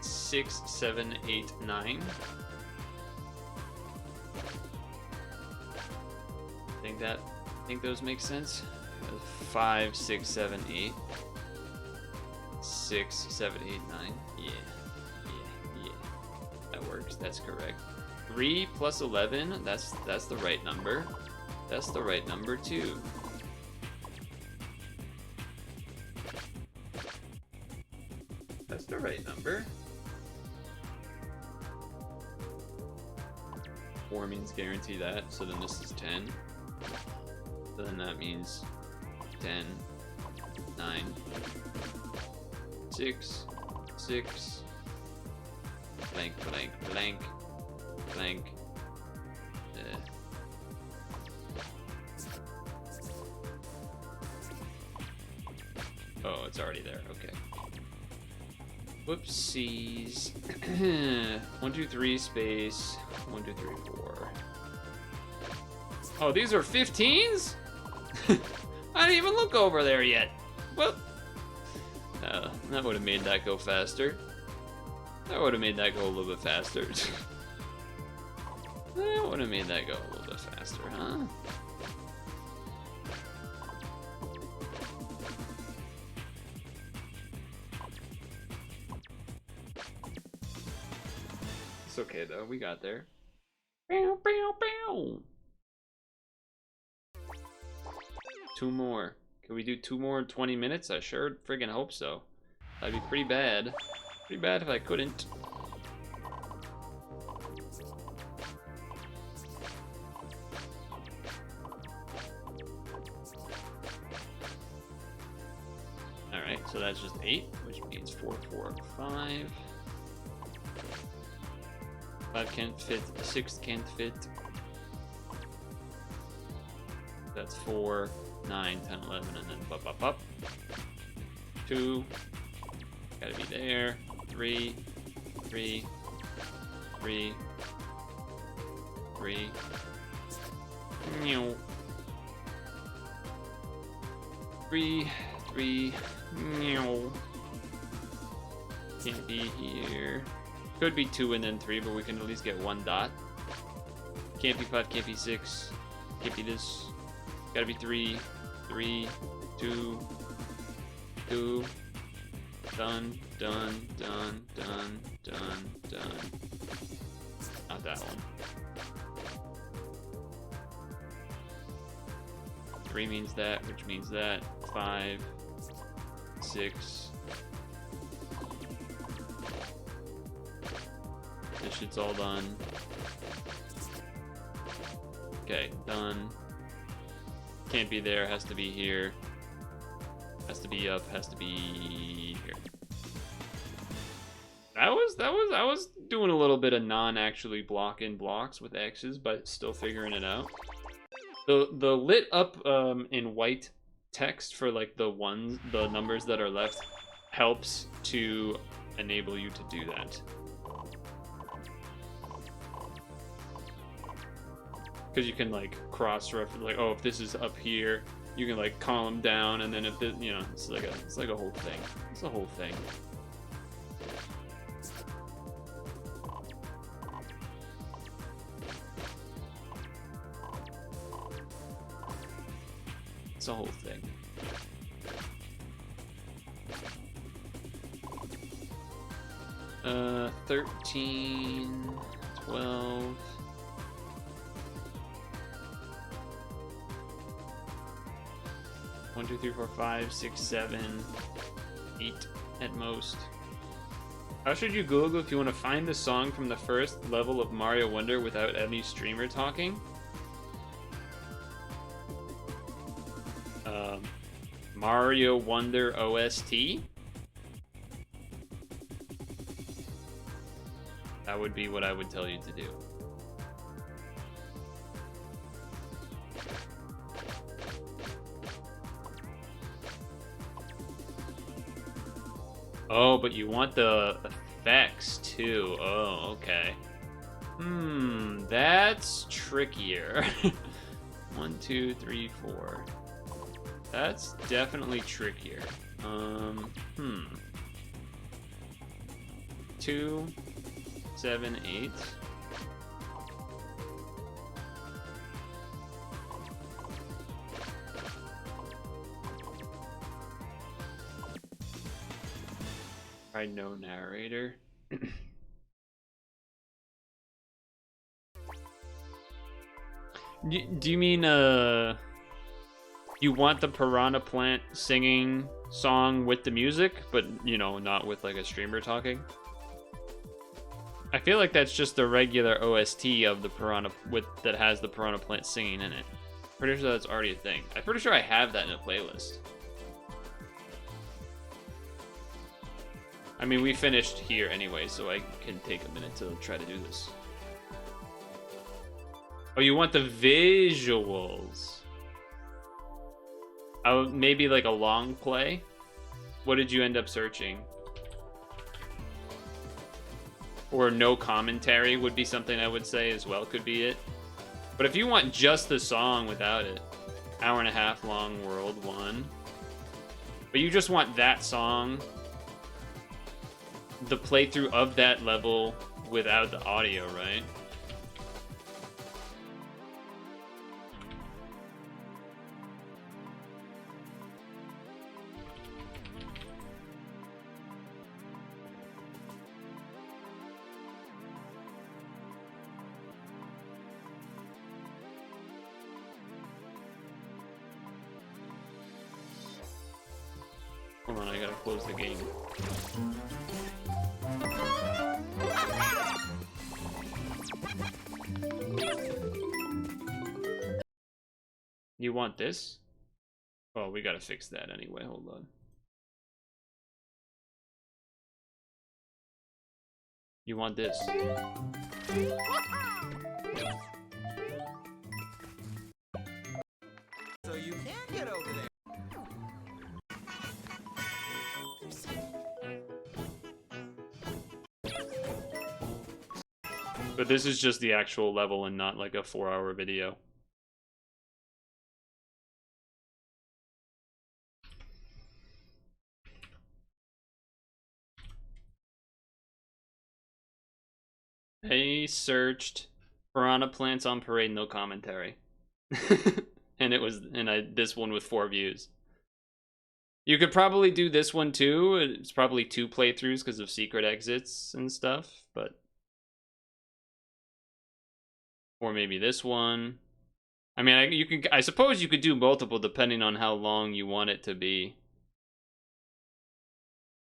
6, 7, 8, 9. Think those make sense? 5, 6, 7, 8. 6, 7, 8, 9. Yeah. That works. That's correct. 3 plus 11. That's the right number. That's the right number too. That's the right number. 4 means guarantee that, so then this is 10. So then that means 10, 9, 6, 6, blank, blank, blank, blank. Oh, it's already there. Okay. Whoopsies. 1, 2, 3 space. 1, 2, 3, 4. Oh, these are 15s? I didn't even look over there yet. Well, that would have made that go faster. That would have made that go a little bit faster. That would have made that go a little bit faster, huh? It's okay though, we got there. Bow, bow, bow. 2 more. Can we do 2 more in 20 minutes? I sure friggin' hope so. That'd be pretty bad. Pretty bad if I couldn't. Alright, so that's just 8, which means 4, 4, 5. 5 can't fit, 6 can't fit. That's 4, 9, 10, 11, and then up. 2, gotta be there. 3, 3, 3, 3. Meow. 3, 3, meow. Can't be here. Could be 2 and then 3, but we can at least get 1 dot. Can't be 5, can't be 6. Can't be this. Gotta be 3, 3, 2, 2. Done. Not that one. 3 means that, which means that. 5, 6. This shit's all done. Okay, done. Can't be there, has to be here. Has to be up, has to be here. I was doing a little bit of non-actually blocking blocks with X's, but still figuring it out. The lit up in white text for like the numbers that are left helps to enable you to do that. Because you can like cross-reference, like, oh, if this is up here, you can like column down, and then if this, you know, it's like a whole thing. It's a whole thing. It's a whole thing. Uh, 13, 12. 1, 2, 3, 4, 5, 6, 7, 8 at most. How should you Google if you want to find the song from the first level of Mario Wonder without any streamer talking? Mario Wonder OST? That would be what I would tell you to do. Oh, but you want the effects too. Oh, okay. That's trickier. 1, 2, 3, 4. That's definitely trickier. 2, 7, 8. I know narrator. Do you mean you want the piranha plant singing song with the music, but you know, not with like a streamer talking? I feel like that's just the regular OST of the piranha that has the piranha plant singing in it. Pretty sure that's already a thing. I'm pretty sure I have that in a playlist. I mean, we finished here anyway, so I can take a minute to try to do this. Oh, you want the visuals? Oh, maybe like a long play? What did you end up searching? Or no commentary would be something I would say as well, could be it. But if you want just the song without it, 1.5 hour long world 1. But you just want that song, the playthrough of that level without the audio, right? Hold on, I gotta close the game. You want this? Oh, we gotta fix that anyway, hold on. You want this? So you can get over there. But this is just the actual level and not like a 4-hour video. I searched piranha plants on parade, no commentary. And this one with 4 views. You could probably do this one too. It's probably 2 playthroughs because of secret exits and stuff, but or maybe this one. I mean, I suppose you could do multiple depending on how long you want it to be.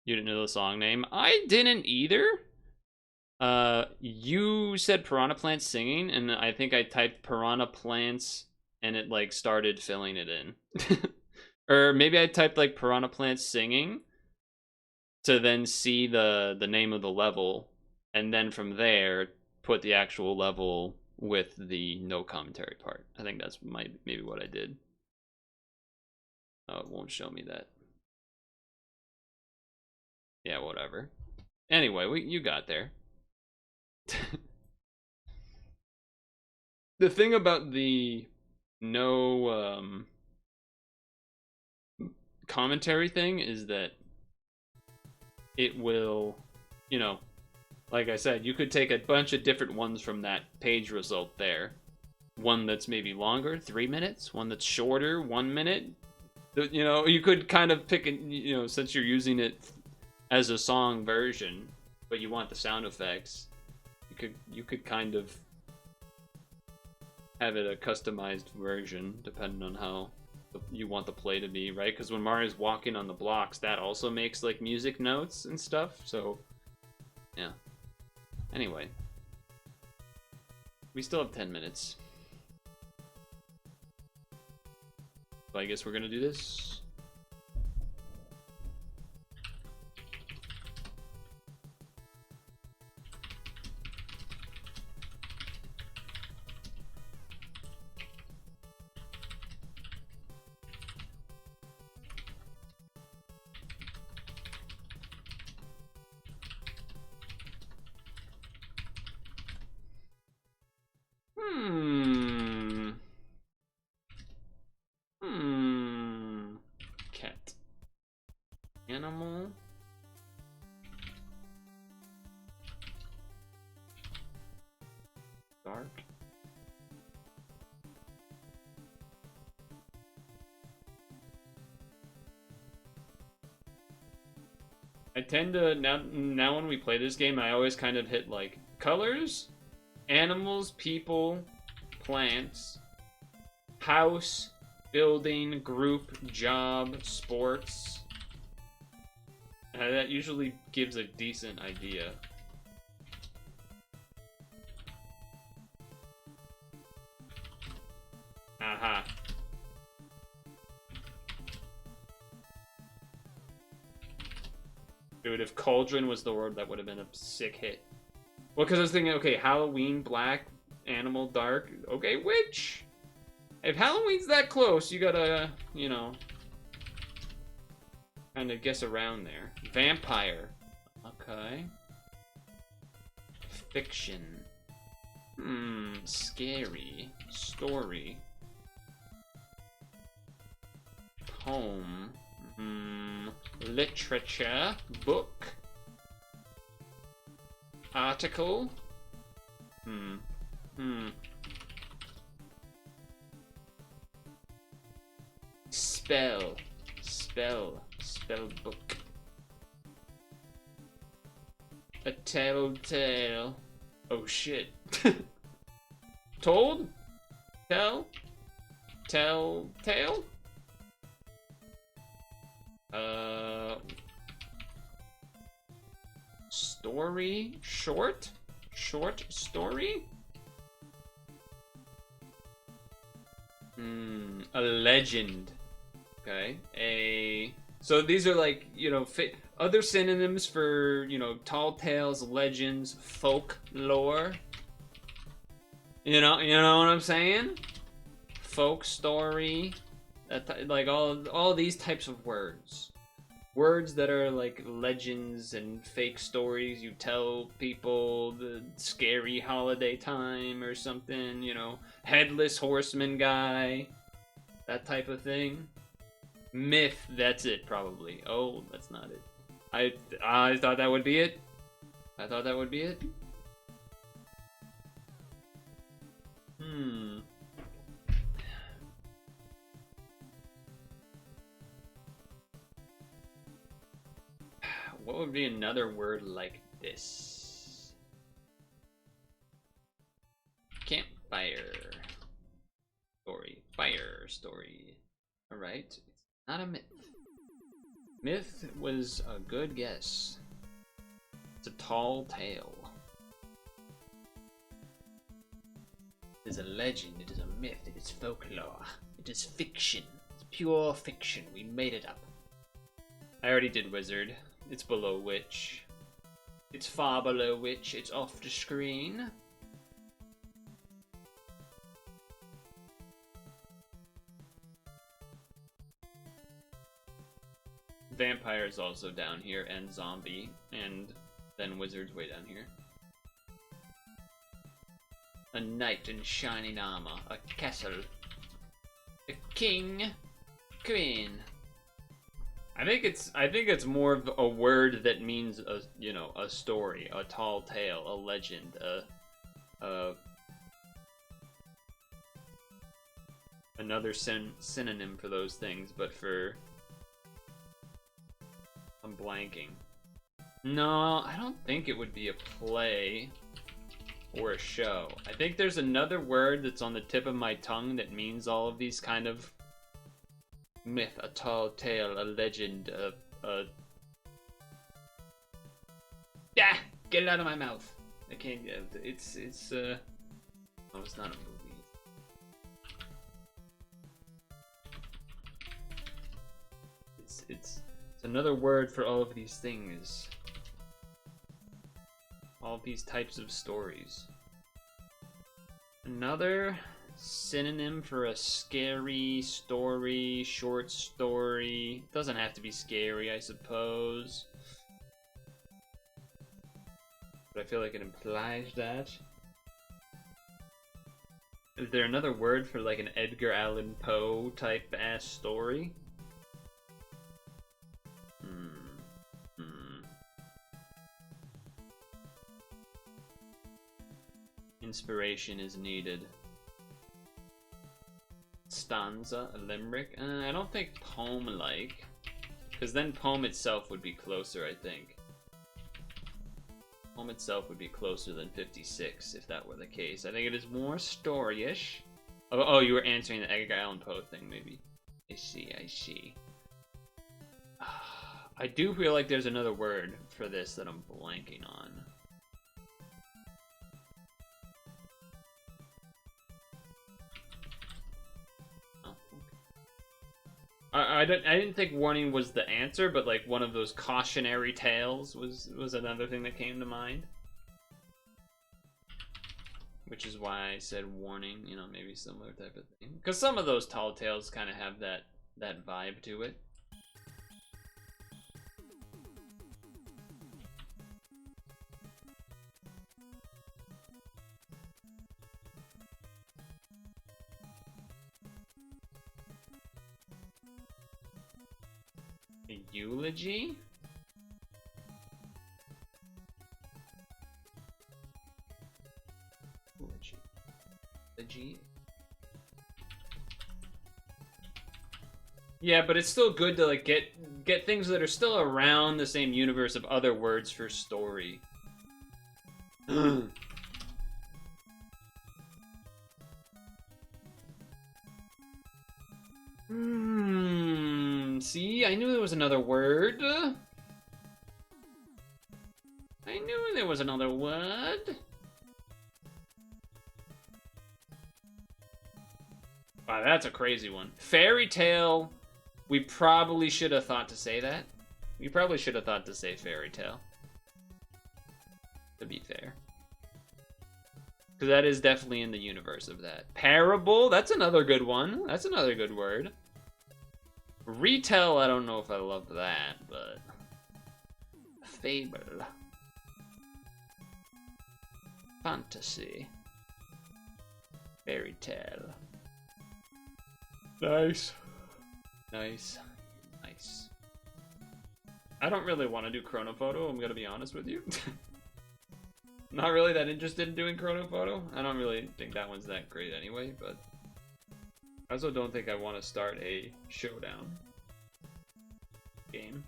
You didn't know the song name? I didn't either. You said piranha plants singing, and I think I typed piranha plants, and it like started filling it in. Or maybe I typed like piranha plants singing to then see the name of the level, and then from there put the actual level with the no commentary part. I think that's maybe what I did. Oh, it won't show me that. Yeah, whatever. Anyway, you got there. The thing about the no commentary thing is that it will, you know, like I said, you could take a bunch of different ones from that page result there. One that's maybe longer, 3 minutes. One that's shorter, 1 minute. You know, you could kind of pick, you know, since you're using it as a song version, but you want the sound effects, you could kind of have it a customized version depending on how you want the play to be, right? Because when Mario's walking on the blocks, that also makes like music notes and stuff. So, yeah. Anyway, we still have 10 minutes. So I guess we're gonna do this. Cat. Animal. Dark. I tend to, now when we play this game, I always kind of hit like colors, animals, people, plants, house, building, group, job, sports. That usually gives a decent idea. Aha. Dude, if cauldron was the word, that would have been a sick hit. Well, because I was thinking, okay, Halloween, black, animal, dark. Okay, witch. If Halloween's that close, you gotta, you know, kind of guess around there. Vampire. Okay. Fiction. Scary. Story. Poem. Literature. Book. Article. Spell. Spell book. A telltale. Oh shit. Told? Telltale? Story? Short story? A legend. Okay. So these are like, you know, other synonyms for, you know, tall tales, legends, folklore. You know what I'm saying? Folk story. Like all these types of words. Words that are like legends and fake stories you tell people, the scary holiday time or something, you know, headless horseman guy, that type of thing. Myth, that's it probably. Oh, that's not it. I thought that would be it. What would be another word like this? Campfire. Story. Fire story. Alright. It's not a myth. Myth was a good guess. It's a tall tale. It is a legend. It is a myth. It is folklore. It is fiction. It's pure fiction. We made it up. I already did wizard. It's below witch. It's far below witch. It's off the screen. Vampire is also down here, and zombie, and then wizard's way down here. A knight in shining armor, a castle, a king, queen. I think it's more of a word that means a a story, a tall tale, a legend, another synonym for those things, but for I'm blanking. No, I don't think it would be a play or a show. I think there's another word that's on the tip of my tongue that means all of these kind of myth, a tall tale, a legend, yeah, get it out of my mouth. I can't. It's no, it's not a movie. It's another word for all of these things. All of these types of stories. Another synonym for a scary story, short story. Doesn't have to be scary, I suppose. But I feel like it implies that. Is there another word for like an Edgar Allan Poe type ass story? Inspiration is needed. Stanza, a limerick? I don't think poem-like. Because then poem itself would be closer, I think. Poem itself would be closer than 56, if that were the case. I think it is more story-ish. Oh, you were answering the Edgar Allan Poe thing, maybe. I see, I see. I do feel like there's another word for this that I'm blanking on. I didn't think warning was the answer, but like one of those cautionary tales was another thing that came to mind. Which is why I said warning, you know, maybe similar type of thing. Because some of those tall tales kind of have that vibe to it. A eulogy? Eulogy. Yeah, but it's still good to like get things that are still around the same universe of other words for story. See, I knew there was another word. I knew there was another word. Wow, that's a crazy one. Fairy tale. We probably should have thought to say that. We probably should have thought to say fairy tale. To be fair. Because that is definitely in the universe of that. Parable, that's another good one. That's another good word. Retell, I don't know if I love that, but... Fable. Fantasy. Fairy tale. Nice. Nice. Nice. I don't really want to do chronophoto, I'm gonna be honest with you. Not really that interested in doing chronophoto. I don't really think that one's that great anyway, but... I also don't think I want to start a showdown game.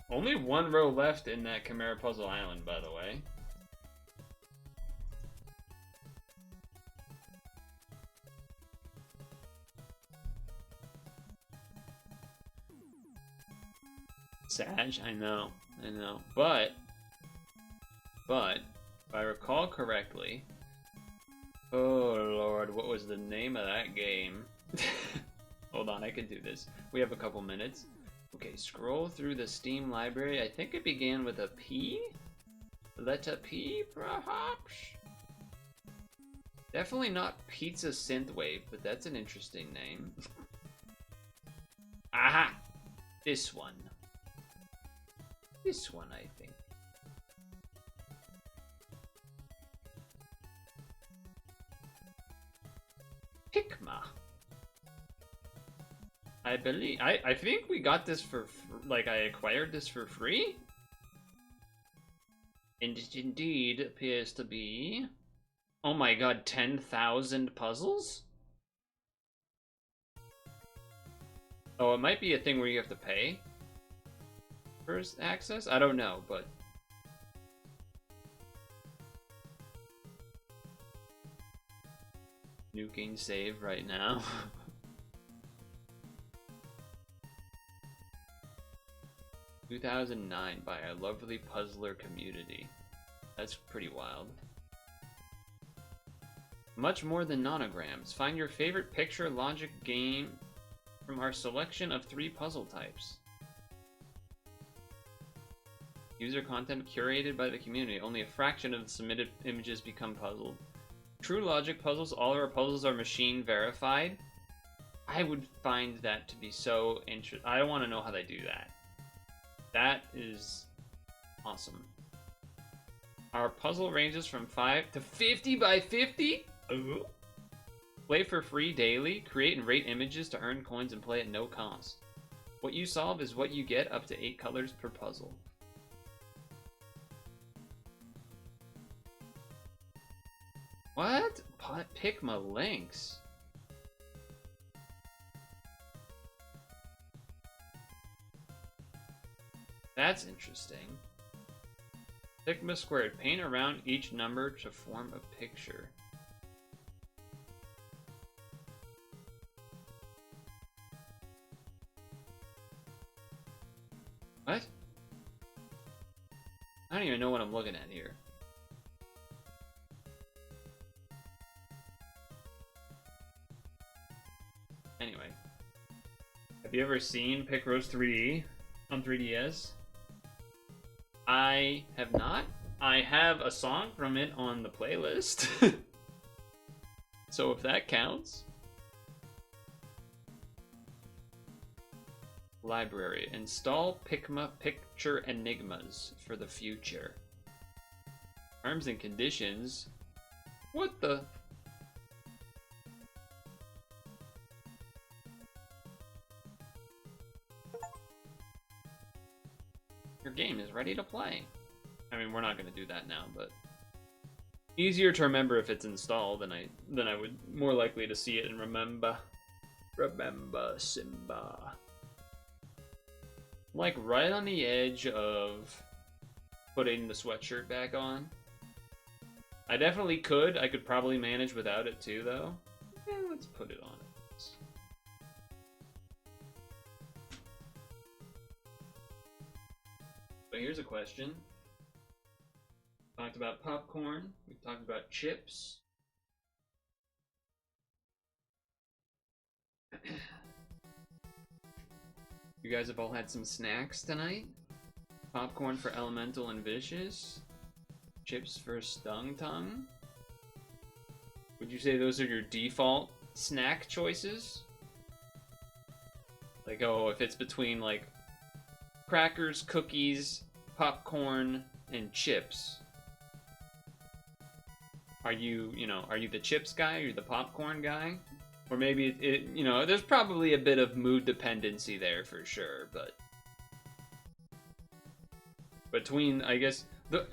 Only one row left in that Khimera Puzzle Island, by the way. Sag, I know. But, if I recall correctly, oh lord, what was the name of that game? Hold on, I can do this. We have a couple minutes. Okay, scroll through the Steam library. I think it began with a P? Letter P, perhaps? Definitely not Pizza Synthwave, but that's an interesting name. Aha! This one. This one, I think. Picma. I believe I think we got this for like I acquired this for free. And it indeed appears to be. Oh my god, 10,000 puzzles? Oh, it might be a thing where you have to pay for access? I don't know, but nuking save right now. 2009 by a lovely puzzler community. That's pretty wild. Much more than nonograms. Find your favorite picture logic game from our selection of 3 puzzle types. User content curated by the community. Only a fraction of the submitted images become puzzled. True logic puzzles. All of our puzzles are machine verified. I would find that to be so interesting. I want to know how they do that. That is awesome. Our puzzle ranges from 5 to 50 by 50? Ooh. Play for free daily. Create and rate images to earn coins and play at no cost. What you solve is what you get, up to 8 colors per puzzle. What? Picma links. That's interesting. Picma squared. Paint around each number to form a picture. What? I don't even know what I'm looking at here. Anyway. Have you ever seen Picross 3D on 3DS? I have not. I have a song from it on the playlist. So if that counts. Library. Install Picma Picture Enigmas for the future. Terms and conditions. What the? Your game is ready to play. I mean, we're not going to do that now, but easier to remember if it's installed than I would more likely to see it and remember. Remember Simba. Like right on the edge of putting the sweatshirt back on. I definitely could. I could probably manage without it too, though. Yeah, let's put it on. But here's a question. Talked about popcorn. We talked about chips. You guys have all had some snacks tonight? Popcorn for Elemental and Vicious. Chips for Stung Tongue. Would you say those are your default snack choices? Like, oh, if it's between, like, crackers, cookies, popcorn, and chips. Are you the chips guy? Are you the popcorn guy? Or maybe there's probably a bit of mood dependency there for sure, but between, I guess,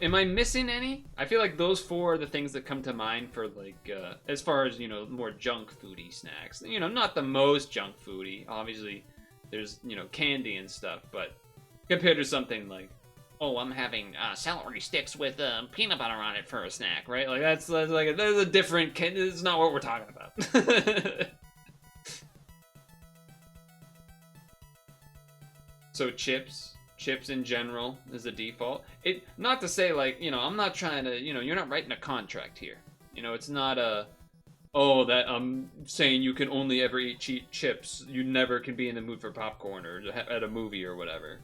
am I missing any? I feel like those 4 are the things that come to mind for, like, as far as, more junk foodie snacks. Not the most junk foodie. Obviously, there's, candy and stuff, but compared to something like, oh, I'm having celery sticks with peanut butter on it for a snack, right? Like that's a different. It's not what we're talking about. So chips in general is the default. It not to say like I'm not trying to you're not writing a contract here. It's not a that I'm saying you can only ever eat chips. You never can be in the mood for popcorn or at a movie or whatever.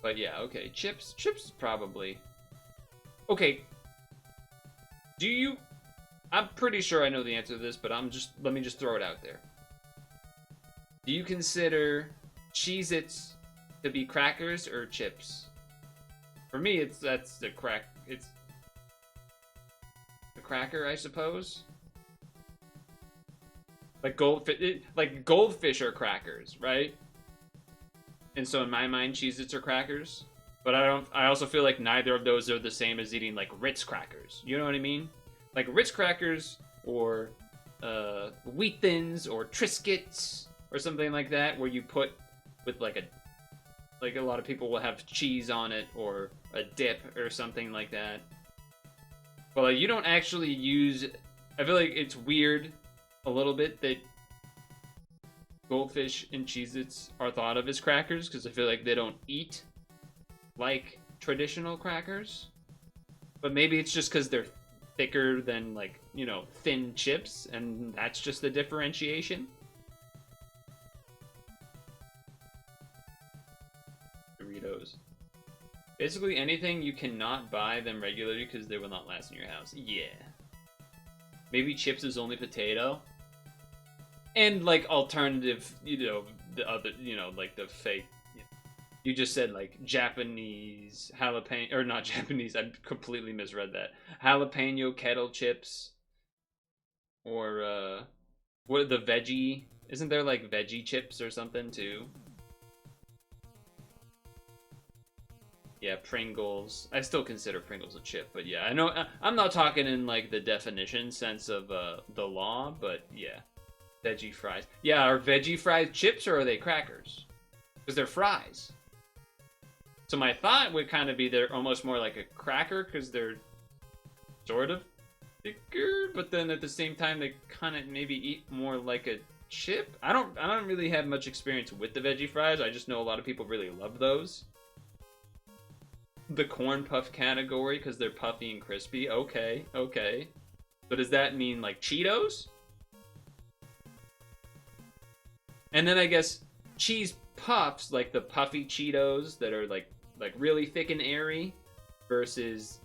But yeah, okay, chips probably. Okay. I'm pretty sure I know the answer to this, but let me just throw it out there. Do you consider Cheez-Its to be crackers or chips? For me, it's the cracker, I suppose. Like goldfish are crackers, right? And so in my mind, Cheez-Its are crackers. But I also feel like neither of those are the same as eating like Ritz crackers. You know what I mean? Like Ritz crackers or Wheat Thins or Triscuits or something like that, where you put with like a lot of people will have cheese on it or a dip or something like that. But like, you don't actually use. I feel like it's weird a little bit that Goldfish and Cheez-Its are thought of as crackers, because I feel like they don't eat like traditional crackers. But maybe it's just because they're thicker than, like, you know, thin chips, and that's just the differentiation. Doritos. Basically anything you cannot buy them regularly because they will not last in your house. Yeah. Maybe chips is only potato. And, like, alternative, you know, the other, you know, like the fake. You just said, like, Japanese jalapeno, or not Japanese, I completely misread that. Jalapeno kettle chips. Or, what, the veggie, isn't there, like, veggie chips or something, too? Yeah, Pringles. I still consider Pringles a chip, but yeah, I know, I'm not talking in, like, the definition sense of, the law, but yeah. Veggie fries. Yeah, are veggie fries chips or are they crackers? Because they're fries. So my thought would kind of be they're almost more like a cracker because they're sort of thicker, but then at the same time they kind of maybe eat more like a chip. I don't really have much experience with the veggie fries. I just know a lot of people really love those. The corn puff category because they're puffy and crispy. Okay, okay. But does that mean like Cheetos? And then I guess cheese puffs, like the puffy Cheetos that are like really thick and airy, versus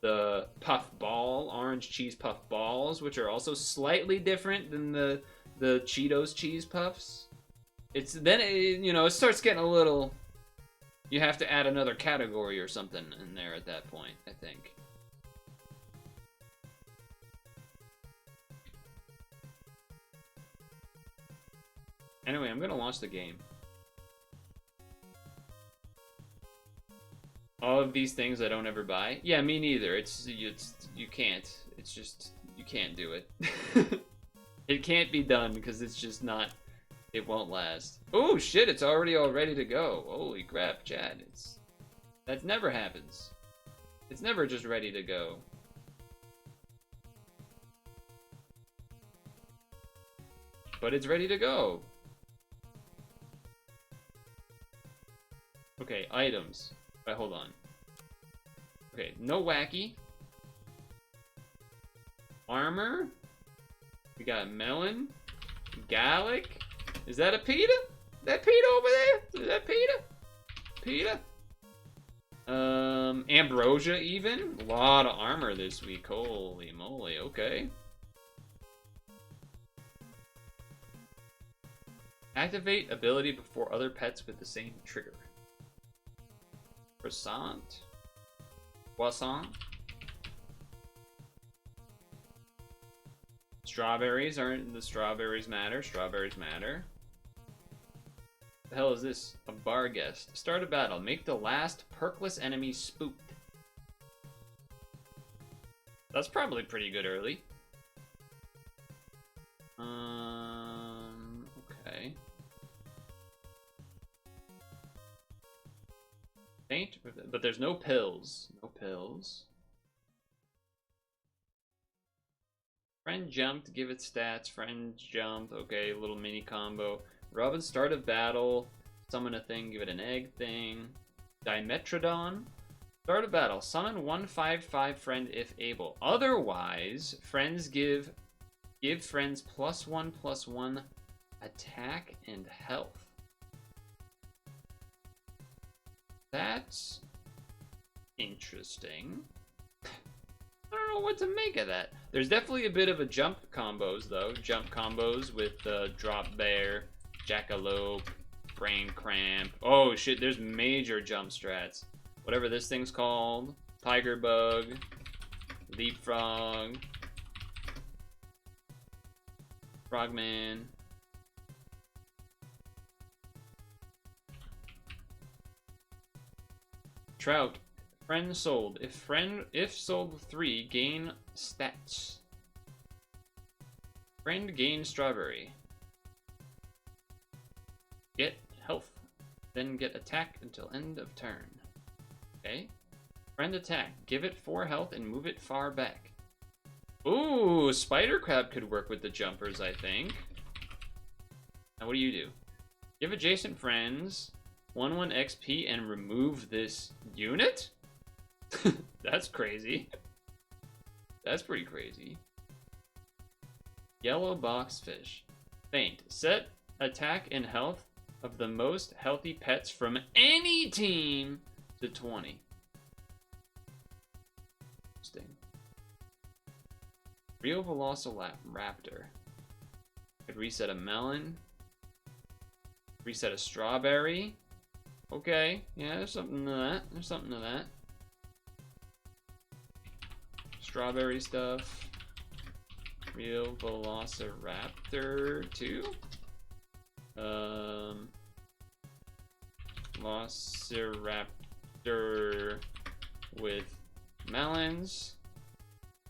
the puff ball, orange cheese puff balls, which are also slightly different than the Cheetos cheese puffs. It's then you know, it starts getting a little. You have to add another category or something in there at that point, I think. Anyway, I'm gonna launch the game. All of these things I don't ever buy. Yeah, me neither. It's you can't. It's just you can't do it. It can't be done because it's just not. It won't last. Oh shit! It's already all ready to go. Holy crap, Chad! That never happens. It's never just ready to go. But it's ready to go. Okay, items. Alright, hold on. Okay, no wacky. Armor. We got melon. Gallic. Is that a pita? That pita over there? Is that pita? Pita? Ambrosia even? A lot of armor this week. Holy moly, okay. Activate ability before other pets with the same trigger. Croissant. Croissant. Strawberries aren't. The strawberries matter. Strawberries matter. The hell is this? A bar guest. Start a battle. Make the last perkless enemy spooked. That's probably pretty good early. Okay. Faint, but there's no pills. No pills. Friend jumped, give it stats. Friend jumped, okay, little mini combo. Robin, start a battle. Summon a thing, give it an egg thing. Dimetrodon. Start a battle. Summon 1/5/5 friend if able. Otherwise, friends give friends +1/+1 attack and health. That's interesting. I don't know what to make of that. There's definitely a bit of a jump combos, though. Jump combos with Drop Bear Jackalope, Brain Cramp. Oh shit, there's major jump strats. Whatever this thing's called. Tiger Bug, Leapfrog, Frogman. Trout. Friend sold. If sold 3, gain stats. Friend gain strawberry. Get health. Then get attack until end of turn. Okay. Friend attack. Give it 4 health and move it far back. Ooh, Spider Crab could work with the jumpers, I think. Now what do? Give adjacent friends 1/1 XP and remove this unit? That's crazy. That's pretty crazy. Yellow box fish. Faint. Set attack and health of the most healthy pets from any team to 20. Interesting. Real Velociraptor. Could reset a melon. Reset a strawberry. Okay, yeah, there's something to that. There's something to that. Strawberry stuff. Real Velociraptor 2. Velociraptor with melons.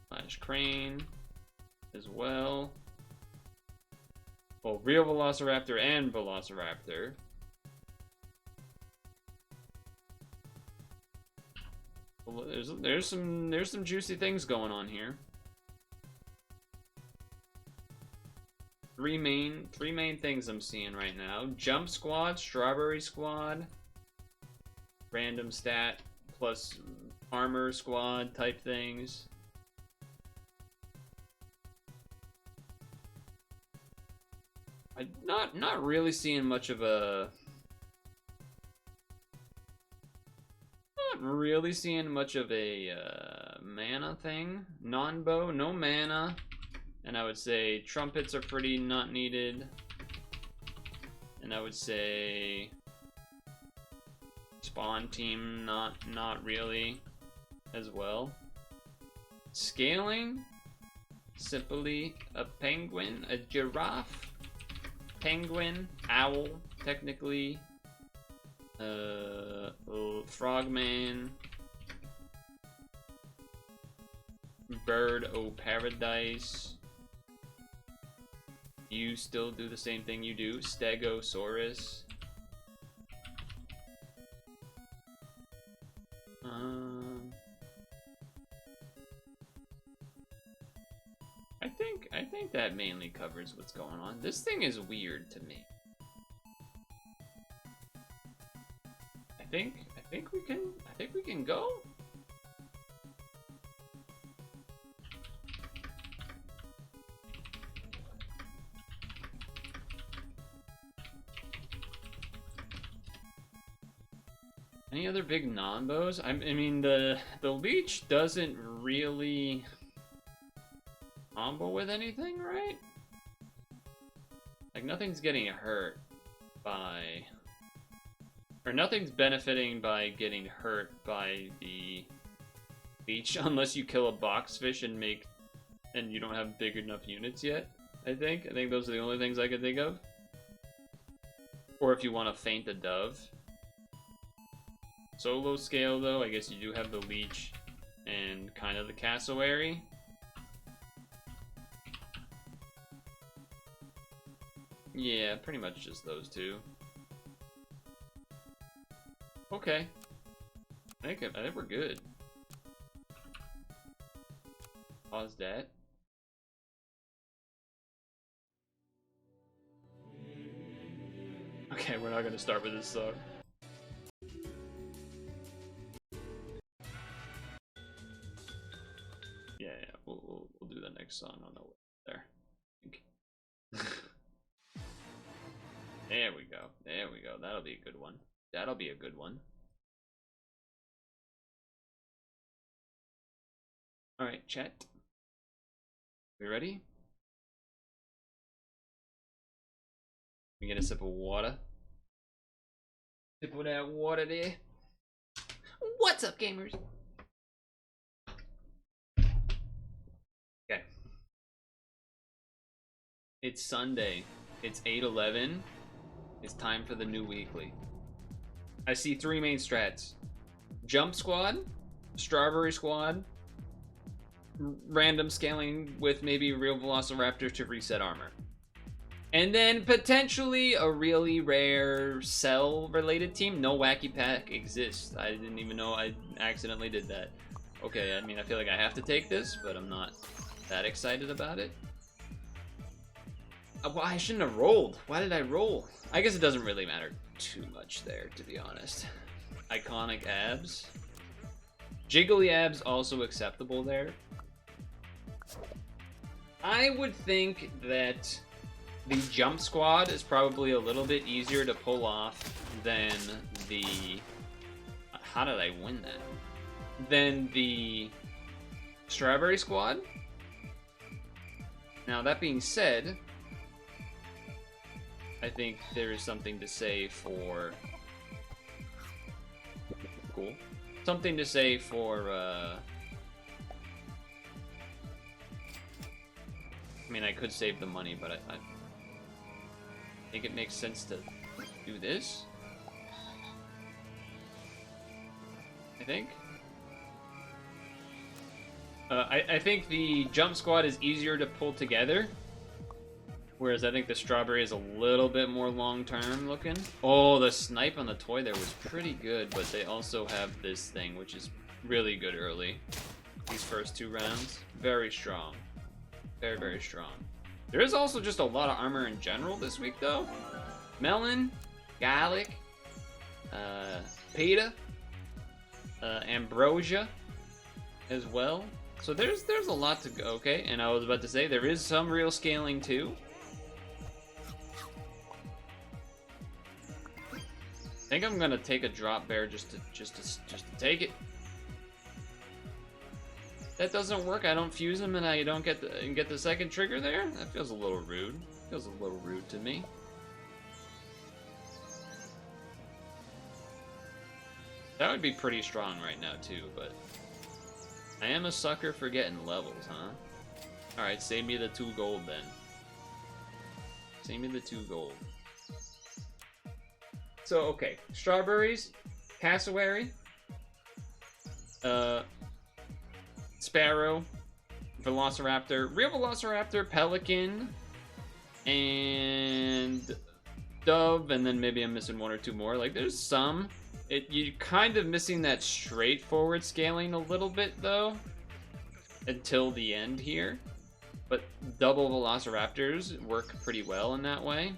Slash crane as well. Well, real Velociraptor and Velociraptor. Well, there's some juicy things going on here. Three main things I'm seeing right now. Jump Squad, Strawberry Squad, random stat plus armor squad type things. I'm not really seeing much of a mana thing. Non-bow, no mana. And I would say trumpets are pretty not needed. And I would say spawn team not really as well. Scaling, simply a penguin, a giraffe, penguin, owl, technically, frogman, bird o' paradise. You still do the same thing you do. Stegosaurus. I think that mainly covers what's going on. This thing is weird to me. I think we can go. Any other big non-bows? I mean, the leech doesn't really combo with anything, right? Like, nothing's getting hurt by... Or nothing's benefiting by getting hurt by the leech, unless you kill a boxfish and you don't have big enough units yet, I think. I think those are the only things I could think of. Or if you want to faint a dove. Solo scale, though, I guess you do have the leech and kind of the cassowary. Yeah, pretty much just those two. Okay. I think we're good. Pause that. Okay, we're not gonna start with this song. Yeah, we'll do the next song on the way there. I think. There we go. There we go. That'll be a good one. That'll be a good one. Alright, chat. We ready? We get a sip of water. Sip of that water there. What's up, gamers? Okay. It's Sunday. It's 8/11. It's time for the new weekly. I see 3 main strats. Jump squad, strawberry squad, random scaling with maybe real velociraptor to reset armor. And then potentially a really rare cell related team. No wacky pack exists. I didn't even know I accidentally did that. Okay, I mean, I feel like I have to take this, but I'm not that excited about it. Well, I shouldn't have rolled. Why did I roll? I guess it doesn't really matter too much there, to be honest. Iconic abs. Jiggly abs also acceptable there. I would think that the jump squad is probably a little bit easier to pull off than the... How did I win that? Than the strawberry squad. Now, that being said, I think there is something to say for... Cool. Something to say for, I mean, I could save the money, but I think it makes sense to do this. I think. I think the jump squad is easier to pull together. Whereas I think the strawberry is a little bit more long-term looking. Oh, the snipe on the toy there was pretty good, but they also have this thing, which is really good early. These first 2 rounds, very strong. Very, very strong. There is also just a lot of armor in general this week, though. Melon, Garlic, Peta, Ambrosia as well. So there's a lot to go, okay? And I was about to say, there is some real scaling, too. I think I'm gonna take a drop bear just to take it. That doesn't work. I don't fuse him and I don't get the second trigger there. That feels a little rude. Feels a little rude to me. That would be pretty strong right now too, but I am a sucker for getting levels, huh? All right, save me the 2 gold then. Save me the 2 gold. So, okay, strawberries, cassowary, sparrow, velociraptor, real velociraptor, pelican, and dove, and then maybe I'm missing 1 or 2 more. Like, there's some. You're kind of missing that straightforward scaling a little bit, though, until the end here. But double velociraptors work pretty well in that way.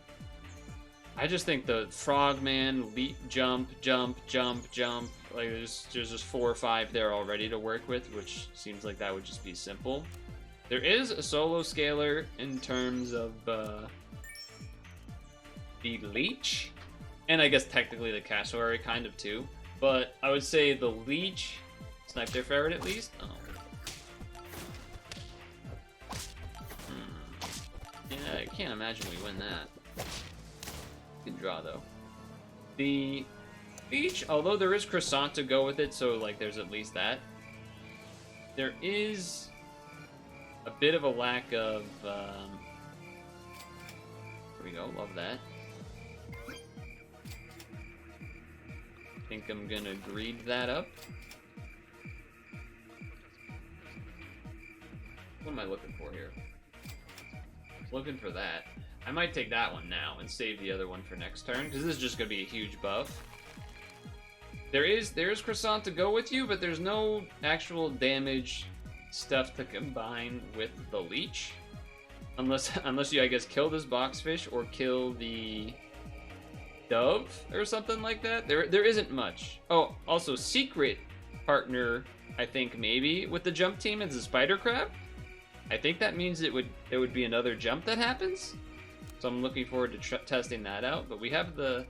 I just think the frogman, leap, jump, jump, jump, jump, like there's just 4 or 5 there already to work with, which seems like that would just be simple. There is a solo scaler in terms of the leech, and I guess technically the cassowary kind of too, but I would say the leech, snipe their ferret at least. Oh. Yeah, I can't imagine we win that. Good draw though. The leech, although there is croissant to go with it, so like there's at least that. There is a bit of a lack of. There we go. Love that. I think I'm gonna greed that up. What am I looking for here? Looking for that. I might take that one now and save the other one for next turn, because this is just going to be a huge buff. There is croissant to go with you, but there's no actual damage stuff to combine with the leech. Unless you, I guess, kill this boxfish or kill the dove or something like that. There isn't much. Oh, also secret partner, I think maybe, with the jump team is the spider crab. I think that means there would be another jump that happens. So I'm looking forward to testing that out. But we have the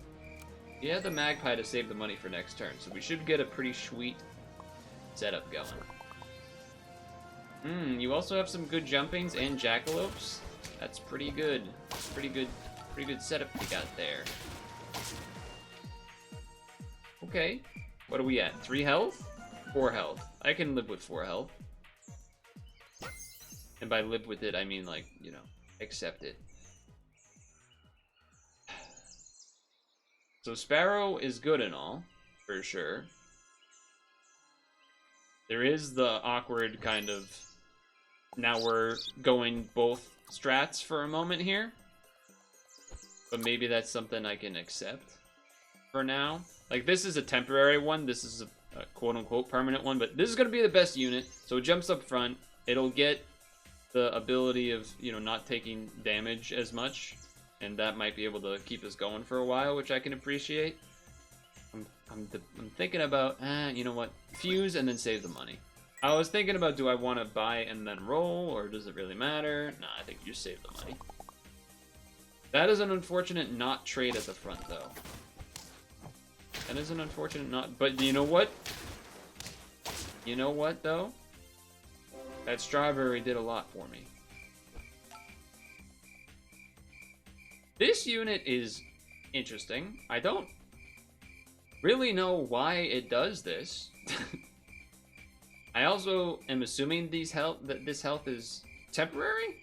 magpie to save the money for next turn, so we should get a pretty sweet setup going. You also have some good jumpings and jackalopes. That's pretty good. Pretty good Pretty good setup we got there. Okay. What are we at? 3 health? 4 health. I can live with 4 health. And by live with it, I mean, like, you know, accept it. So Sparrow is good and all, for sure. There is the awkward kind of... Now we're going both strats for a moment here. But maybe that's something I can accept for now. Like, this is a temporary one. This is a quote-unquote permanent one. But this is going to be the best unit. So it jumps up front. It'll get the ability of, you know, not taking damage as much. And that might be able to keep us going for a while, which I can appreciate. I'm thinking about, you know what? Fuse and then save the money. I was thinking about, do I want to buy and then roll, or does it really matter? Nah, I think you save the money. That is an unfortunate not trade at the front, though. That is an unfortunate not... But you know what? You know what, though? That strawberry did a lot for me. This unit is interesting. I don't really know why it does this. I also am assuming this health is temporary?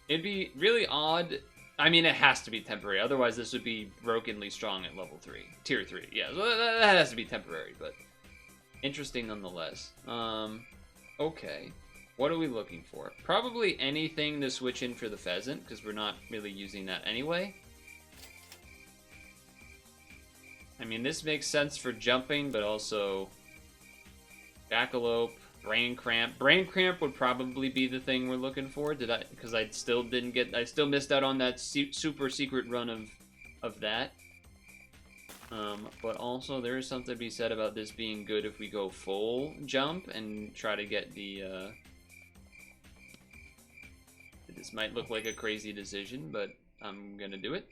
It'd be really odd. I mean, it has to be temporary. Otherwise, this would be brokenly strong at level 3. Tier 3. Yeah, so that has to be temporary, but interesting nonetheless. Okay. What are we looking for? Probably anything to switch in for the pheasant, because we're not really using that anyway. I mean, this makes sense for jumping, but also Jackalope, Brain Cramp. Brain Cramp would probably be the thing we're looking for. Because I still missed out on that super secret run of that. But also there is something to be said about this being good if we go full jump and try to get the, this might look like a crazy decision, but I'm gonna do it.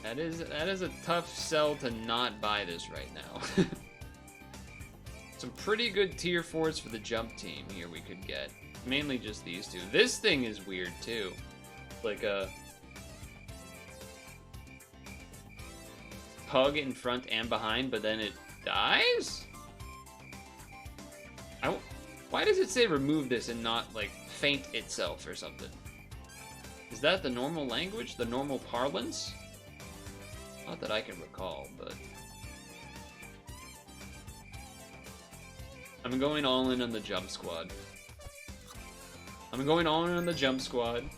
That is a tough sell to not buy this right now. Some pretty good tier 4s for the jump team here we could get. Mainly just these two. This thing is weird too. Like a pug in front and behind, but then it dies? Why does it say remove this and not like faint itself or something? Is that the normal language? The normal parlance? Not that I can recall, but... I'm going all in on the jump squad. I'm going all in on the jump squad.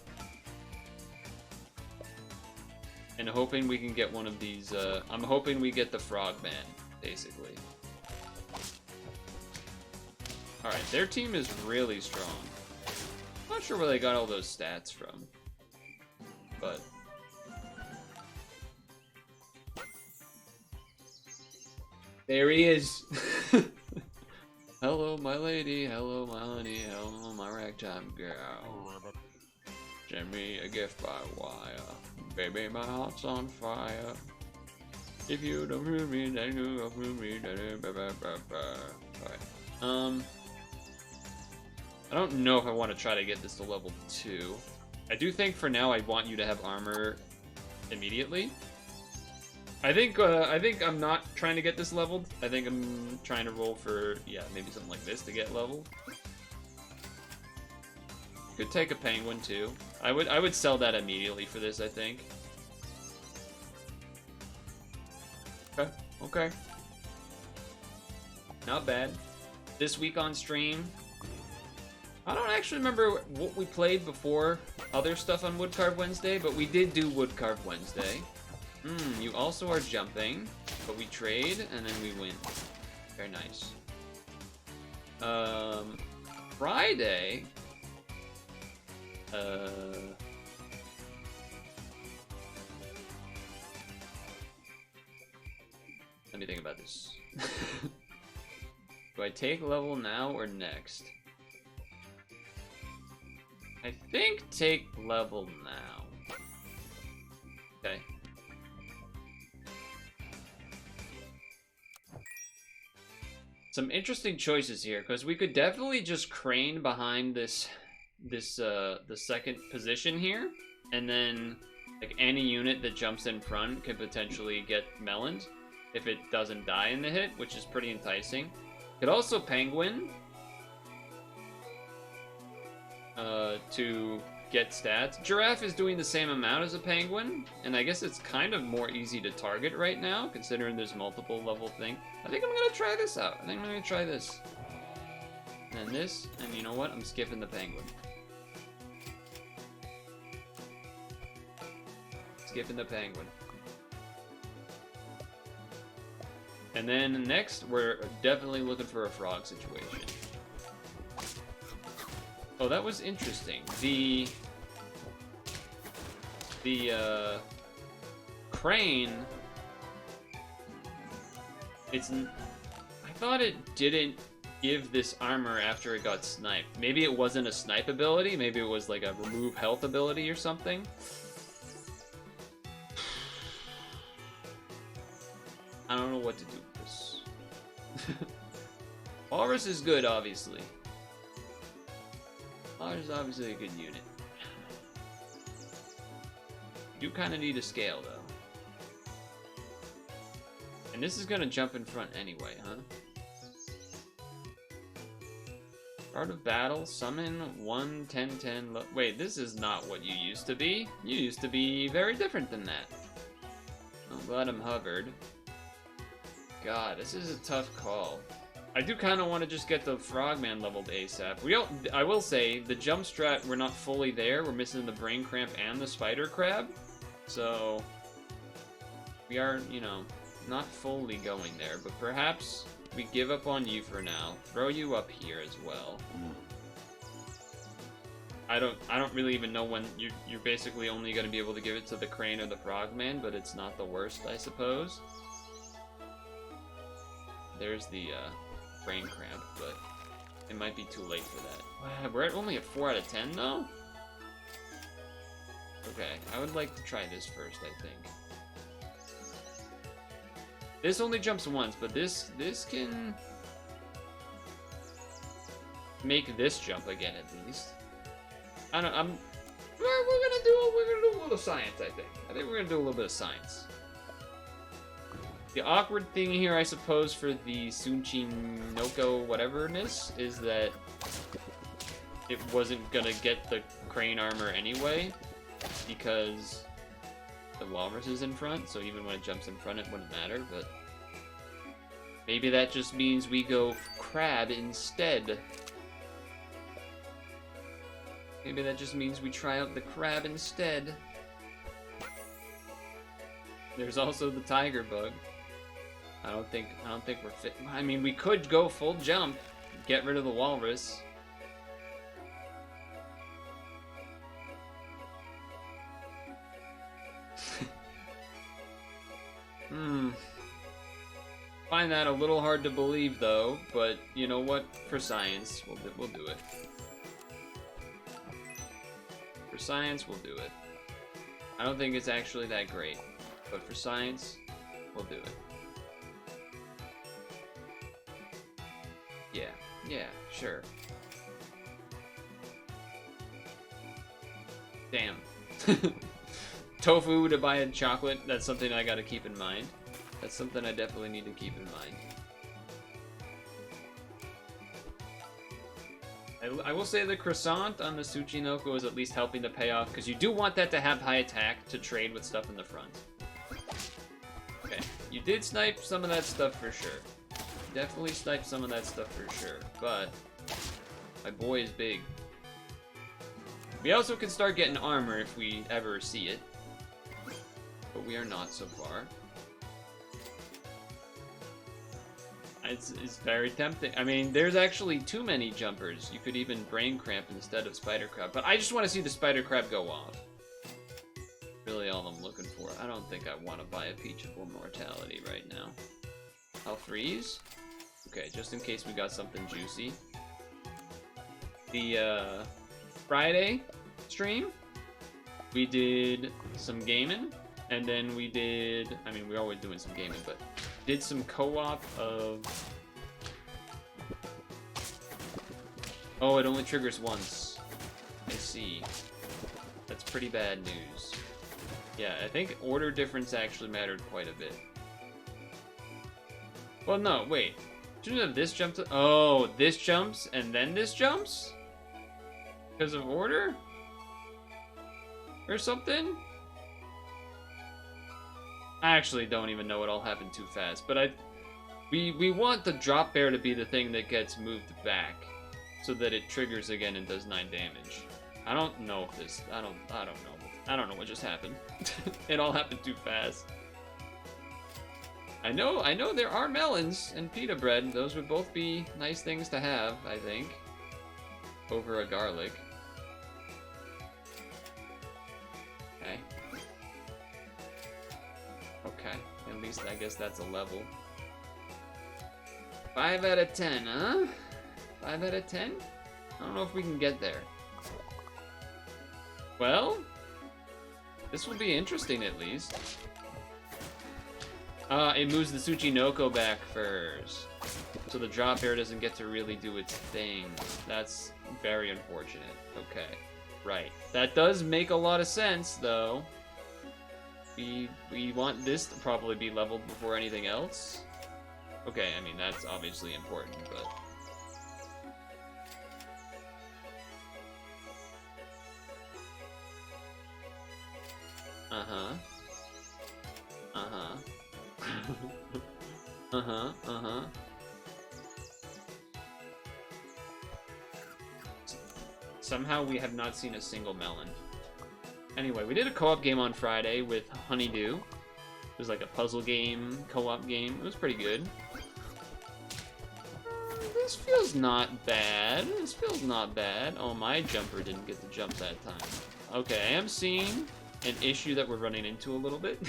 And hoping we can get one of these, I'm hoping we get the Frogman, basically. Alright, their team is really strong. I'm not sure where they got all those stats from. But... there he is! Hello, my lady. Hello, my honey. Hello, my ragtime girl. Send me a gift by wire. Baby, my heart's on fire. If you don't prove me, then you don't prove me. Alright. I don't know if I want to try to get this to level 2. I do think for now I want you to have armor immediately. I think I'm not trying to get this leveled. I think I'm trying to roll for, yeah, maybe something like this to get leveled. Could take a penguin too. I would sell that immediately for this, I think. Okay. Not bad. This week on stream, I don't actually remember what we played before other stuff on Woodcarve Wednesday, but we did do Woodcarve Wednesday. You also are jumping, but we trade, and then we win. Very nice. Friday... let me think about this. Do I take level now or next? I think take level now. Okay. some interesting choices here, because we could definitely just crane behind the second position here, and then like any unit that jumps in front could potentially get meloned if it doesn't die in the hit, which is pretty enticing. Could also penguin to get stats. Giraffe is doing the same amount as a penguin, and I guess it's kind of more easy to target right now, considering there's multiple level thing. I think I'm gonna try this out. I think I'm gonna try this. And this, and you know what? I'm skipping the penguin. Skipping the penguin. And then next, we're definitely looking for a frog situation. Oh, that was interesting. The crane, I thought it didn't give this armor after it got sniped. Maybe it wasn't a snipe ability, maybe it was like a remove health ability or something. I don't know what to do with this. Walrus is good, obviously. Walrus is obviously a good unit. You do kind of need a scale, though. And this is going to jump in front anyway, huh? Start of battle, summon 1, 10, 10. Wait, this is not what you used to be. You used to be very different than that. I'm glad I'm hovered. God, this is a tough call. I do kind of want to just get the Frogman leveled ASAP. I will say, the jump strat, we're not fully there. We're missing the Brain Cramp and the Spider Crab. So, we are, you know, not fully going there. But perhaps we give up on you for now. Throw you up here as well. I don't really even know when you're basically only going to be able to give it to the Crane or the Frogman, but it's not the worst, I suppose. There's the Brain Cramp, but it might be too late for that. Wow, we're only at 4 out of 10 though? Okay, I would like to try this first, I think. This only jumps once, but this can make this jump again at least. We're gonna do a little science, I think. I think we're gonna do a little bit of science. The awkward thing here, I suppose, for the Sunchinoko whateverness is that it wasn't gonna get the crane armor anyway, because the walrus is in front, so even when it jumps in front, it wouldn't matter, but maybe that just means we go crab instead. Maybe that just means we try out the crab instead. There's also the tiger bug. I don't think we're fit. I mean, we could go full jump, get rid of the walrus. Find that a little hard to believe, though. But you know what? For science, we'll do it. For science, we'll do it. I don't think it's actually that great, but for science, we'll do it. Yeah, sure. Damn. Tofu to buy a chocolate, that's something I gotta keep in mind. That's something I definitely need to keep in mind. I will say the croissant on the Tsuchinoko is at least helping to pay off, because you do want that to have high attack to trade with stuff in the front. Okay, you did snipe some of that stuff for sure. Definitely sniped some of that stuff for sure, but my boy is big. We also can start getting armor if we ever see it, but we are not so far. It's very tempting. I mean, there's actually too many jumpers. You could even Brain Cramp instead of Spider Crab, but I just want to see the Spider Crab go off. Really all I'm looking for. I don't think I want to buy a Peachable Mortality right now. I'll freeze. Okay, just in case we got something juicy. The Friday stream, we did some gaming, and then we did, I mean, we're always doing some gaming, but did some co-op of Oh, it only triggers once. I see. That's pretty bad news. Yeah, I think order difference actually mattered quite a bit. Well, no, wait. Shouldn't have this jump to... Oh, this jumps and then this jumps? Because of order? Or something? I actually don't even know what all happened too fast, but we want the drop bear to be the thing that gets moved back so that it triggers again and does 9 damage. I don't know if this... I don't know. I don't know what just happened. It all happened too fast. I know there are melons and pita bread. Those would both be nice things to have, I think. Over a garlic. Okay. Okay. At least I guess that's a level. 5 out of 10, huh? 5 out of 10? I don't know if we can get there. Well, this will be interesting at least. It moves the Tsuchinoko back first. So the drop bear doesn't get to really do its thing. That's very unfortunate. Okay. Right. That does make a lot of sense, though. We want this to probably be leveled before anything else. Okay, I mean, that's obviously important, but... Uh-huh. Uh-huh. Uh-huh, uh-huh. Somehow we have not seen a single melon. Anyway, we did a co-op game on Friday with Honeydew. It was like a puzzle game, co-op game. It was pretty good. This feels not bad. This feels not bad. Oh, my jumper didn't get the jump that time. Okay, I am seeing an issue that we're running into a little bit.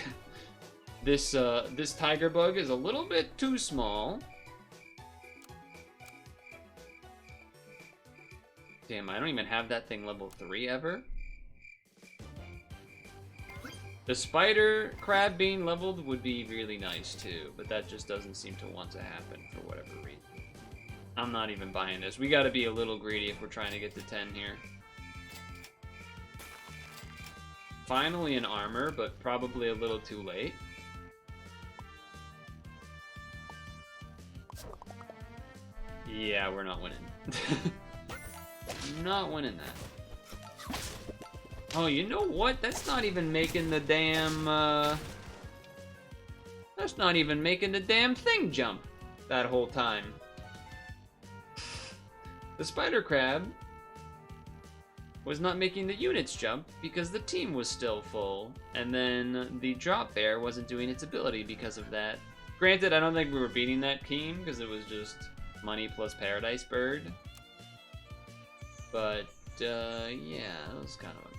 This tiger bug is a little bit too small. Damn, I don't even have that thing level 3 ever. The spider crab being leveled would be really nice too, but that just doesn't seem to want to happen for whatever reason. I'm not even buying this. We gotta be a little greedy if we're trying to get to 10 here. Finally an armor, but probably a little too late. Yeah, we're not winning. Not winning that. Oh, you know what? That's not even making the damn, that's not even making the damn thing jump that whole time. The spider crab was not making the units jump because the team was still full, and then the drop bear wasn't doing its ability because of that. Granted, I don't think we were beating that team because it was just money plus paradise bird. But, yeah, that was kind of unfortunate.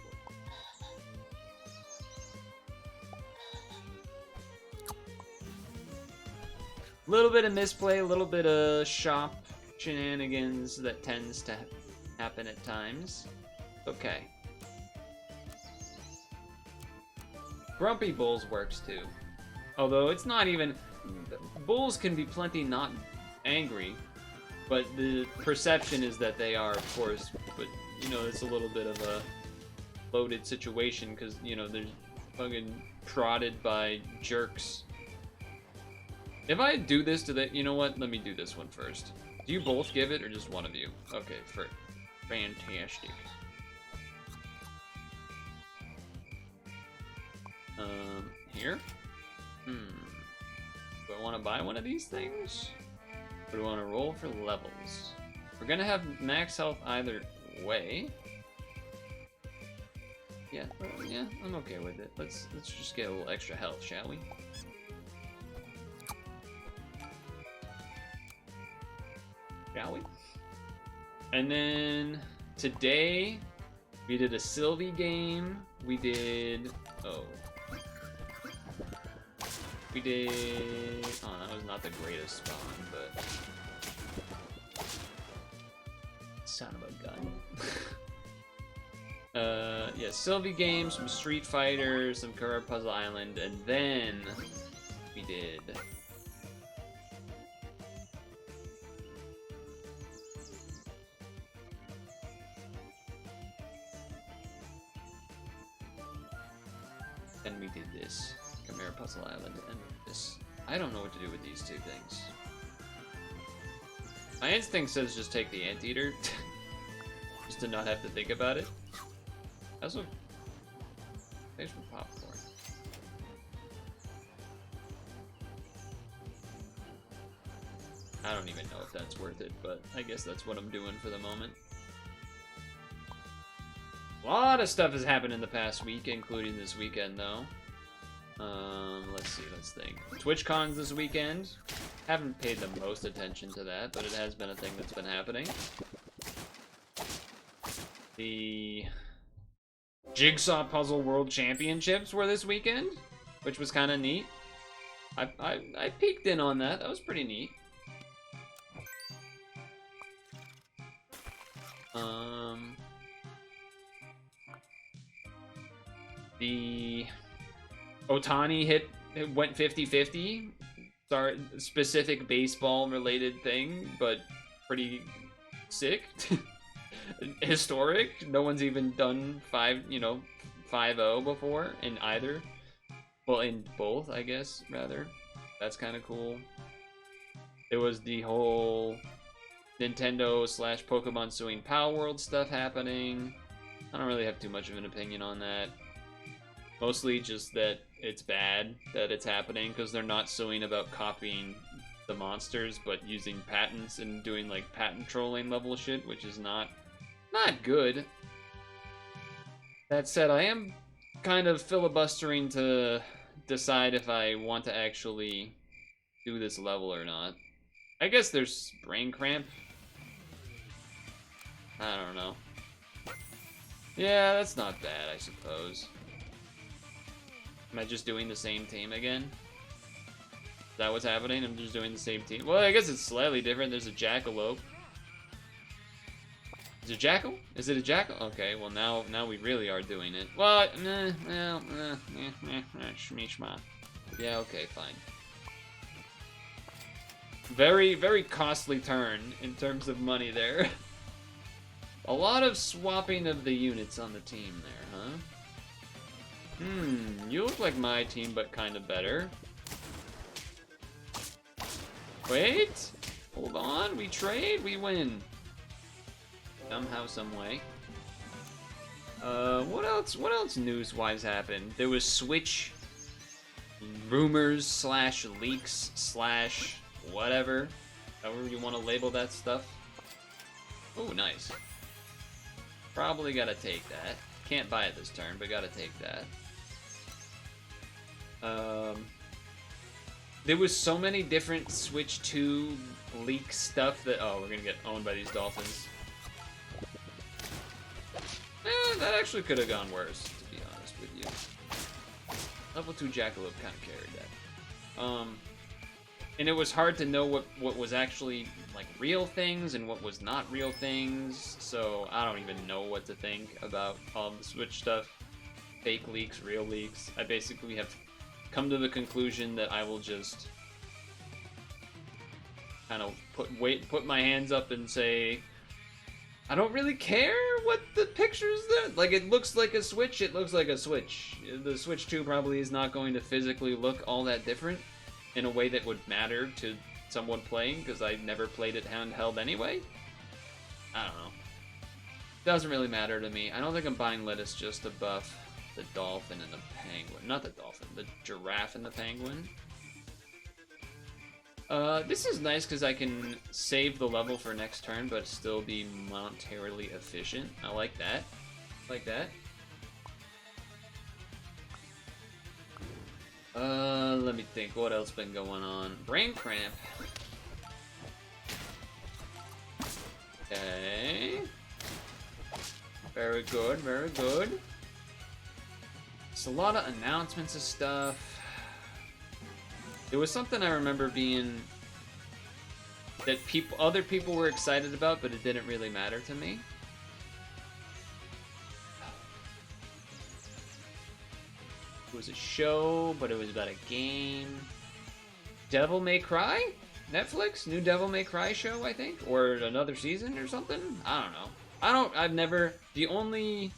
A little bit of misplay, a little bit of shop shenanigans that tends to happen at times. Okay. Grumpy Bulls works too. Although it's not even... Bulls can be plenty not angry, but the perception is that they are, of course, but, you know, it's a little bit of a loaded situation, because, you know, they're fucking prodded by jerks. If I do this to the... You know what? Let me do this one first. Do you both give it, or just one of you? Okay, fantastic. Here? Do I want to buy one of these things? Or do I want to roll for levels? We're gonna have max health either way. Yeah, yeah, I'm okay with it. Let's just get a little extra health, shall we? Shall we? And then today we did a Sylvie game. We did... Oh. We did... Oh, that was not the greatest spawn, but... Son of a gun. Yeah, Sylvie game, some Street Fighter, some Khimera Puzzle Island, and then we did... Then we did this. Khimera Puzzle Island, and this. I don't know what to do with these two things. My instinct says just take the anteater. Just to not have to think about it. Also, there's some popcorn. I don't even know if that's worth it, but I guess that's what I'm doing for the moment. A lot of stuff has happened in the past week, including this weekend, though. Let's see, let's think. TwitchCon's this weekend. Haven't paid the most attention to that, but it has been a thing that's been happening. The Jigsaw Puzzle World Championships were this weekend, which was kind of neat. I peeked in on that. That was pretty neat. The Otani went 50-50. Sorry, specific baseball related thing, but pretty sick. Historic. No one's even done 5-0 before in either. Well, in both, I guess, rather. That's kind of cool. There was the whole Nintendo / Pokemon suing Power World stuff happening. I don't really have too much of an opinion on that. Mostly just that it's bad that it's happening, because they're not suing about copying the monsters, but using patents and doing like patent trolling level shit, which is not good. That said, I am kind of filibustering to decide if I want to actually do this level or not. I guess there's brain cramp. I don't know. Yeah, that's not bad, I suppose. Am I just doing the same team again? Is that what's happening? I'm just doing the same team. Well, I guess it's slightly different. There's a jackalope. Is it a jackal? Is it a jackal? Okay, well now we really are doing it. Well, shmishma. Yeah, okay, fine. Very, very costly turn in terms of money there. A lot of swapping of the units on the team there, huh? You look like my team, but kind of better. Wait! Hold on, we trade, we win. Somehow, some way. What else news-wise happened? There was Switch rumors / leaks / whatever. However you want to label that stuff. Oh, nice. Probably gotta take that. Can't buy it this turn, but gotta take that. There was so many different Switch 2 leak stuff that... Oh, we're gonna get owned by these dolphins. That actually could have gone worse, to be honest with you. Level 2 Jackalope kind of carried that. And it was hard to know what was actually, like, real things and what was not real things, so I don't even know what to think about all the Switch stuff. Fake leaks, real leaks. I basically have come to the conclusion that I will just kind of put my hands up and say, I don't really care what the picture's that. Like, it looks like a Switch, it looks like a Switch. The Switch 2 probably is not going to physically look all that different in a way that would matter to someone playing, because I never played it handheld anyway. I don't know. Doesn't really matter to me. I don't think I'm buying lettuce just to buff the dolphin and the penguin. Not the dolphin, the giraffe and the penguin. This is nice because I can save the level for next turn, but still be monetarily efficient. I like that. Like that. Let me think. What else been going on? Brain cramp. Okay. Very good, very good. It's a lot of announcements of stuff. There was something I remember being that other people were excited about, but it didn't really matter to me. It was a show, but it was about a game. Devil May Cry? Netflix? New Devil May Cry show, I think? Or another season or something? I don't know. I've never... The only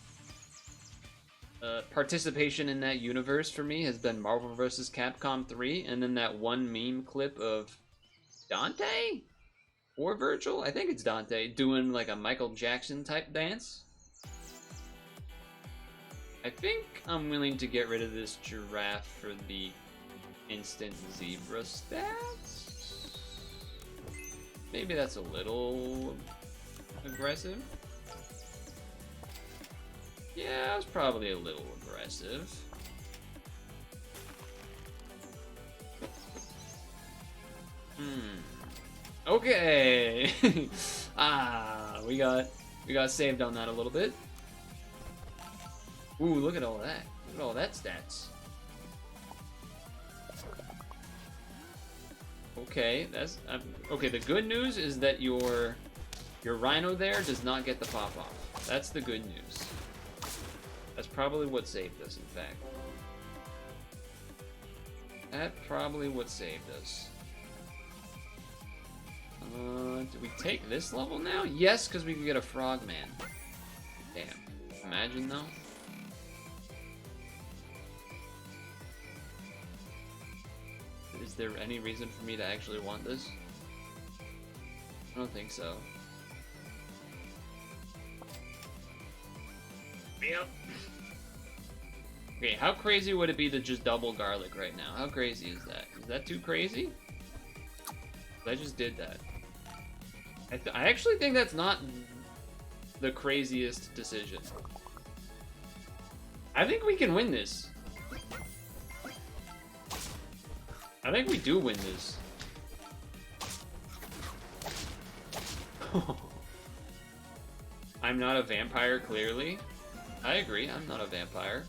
participation in that universe for me has been Marvel vs. Capcom 3, and then that one meme clip of Dante or Virgil, I think it's Dante, doing like a Michael Jackson type dance. I think I'm willing to get rid of this giraffe for the instant zebra stats. Maybe that's a little aggressive. Yeah, it's probably a little aggressive. Okay. We got saved on that a little bit. Ooh, look at all that. Look at all that stats. Okay, that's okay. The good news is that your rhino there does not get the pop off. That's the good news. That's probably what saved us, in fact. That's probably what saved us. Do we take this level now? Yes, because we can get a frogman. Damn. Imagine, though. Is there any reason for me to actually want this? I don't think so. Yep. Okay, how crazy would it be to just double garlic right now? How crazy is that? Is that too crazy? I just did that. I actually think that's not the craziest decision. I think we can win this. I think we do win this. I'm not a vampire, clearly. I agree, I'm not a vampire.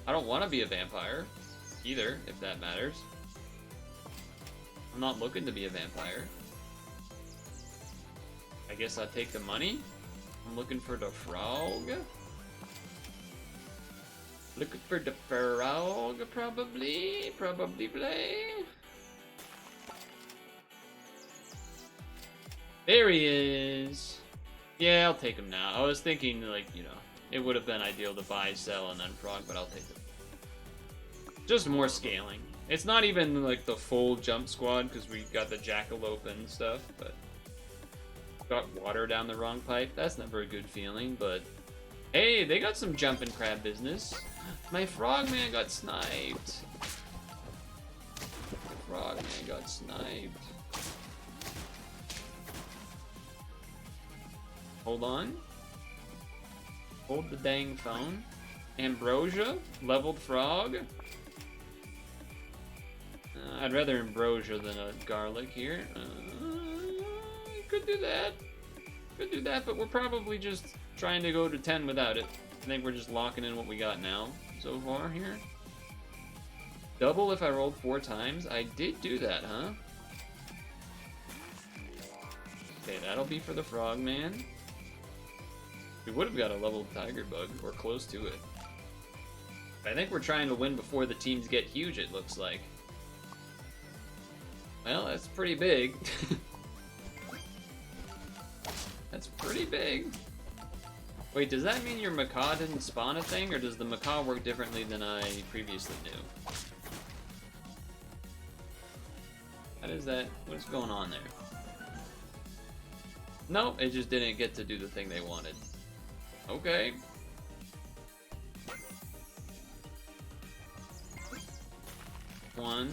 I don't want to be a vampire, either, if that matters. I'm not looking to be a vampire. I guess I'll take the money. I'm looking for the frog. Looking for the frog, probably. Probably play. There he is. Yeah, I'll take him now. I was thinking, like, you know, it would have been ideal to buy, sell, and then frog, but I'll take it. Just more scaling. It's not even, like, the full jump squad, because we got the jackalope and stuff, but... Got water down the wrong pipe. That's never a good feeling, but... Hey, they got some jumping crab business. My frogman got sniped. Frogman got sniped. Hold on. Hold the dang phone. Ambrosia? Leveled frog? I'd rather ambrosia than a garlic here. Could do that. Could do that, but we're probably just trying to go to 10 without it. I think we're just locking in what we got now so far here. Double if I rolled 4 times. I did do that, huh? Okay, that'll be for the frogman. We would have got a leveled tiger bug, or close to it. I think we're trying to win before the teams get huge, it looks like. Well, that's pretty big. That's pretty big. Wait, does that mean your macaw didn't spawn a thing, or does the macaw work differently than I previously knew? How does that... What's going on there? Nope, it just didn't get to do the thing they wanted. Okay. One.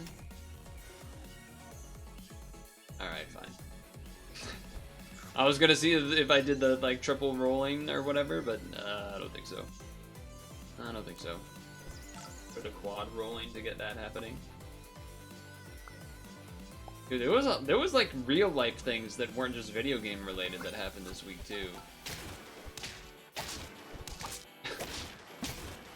Alright, fine. I was gonna see if I did the, like, triple rolling or whatever, but I don't think so. I don't think so. Or the quad rolling to get that happening. Dude, there was like real life things that weren't just video game related that happened this week too.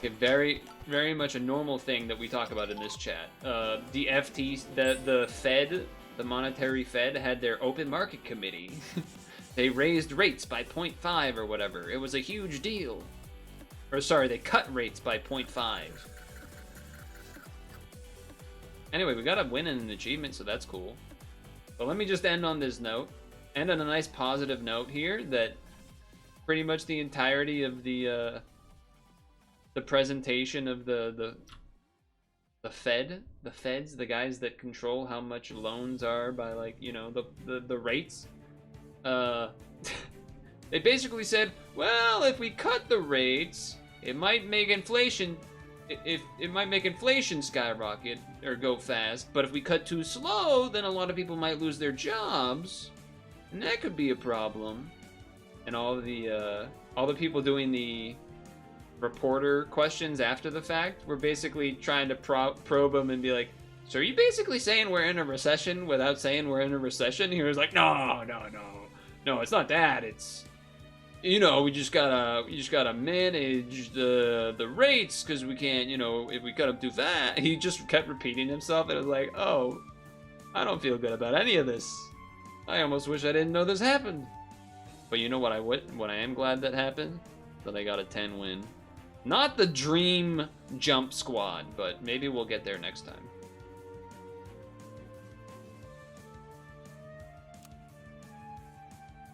Okay, very much a normal thing that we talk about in this chat. The FT, the Fed, the monetary Fed had their open market committee. They raised rates by 0.5 or whatever. It was a huge deal. Or sorry, they cut rates by 0.5. Anyway, we got a win and an achievement, so that's cool. But let me just end on this note. End on a nice positive note here that pretty much the entirety of the the presentation of the feds, the guys that control how much loans are by, like, you know, the rates. They basically said, well, if we cut the rates, it might make inflation. It might make inflation skyrocket or go fast, but if we cut too slow, then a lot of people might lose their jobs, and that could be a problem. And all the people doing the reporter questions after the fact were basically trying to probe him and be like, so are you basically saying we're in a recession without saying we're in a recession? He was like, no, it's not that. It's, you know, we just gotta manage the rates, because we can't, you know, if we cut them too fast. He just kept repeating himself, and it was like, oh, I don't feel good about any of this. I almost wish I didn't know this happened. But you know what I am glad that happened? That I got a 10 win. Not the dream jump squad, but maybe we'll get there next time.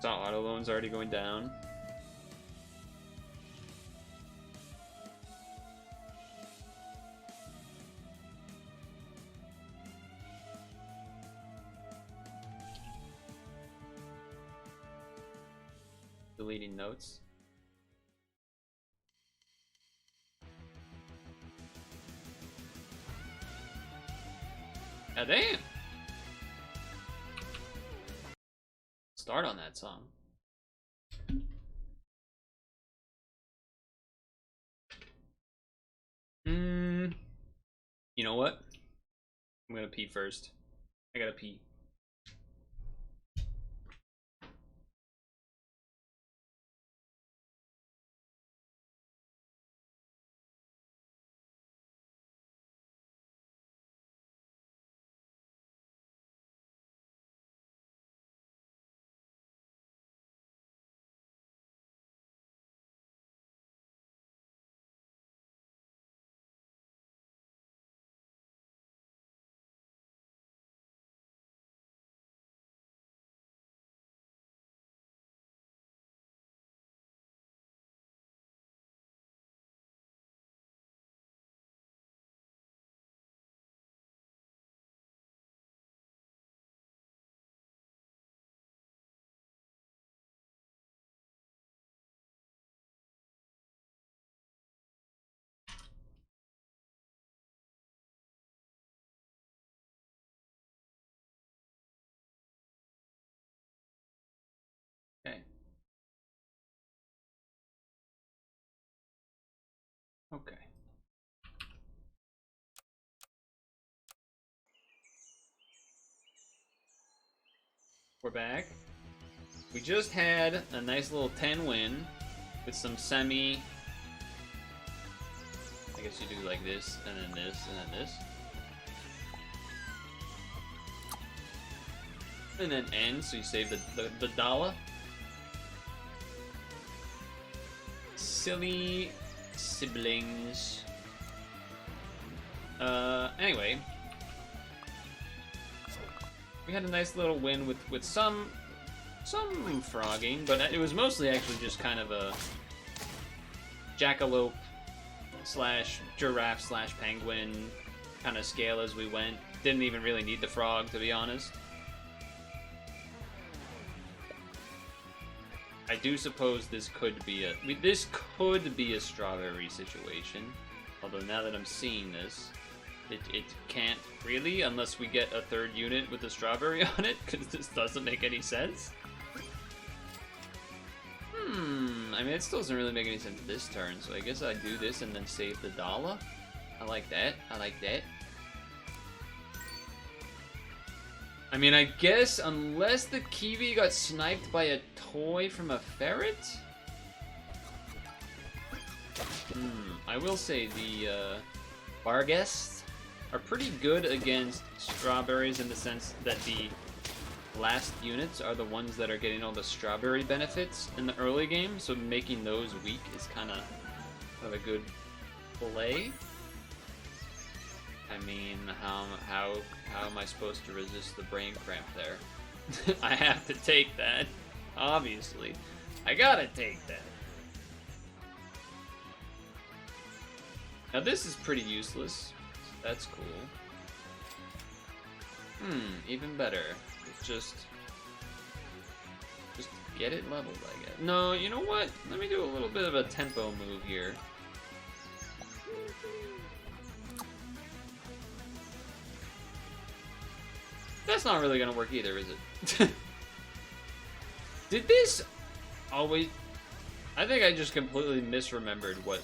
Saw auto loans already going down. Deleting notes. Ah, damn! Start on that song. You know what? I'm gonna pee first. I gotta pee. Okay. Okay. We're back. We just had a nice little 10 win with some semi. I guess you do like this, and then this, and then this. And then end, so you save the dollar. Silly siblings. Anyway. We had a nice little win with some frogging, but it was mostly actually just kind of a jackalope slash giraffe slash penguin kind of scale as we went. Didn't even really need the frog, to be honest. I do suppose this could be a strawberry situation. Although now that I'm seeing this, it can't really, unless we get a third unit with a strawberry on it, because this doesn't make any sense. I mean, it still doesn't really make any sense this turn, so I guess I do this and then save the dollar. I like that. I like that. I mean, I guess unless the Kiwi got sniped by a toy from a ferret? I will say the Barguests are pretty good against strawberries in the sense that the last units are the ones that are getting all the strawberry benefits in the early game, so making those weak is kind of a good play. I mean, how am I supposed to resist the brain cramp there? I have to take that, obviously. I gotta take that. Now this is pretty useless. That's cool. Even better. Just get it leveled, I guess. No, you know what? Let me do a little bit of a tempo move here. That's not really gonna work either, is it? Did this always... I think I just completely misremembered what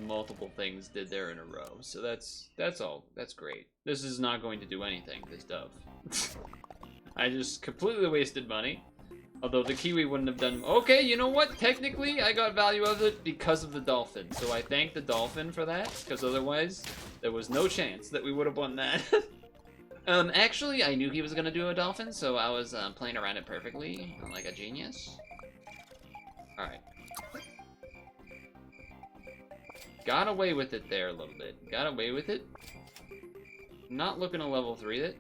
multiple things did there in a row. So that's all. That's great. This is not going to do anything, this dove. I just completely wasted money. Although the kiwi wouldn't have done... Okay, you know what? Technically, I got value of it because of the dolphin. So I thank the dolphin for that, because otherwise, there was no chance that we would have won that. Actually, I knew he was going to do a dolphin, so I was playing around it perfectly, like a genius. Alright. Got away with it there a little bit. Got away with it. Not looking to level 3 it.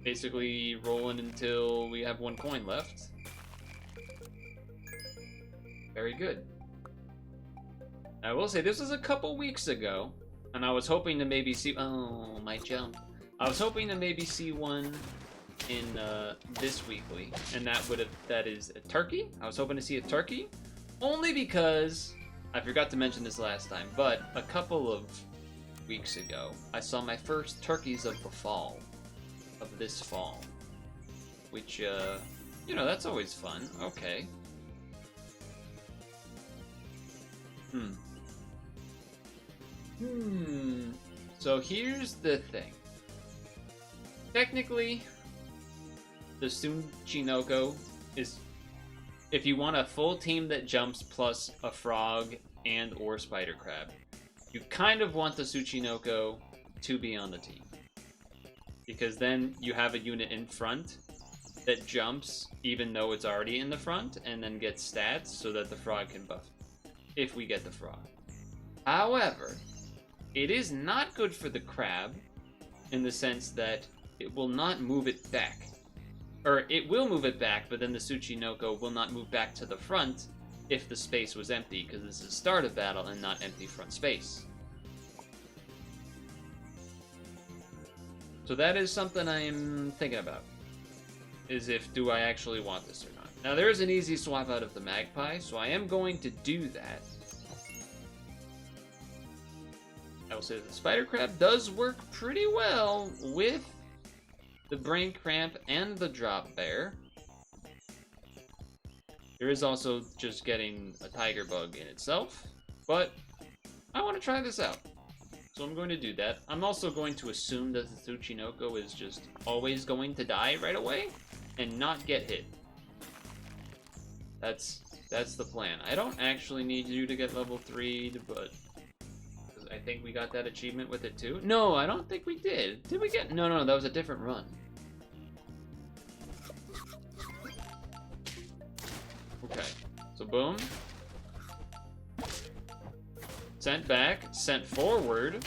Basically rolling until we have 1 coin left. Very good. I will say, this was a couple weeks ago, and I was hoping to maybe see... Oh, my jump. I was hoping to maybe see one in this weekly, and that is a turkey. I was hoping to see a turkey, only because... I forgot to mention this last time, but a couple of weeks ago, I saw my first turkeys of the fall. Of this fall. Which, you know, that's always fun. Okay. So here's the thing. Technically, the Tsuchinoko is... If you want a full team that jumps plus a frog and or spider crab, you kind of want the Tsuchinoko to be on the team. Because then you have a unit in front that jumps even though it's already in the front and then gets stats so that the frog can buff if we get the frog. However, it is not good for the crab in the sense that it will not move it back. Or it will move it back, but then the Tsuchinoko will not move back to the front if the space was empty, because this is start of battle and not empty front space. So that is something I'm thinking about, is do I actually want this or not. Now there is an easy swap out of the magpie, so I am going to do that. I will say that the spider crab does work pretty well with the brain cramp and the drop bear. There is also just getting a tiger bug in itself, but I want to try this out. So I'm going to do that. I'm also going to assume that the Tsuchinoko is just always going to die right away and not get hit. That's the plan. I don't actually need you to get level 3, but I think we got that achievement with it too. No, I don't think we did. Did we get... No, that was a different run. Okay, so boom. Sent back, sent forward.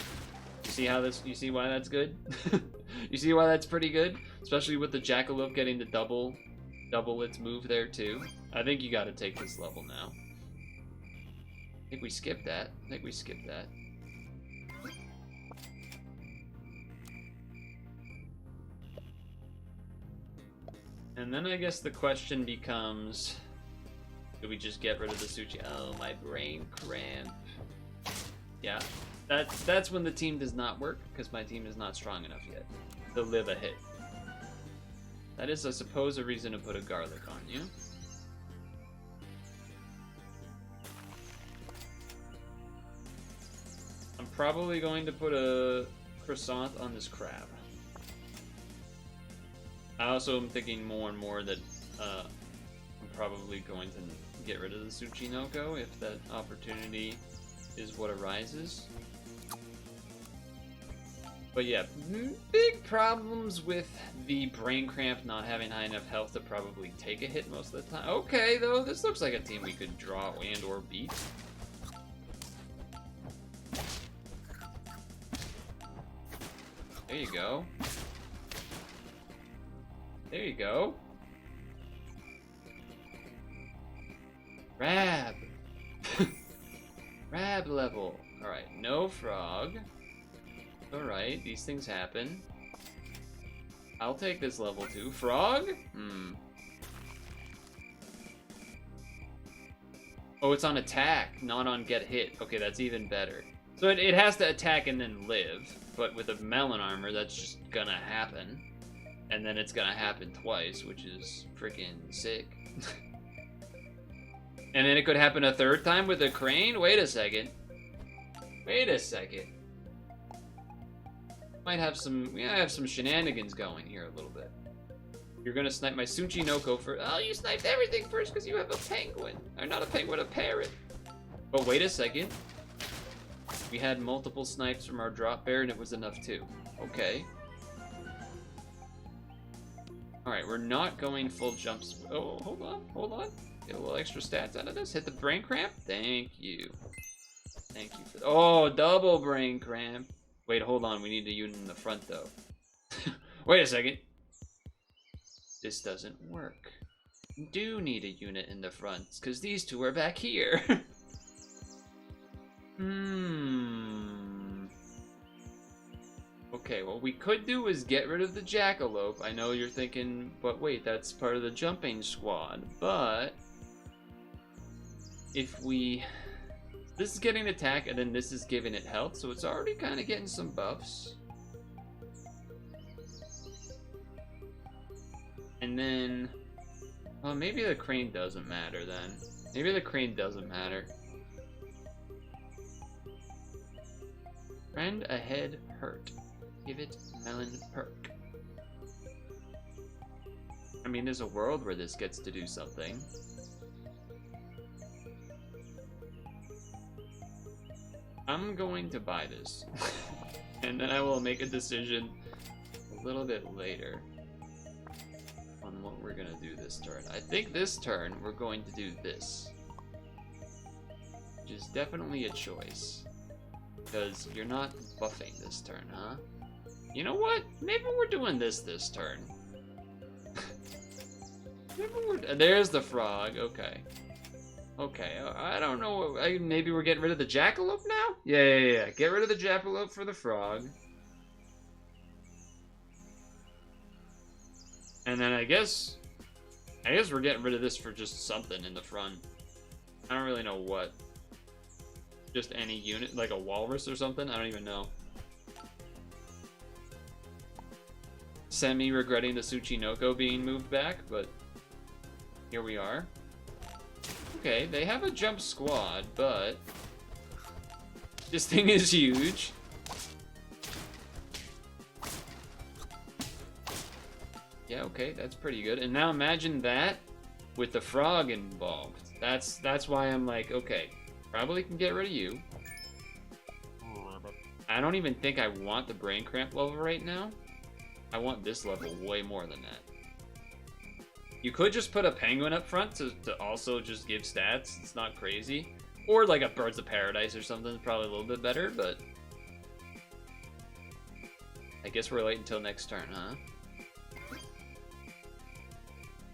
You see how this, you see why that's good? You see why that's pretty good? Especially with the jackalope getting the double its move there too. I think you gotta take this level now. I think we skipped that. And then I guess the question becomes, do we just get rid of the Suchi? Oh, my brain cramp. Yeah, that's when the team does not work, because my team is not strong enough yet to live a hit. That is, I suppose, a reason to put a garlic on you. I'm probably going to put a croissant on this crab. I also am thinking more and more that I'm probably going to get rid of the Tsuchinoko if that opportunity is what arises. But yeah, big problems with the brain cramp not having high enough health to probably take a hit most of the time. Okay, though, this looks like a team we could draw and or beat. There you go. There you go. Rab. Rab level. Alright, no frog. Alright, these things happen. I'll take this level 2. Frog? Oh, it's on attack, not on get hit. Okay, that's even better. So it has to attack and then live, but with a melon armor, that's just gonna happen. And then it's gonna happen twice, which is freaking sick. And then it could happen a third time with a crane? Wait a second. Wait a second. Might have some shenanigans going here a little bit. You're gonna snipe my Tsuchinoko first. Oh, you sniped everything first because you have a penguin. Or not a penguin, a parrot. But wait a second. We had multiple snipes from our drop bear and it was enough too. Okay. Alright, we're not going full jumps. Oh, hold on. Get a little extra stats out of this. Hit the brain cramp. Thank you. Thank you for oh, double brain cramp. Wait, hold on. We need a unit in the front though. Wait a second. This doesn't work. We do need a unit in the front, because these two are back here. Okay, what we could do is get rid of the jackalope. I know you're thinking, but wait, that's part of the jumping squad. But if we... This is getting attack, and then this is giving it health, so it's already kind of getting some buffs. And then... Well, maybe the crane doesn't matter then. Maybe the crane doesn't matter. Friend ahead hurt. Give it melon perk. I mean, there's a world where this gets to do something. I'm going to buy this. And then I will make a decision a little bit later on what we're gonna do this turn. I think this turn we're going to do this. Which is definitely a choice. Because you're not buffing this turn, huh? You know what? Maybe we're doing this turn. Maybe we're... There's the frog, okay. Okay, I don't know. Maybe we're getting rid of the jackalope now? Yeah. Get rid of the jackalope for the frog. And then I guess we're getting rid of this for just something in the front. I don't really know what. Just any unit, like a walrus or something? I don't even know. Semi-regretting the Tsuchinoko being moved back, but here we are. Okay, they have a jump squad, but this thing is huge. Yeah, okay, that's pretty good. And now imagine that with the frog involved. That's why I'm like, okay, probably can get rid of you. I don't even think I want the brain cramp level right now. I want this level way more than that. You could just put a penguin up front to also just give stats. It's not crazy. Or like a birds of paradise or something. Probably a little bit better, but I guess we're late until next turn, huh?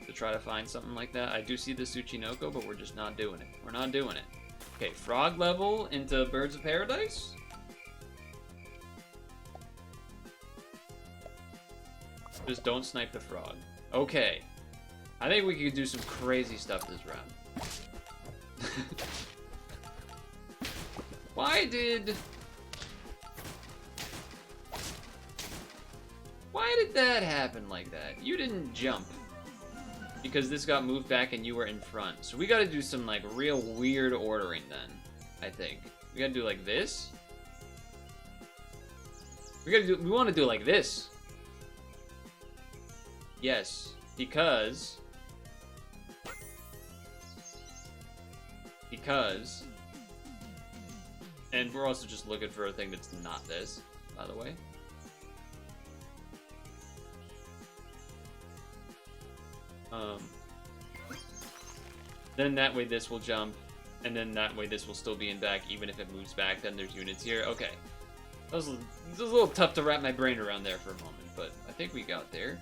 To try to find something like that. I do see the Tsuchinoko, but we're just not doing it. We're not doing it. Okay, frog level into birds of paradise. Just don't snipe the frog. Okay. I think we could do some crazy stuff this round. Why did that happen like that? You didn't jump. Because this got moved back and you were in front. So we gotta do some like real weird ordering then, I think. We gotta do like this. We wanna do like this. Yes, because and we're also just looking for a thing that's not this, by the way. Then that way this will jump, and then that way this will still be in back, even if it moves back, then there's units here. Okay. It was a little tough to wrap my brain around there for a moment, but I think we got there.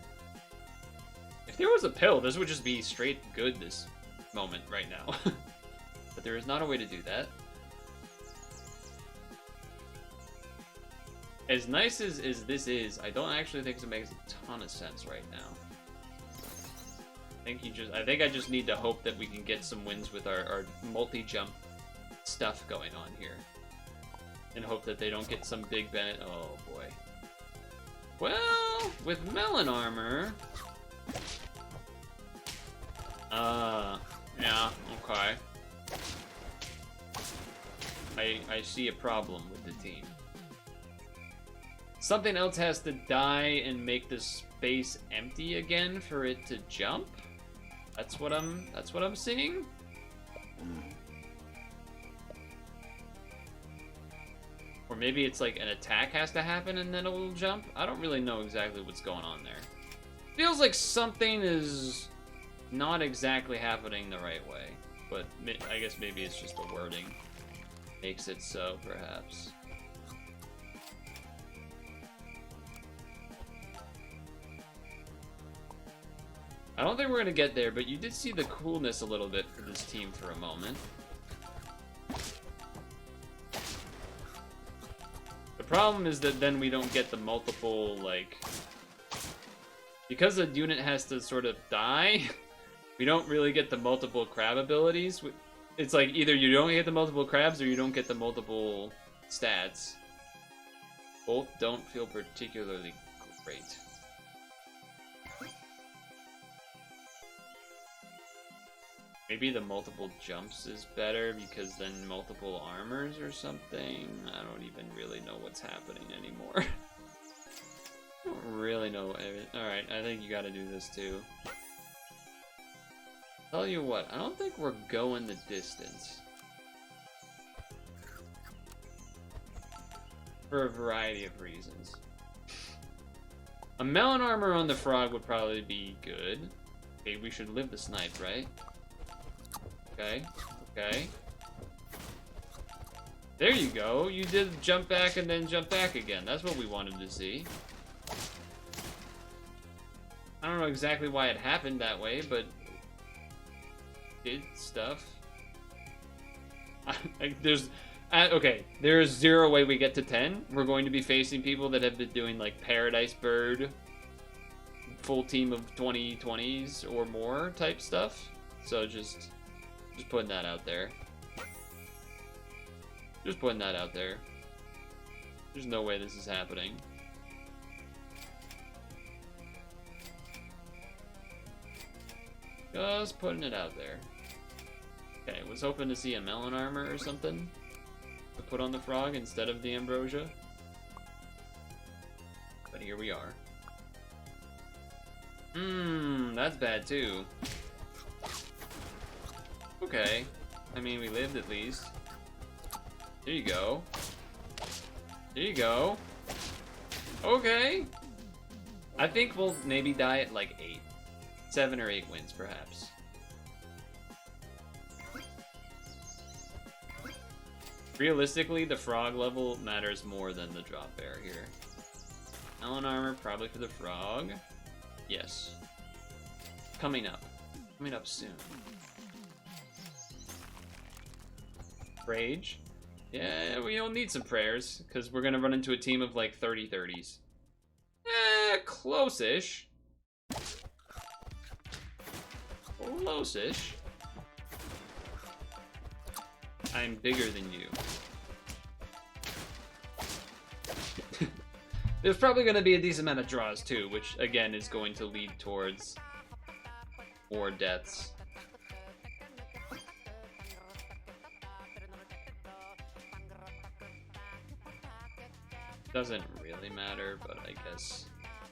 If there was a pill, this would just be straight good this moment right now. But there is not a way to do that. As nice as this is, I don't actually think it makes a ton of sense right now. I think I just need to hope that we can get some wins with our multi-jump stuff going on here. And hope that they don't get some big Bennett. Oh boy. Well, with melon armor. Yeah, okay. I see a problem with the team. Something else has to die and make the space empty again for it to jump. That's what I'm seeing. Or maybe it's like an attack has to happen and then it will jump. I don't really know exactly what's going on there. Feels like something is not exactly happening the right way, but I guess maybe it's just the wording makes it so, perhaps. I don't think we're gonna get there, but you did see the coolness a little bit for this team for a moment. The problem is that then we don't get the multiple, like... Because the unit has to sort of die, we don't really get the multiple crab abilities. It's like either you don't get the multiple crabs or you don't get the multiple stats. Both don't feel particularly great. Maybe the multiple jumps is better because then multiple armors or something. I don't even really know what's happening anymore. I don't really know. Alright, I think you gotta do this too. Tell you what, I don't think we're going the distance. For a variety of reasons. A melon armor on the frog would probably be good. Okay, we should live the snipe, right? Okay, okay. There you go. You did jump back and then jump back again. That's what we wanted to see. I don't know exactly why it happened that way, but did stuff. Okay, there is zero way we get to 10. We're going to be facing people that have been doing like Paradise Bird, full team of 2020s or more type stuff. So just putting that out there. Just putting that out there. There's no way this is happening. Just putting it out there. Okay, was hoping to see a melon armor or something to put on the frog instead of the ambrosia. But here we are. That's bad too. Okay. I mean, we lived at least. There you go. There you go. Okay. I think we'll maybe die at like 8. 7 or 8 wins, perhaps. Realistically, the frog level matters more than the drop bear here. Melon armor, probably for the frog. Yes. Coming up. Coming up soon. Rage. Yeah, we'll need some prayers, because we're going to run into a team of like 30-30s. Close-ish. Close-ish. I'm bigger than you. There's probably going to be a decent amount of draws too, which again is going to lead towards more deaths. Doesn't really matter, but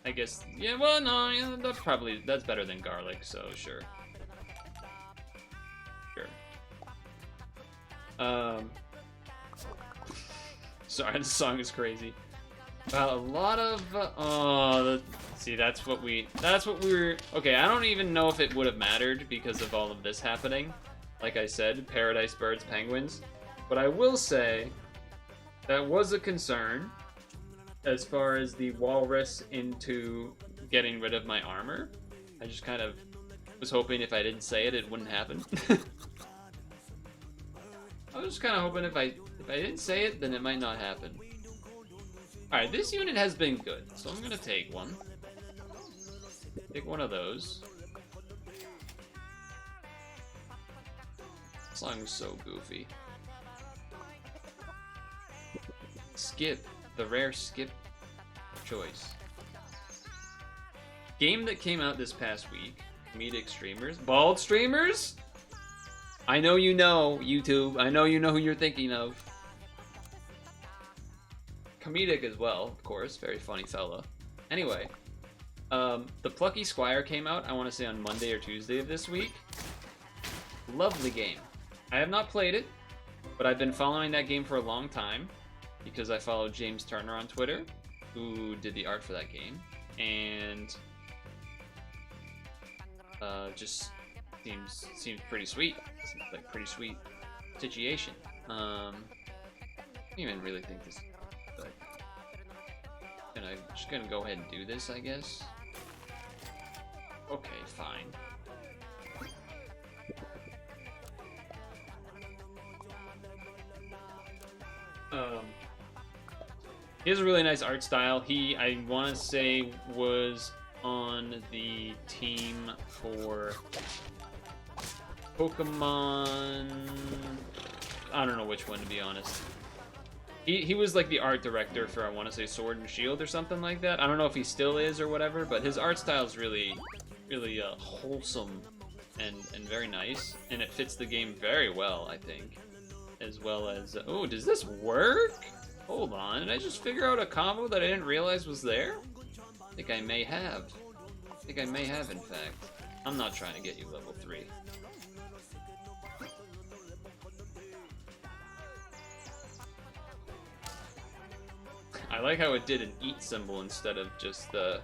I guess, yeah, well, no, yeah, that's better than garlic, so sure. Sorry, this song is crazy. Well, a lot of, see, that's what we were, okay, I don't even know if it would have mattered because of all of this happening. Like I said, Paradise Birds, Penguins. But I will say, that was a concern as far as the walrus into getting rid of my armor. I just kind of was hoping if I didn't say it, it wouldn't happen. I was just kind of hoping if I didn't say it, then it might not happen. Alright, this unit has been good, so I'm gonna take one. Take one of those. This song is so goofy. Skip. The rare skip choice. Game that came out this past week. Comedic streamers. Bald streamers? I know you know, YouTube. I know you know who you're thinking of. Comedic as well, of course. Very funny fella. Anyway. The Plucky Squire came out, I want to say on Monday or Tuesday of this week. Lovely game. I have not played it, but I've been following that game for a long time because I follow James Turner on Twitter, who did the art for that game, and just seems pretty sweet. Seems like pretty sweet situation. I don't even really think this, but just gonna go ahead and do this, I guess. Okay, fine. He has a really nice art style. He, I want to say, was on the team for Pokemon. I don't know which one, to be honest. He was like the art director for, I want to say, Sword and Shield or something like that. I don't know if he still is or whatever, but his art style is really wholesome and very nice, and it fits the game very well, I think. As well as, oh, does this work? Hold on, did I just figure out a combo that I didn't realize was there? I think I may have. In fact. I'm not trying to get you level 3. I like how it did an eat symbol instead of just the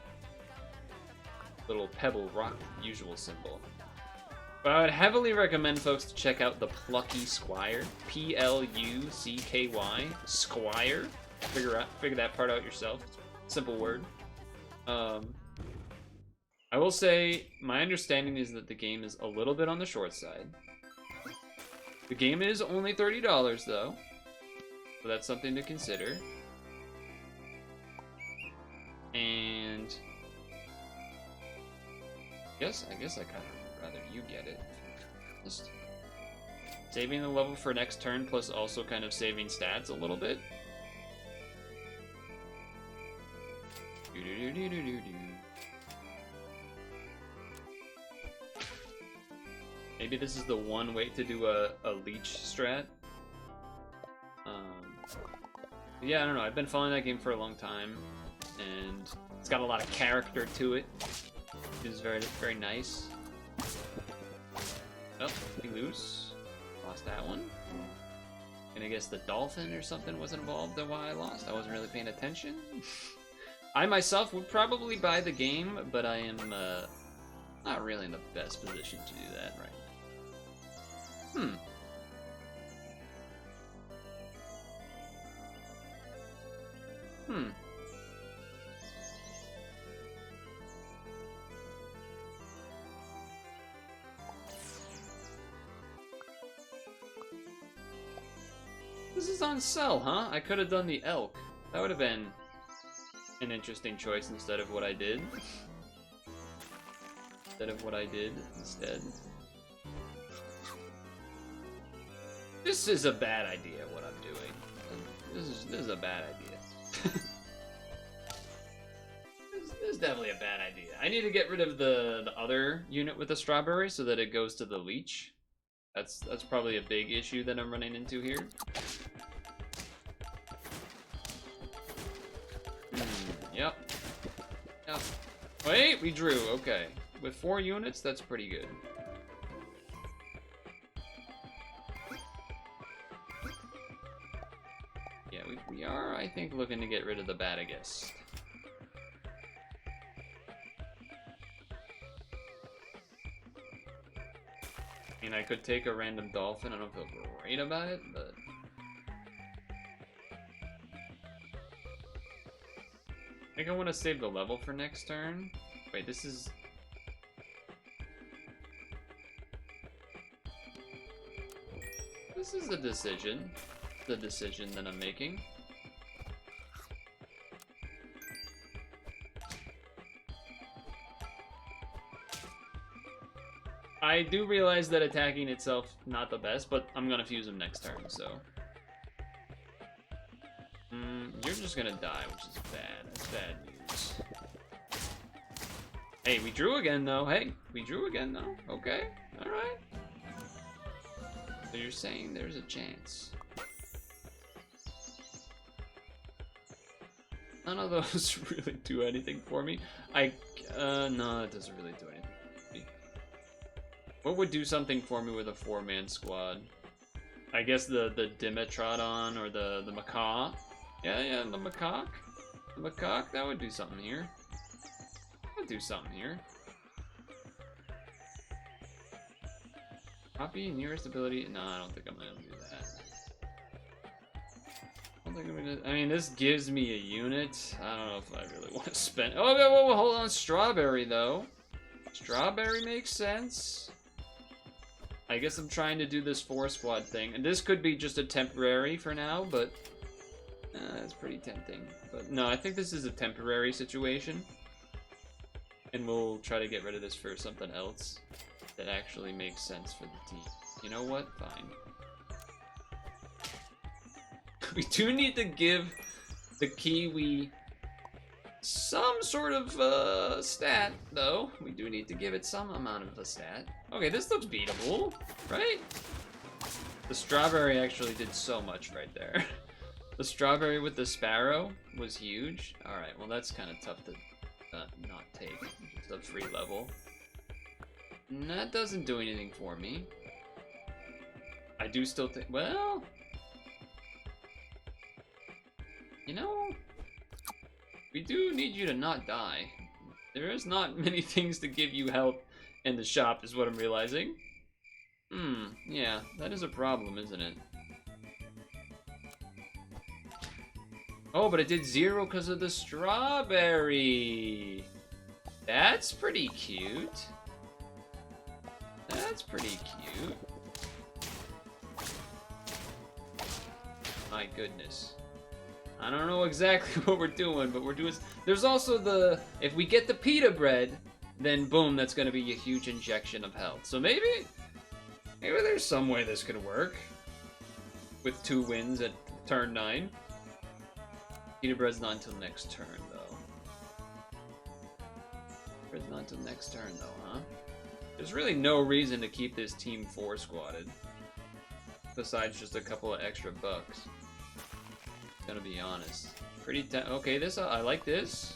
little pebble rock usual symbol. But I would heavily recommend folks to check out the Plucky Squire. P-L-U-C-K-Y. Squire. Figure that part out yourself. Simple word. I will say, my understanding is that the game is a little bit on the short side. The game is only $30 though, so that's something to consider. And I guess I kind of rather you get it. Just saving the level for next turn, plus also kind of saving stats a little bit. Maybe this is the one way to do a leech strat. Yeah, I don't know. I've been following that game for a long time, and it's got a lot of character to it. It's very nice. Oh, we lose. Lost that one. And I guess the dolphin or something was involved in why I lost. I wasn't really paying attention. I myself would probably buy the game, but I am not really in the best position to do that right now. This is on sale, huh? I could have done the elk. That would have been an interesting choice instead of what I did. Instead. This is a bad idea, what I'm doing. This is a bad idea. This is definitely a bad idea. I need to get rid of the other unit with the strawberry so that it goes to the leech. That's probably a big issue that I'm running into here. Yep. Wait, we drew. Okay. With 4 units, that's pretty good. Yeah, we are, I think, looking to get rid of the Batagist. I mean, I could take a random dolphin. I don't feel great about it, but I think I want to save the level for next turn. Wait, this is... This is a decision. The decision that I'm making. I do realize that attacking itself not the best, but I'm gonna fuse him next turn, so. You're just gonna die, which is bad. That's bad news. Hey, we drew again, though. Hey, we drew again, though. Okay, alright. So you're saying there's a chance. None of those really do anything for me. No, it doesn't really do anything for me. What would do something for me with a 4-man squad? I guess the Dimetrodon or the Macaw. Yeah, the Macaque. The Macaque, that would do something here. That would do something here. Copy nearest ability. No, I don't think I'm gonna do that. I mean, this gives me a unit. I don't know if I really want to spend. Oh, whoa, hold on. Strawberry, though. Strawberry makes sense. I guess I'm trying to do this 4-squad thing. And this could be just a temporary for now, but it's pretty tempting. But no, I think this is a temporary situation. And we'll try to get rid of this for something else that actually makes sense for the team. You know what? Fine. We do need to give the Kiwi some sort of stat, though. We do need to give it some amount of a stat. Okay, this looks beatable, right? The strawberry actually did so much right there. The strawberry with the sparrow was huge. Alright, well that's kind of tough to not take. Just a free level. And that doesn't do anything for me. I do still think, well... You know, we do need you to not die. There is not many things to give you health in the shop, is what I'm realizing. Yeah, that is a problem, isn't it? Oh, but it did 0 because of the strawberry. That's pretty cute. That's pretty cute. My goodness. I don't know exactly what we're doing, but we're doing... There's also the... If we get the pita bread, then boom, that's going to be a huge injection of health. So maybe there's some way this could work. With 2 wins at turn 9. Pita bread's not until next turn, though. Bread's not until next turn, though, huh? There's really no reason to keep this team 4-squadded. Besides just a couple of extra bucks. Gonna be honest. Pretty okay, this I like this.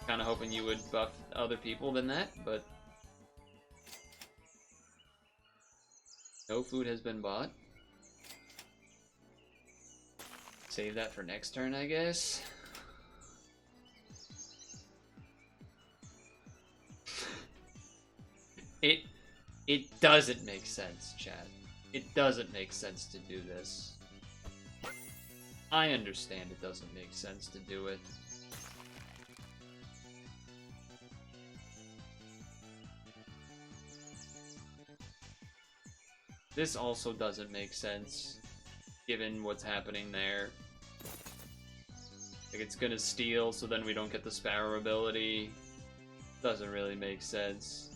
Kind of hoping you would buff other people than that, but no food has been bought. Save that for next turn, I guess. It doesn't make sense, chat. It doesn't make sense to do this. I understand it doesn't make sense to do it. This also doesn't make sense, given what's happening there. Like, it's gonna steal, so then we don't get the Sparrow ability. Doesn't really make sense.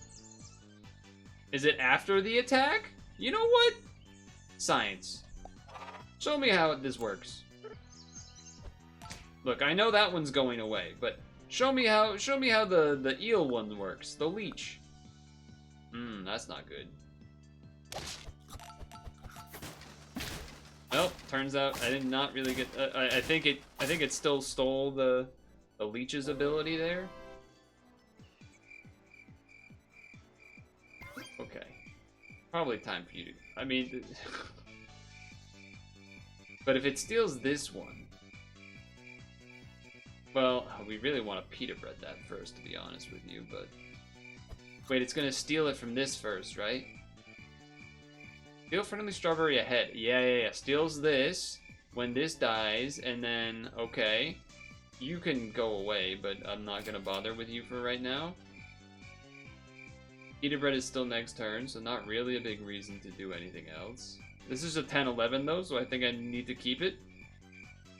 Is it after the attack? You know what? Science. Show me how this works. Look, I know that one's going away, but show me how the eel one works. The leech. That's not good. Nope. Turns out I did not really get. I think it still stole the leech's ability there. Okay. Probably time for you to. I mean, but if it steals this one. Well, we really want to pita bread that first, to be honest with you, but... Wait, it's gonna steal it from this first, right? Steal friendly strawberry ahead. Yeah. Steals this when this dies, and then, okay. You can go away, but I'm not gonna bother with you for right now. Pita bread is still next turn, so not really a big reason to do anything else. This is a 10-11 though, so I think I need to keep it.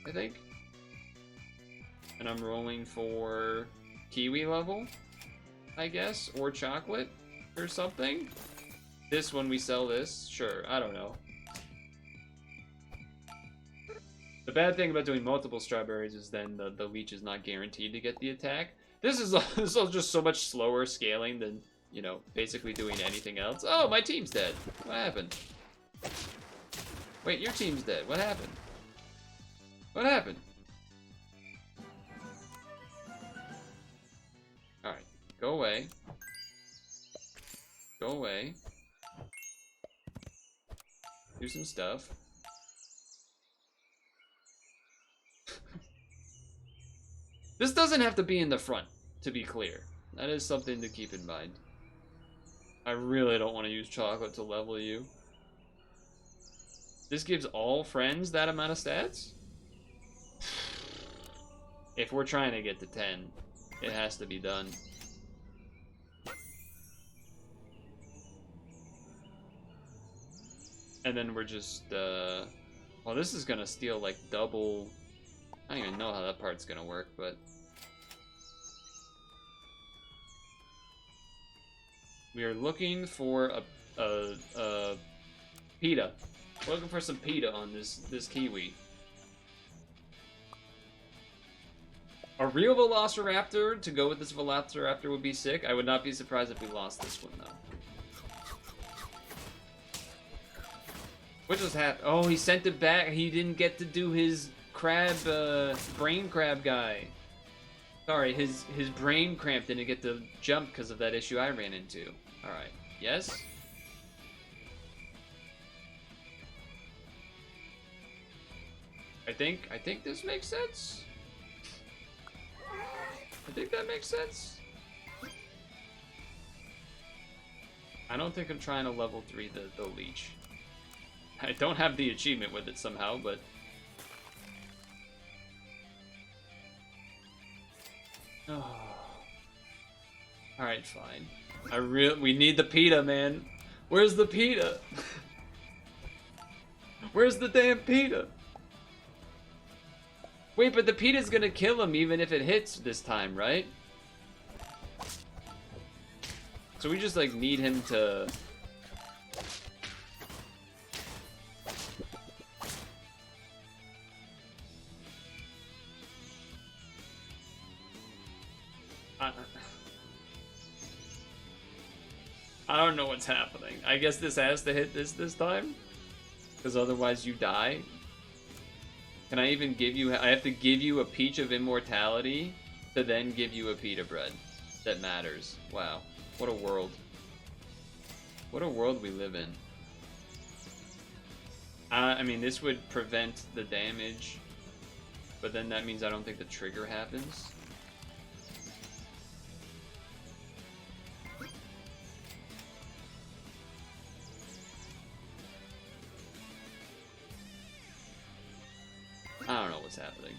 I think. And I'm rolling for Kiwi level, I guess, or chocolate. or something? This when we sell this? Sure, I don't know. The bad thing about doing multiple strawberries is then the leech is not guaranteed to get the attack. This is just so much slower scaling than, you know, basically doing anything else. Oh, my team's dead. What happened? Wait, your team's dead. What happened? What happened? Alright, go away. Go away. Do some stuff. This doesn't have to be in the front, to be clear. That is something to keep in mind. I really don't want to use chocolate to level you. This gives all friends that amount of stats? If we're trying to get to 10, it has to be done. And then we're just, well, this is gonna steal like double. I don't even know how that part's gonna work, but we are looking for a PETA. We're looking for some PETA on this Kiwi. A real Velociraptor to go with this Velociraptor would be sick. I would not be surprised if we lost this one though. What just happened? Oh, he sent it back. He didn't get to do his crab, brain crab guy. Sorry, his brain cramp didn't get to jump because of that issue I ran into. All right. Yes. I think this makes sense. I think that makes sense. I don't think I'm trying to level 3 the leech. I don't have the achievement with it somehow, but oh. All right, fine. We need the PETA, man. Where's the PETA? Where's the damn PETA? Wait, but the PETA's gonna kill him even if it hits this time, right? So we just like need him to. I don't know what's happening. I guess this has to hit this time? Because otherwise you die? Can I even give you... I have to give you a Peach of Immortality to then give you a pita bread that matters. Wow. What a world. What a world we live in. I mean, this would prevent the damage, but then that means I don't think the trigger happens. I don't know what's happening.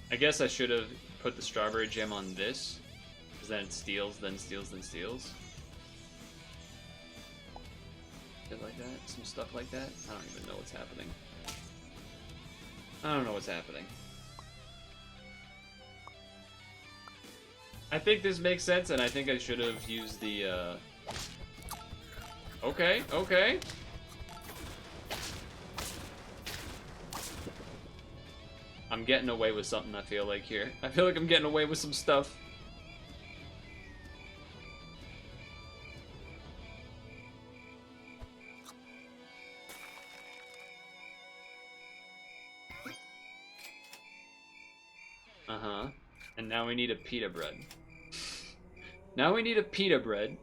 I guess I should have put the strawberry gem on this, because then it steals, then steals, then steals. Shit like that, some stuff like that. I don't even know what's happening. I don't know what's happening. I think this makes sense, and I think I should have used the, Okay, okay. I'm getting away with something, I feel like, here. I feel like I'm getting away with some stuff. Uh-huh. And now we need a pita bread. Now we need a pita bread.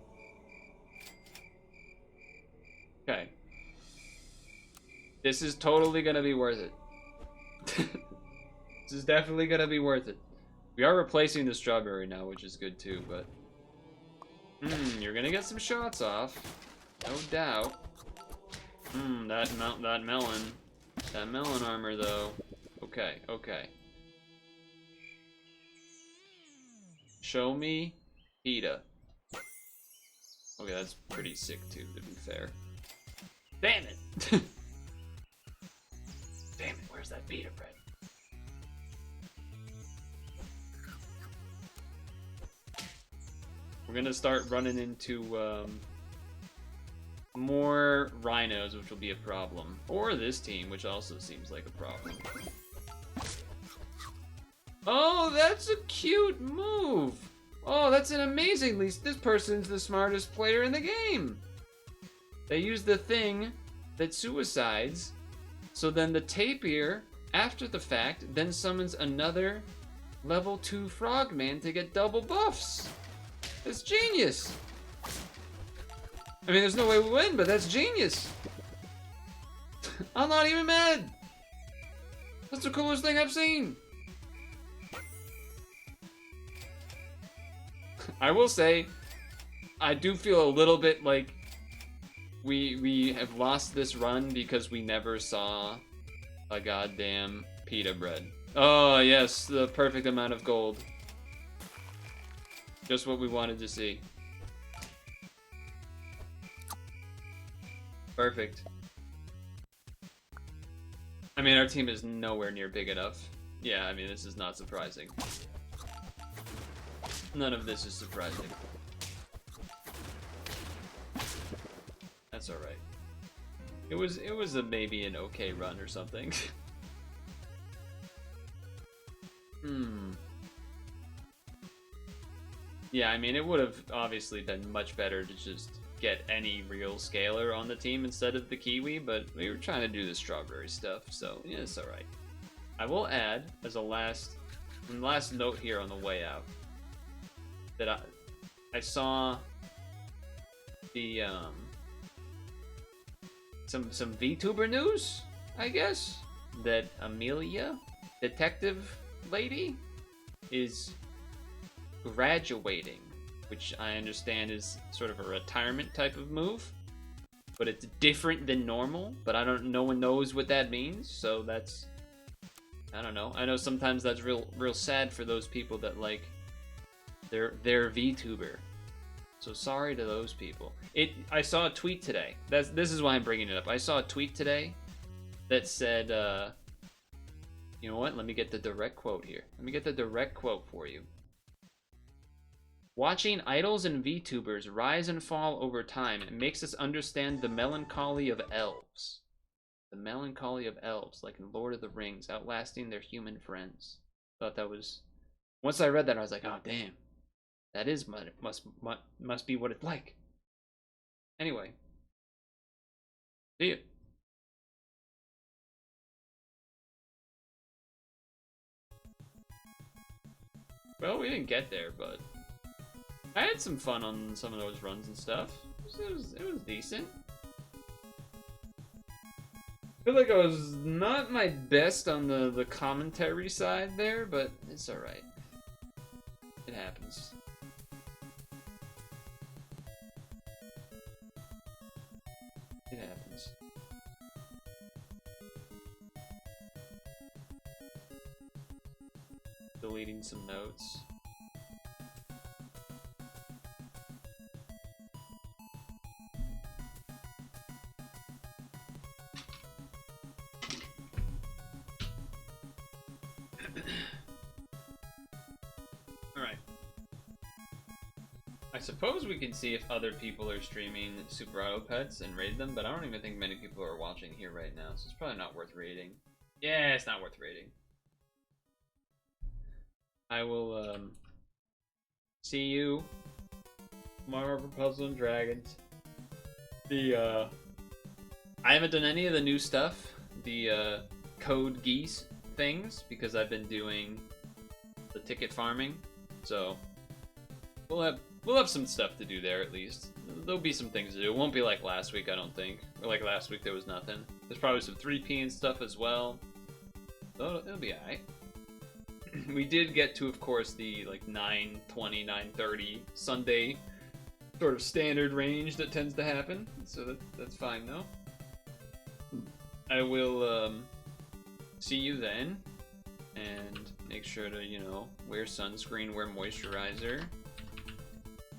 Okay. This is totally gonna be worth it. This is definitely gonna be worth it. We are replacing the strawberry now, which is good too, but... you're gonna get some shots off. No doubt. That melon. That melon armor, though. Okay, okay. Show me pita. Okay, that's pretty sick too, to be fair. Damn it! Damn it, where's that pita bread? We're gonna start running into more rhinos, which will be a problem. Or this team, which also seems like a problem. Oh, that's a cute move! Oh, that's an amazingly... This person's the smartest player in the game! They use the thing that suicides, so then the tapir, after the fact, then summons another level 2 frogman to get double buffs! That's genius! I mean, there's no way we win, but that's genius! I'm not even mad! That's the coolest thing I've seen! I will say, I do feel a little bit like we have lost this run because we never saw a goddamn pita bread. Oh yes, the perfect amount of gold. Just what we wanted to see. Perfect. I mean, our team is nowhere near big enough. Yeah, I mean, this is not surprising. None of this is surprising. That's alright. It was a maybe an okay run or something. Yeah, I mean, it would have obviously been much better to just get any real scaler on the team instead of the kiwi, but we were trying to do the strawberry stuff, so yeah, it's alright. I will add, as a last note here on the way out, that I saw the some VTuber news, I guess, that Amelia, detective lady, is graduating, which I understand is sort of a retirement type of move, but it's different than normal, but no one knows what that means, so that's, I don't know. I know sometimes that's real sad for those people that like their VTuber. So sorry to those people. I saw a tweet today. This is why I'm bringing it up. I saw a tweet today that said, you know what? Let me get the direct quote here. Let me get the direct quote for you. Watching idols and VTubers rise and fall over time, it makes us understand the melancholy of elves. The melancholy of elves, like in Lord of the Rings, outlasting their human friends. Thought that was... Once I read that, I was like, oh, damn. That is must be what it's like. Anyway. See ya. Well, we didn't get there, but I had some fun on some of those runs and stuff. It was decent. I feel like I was not my best on the commentary side there, but it's alright. It happens. It happens. Deleting some notes. Alright. I suppose we can see if other people are streaming Super Auto Pets and raid them, but I don't even think many people are watching here right now, so it's probably not worth raiding. Yeah, it's not worth raiding. I will, see you tomorrow for Puzzle and Dragons. I haven't done any of the new stuff, the, Code Geese things, because I've been doing the ticket farming, so we'll have some stuff to do there at least. There'll be some things to do. It won't be like last week, I don't think. Or like last week there was nothing. There's probably some 3P and stuff as well. So it'll be alright. We did get to, of course, the like 9:20, 9:30 Sunday sort of standard range that tends to happen. So that's fine though. I will see you then. And make sure to, you know, wear sunscreen, wear moisturizer,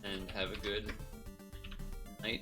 and have a good night.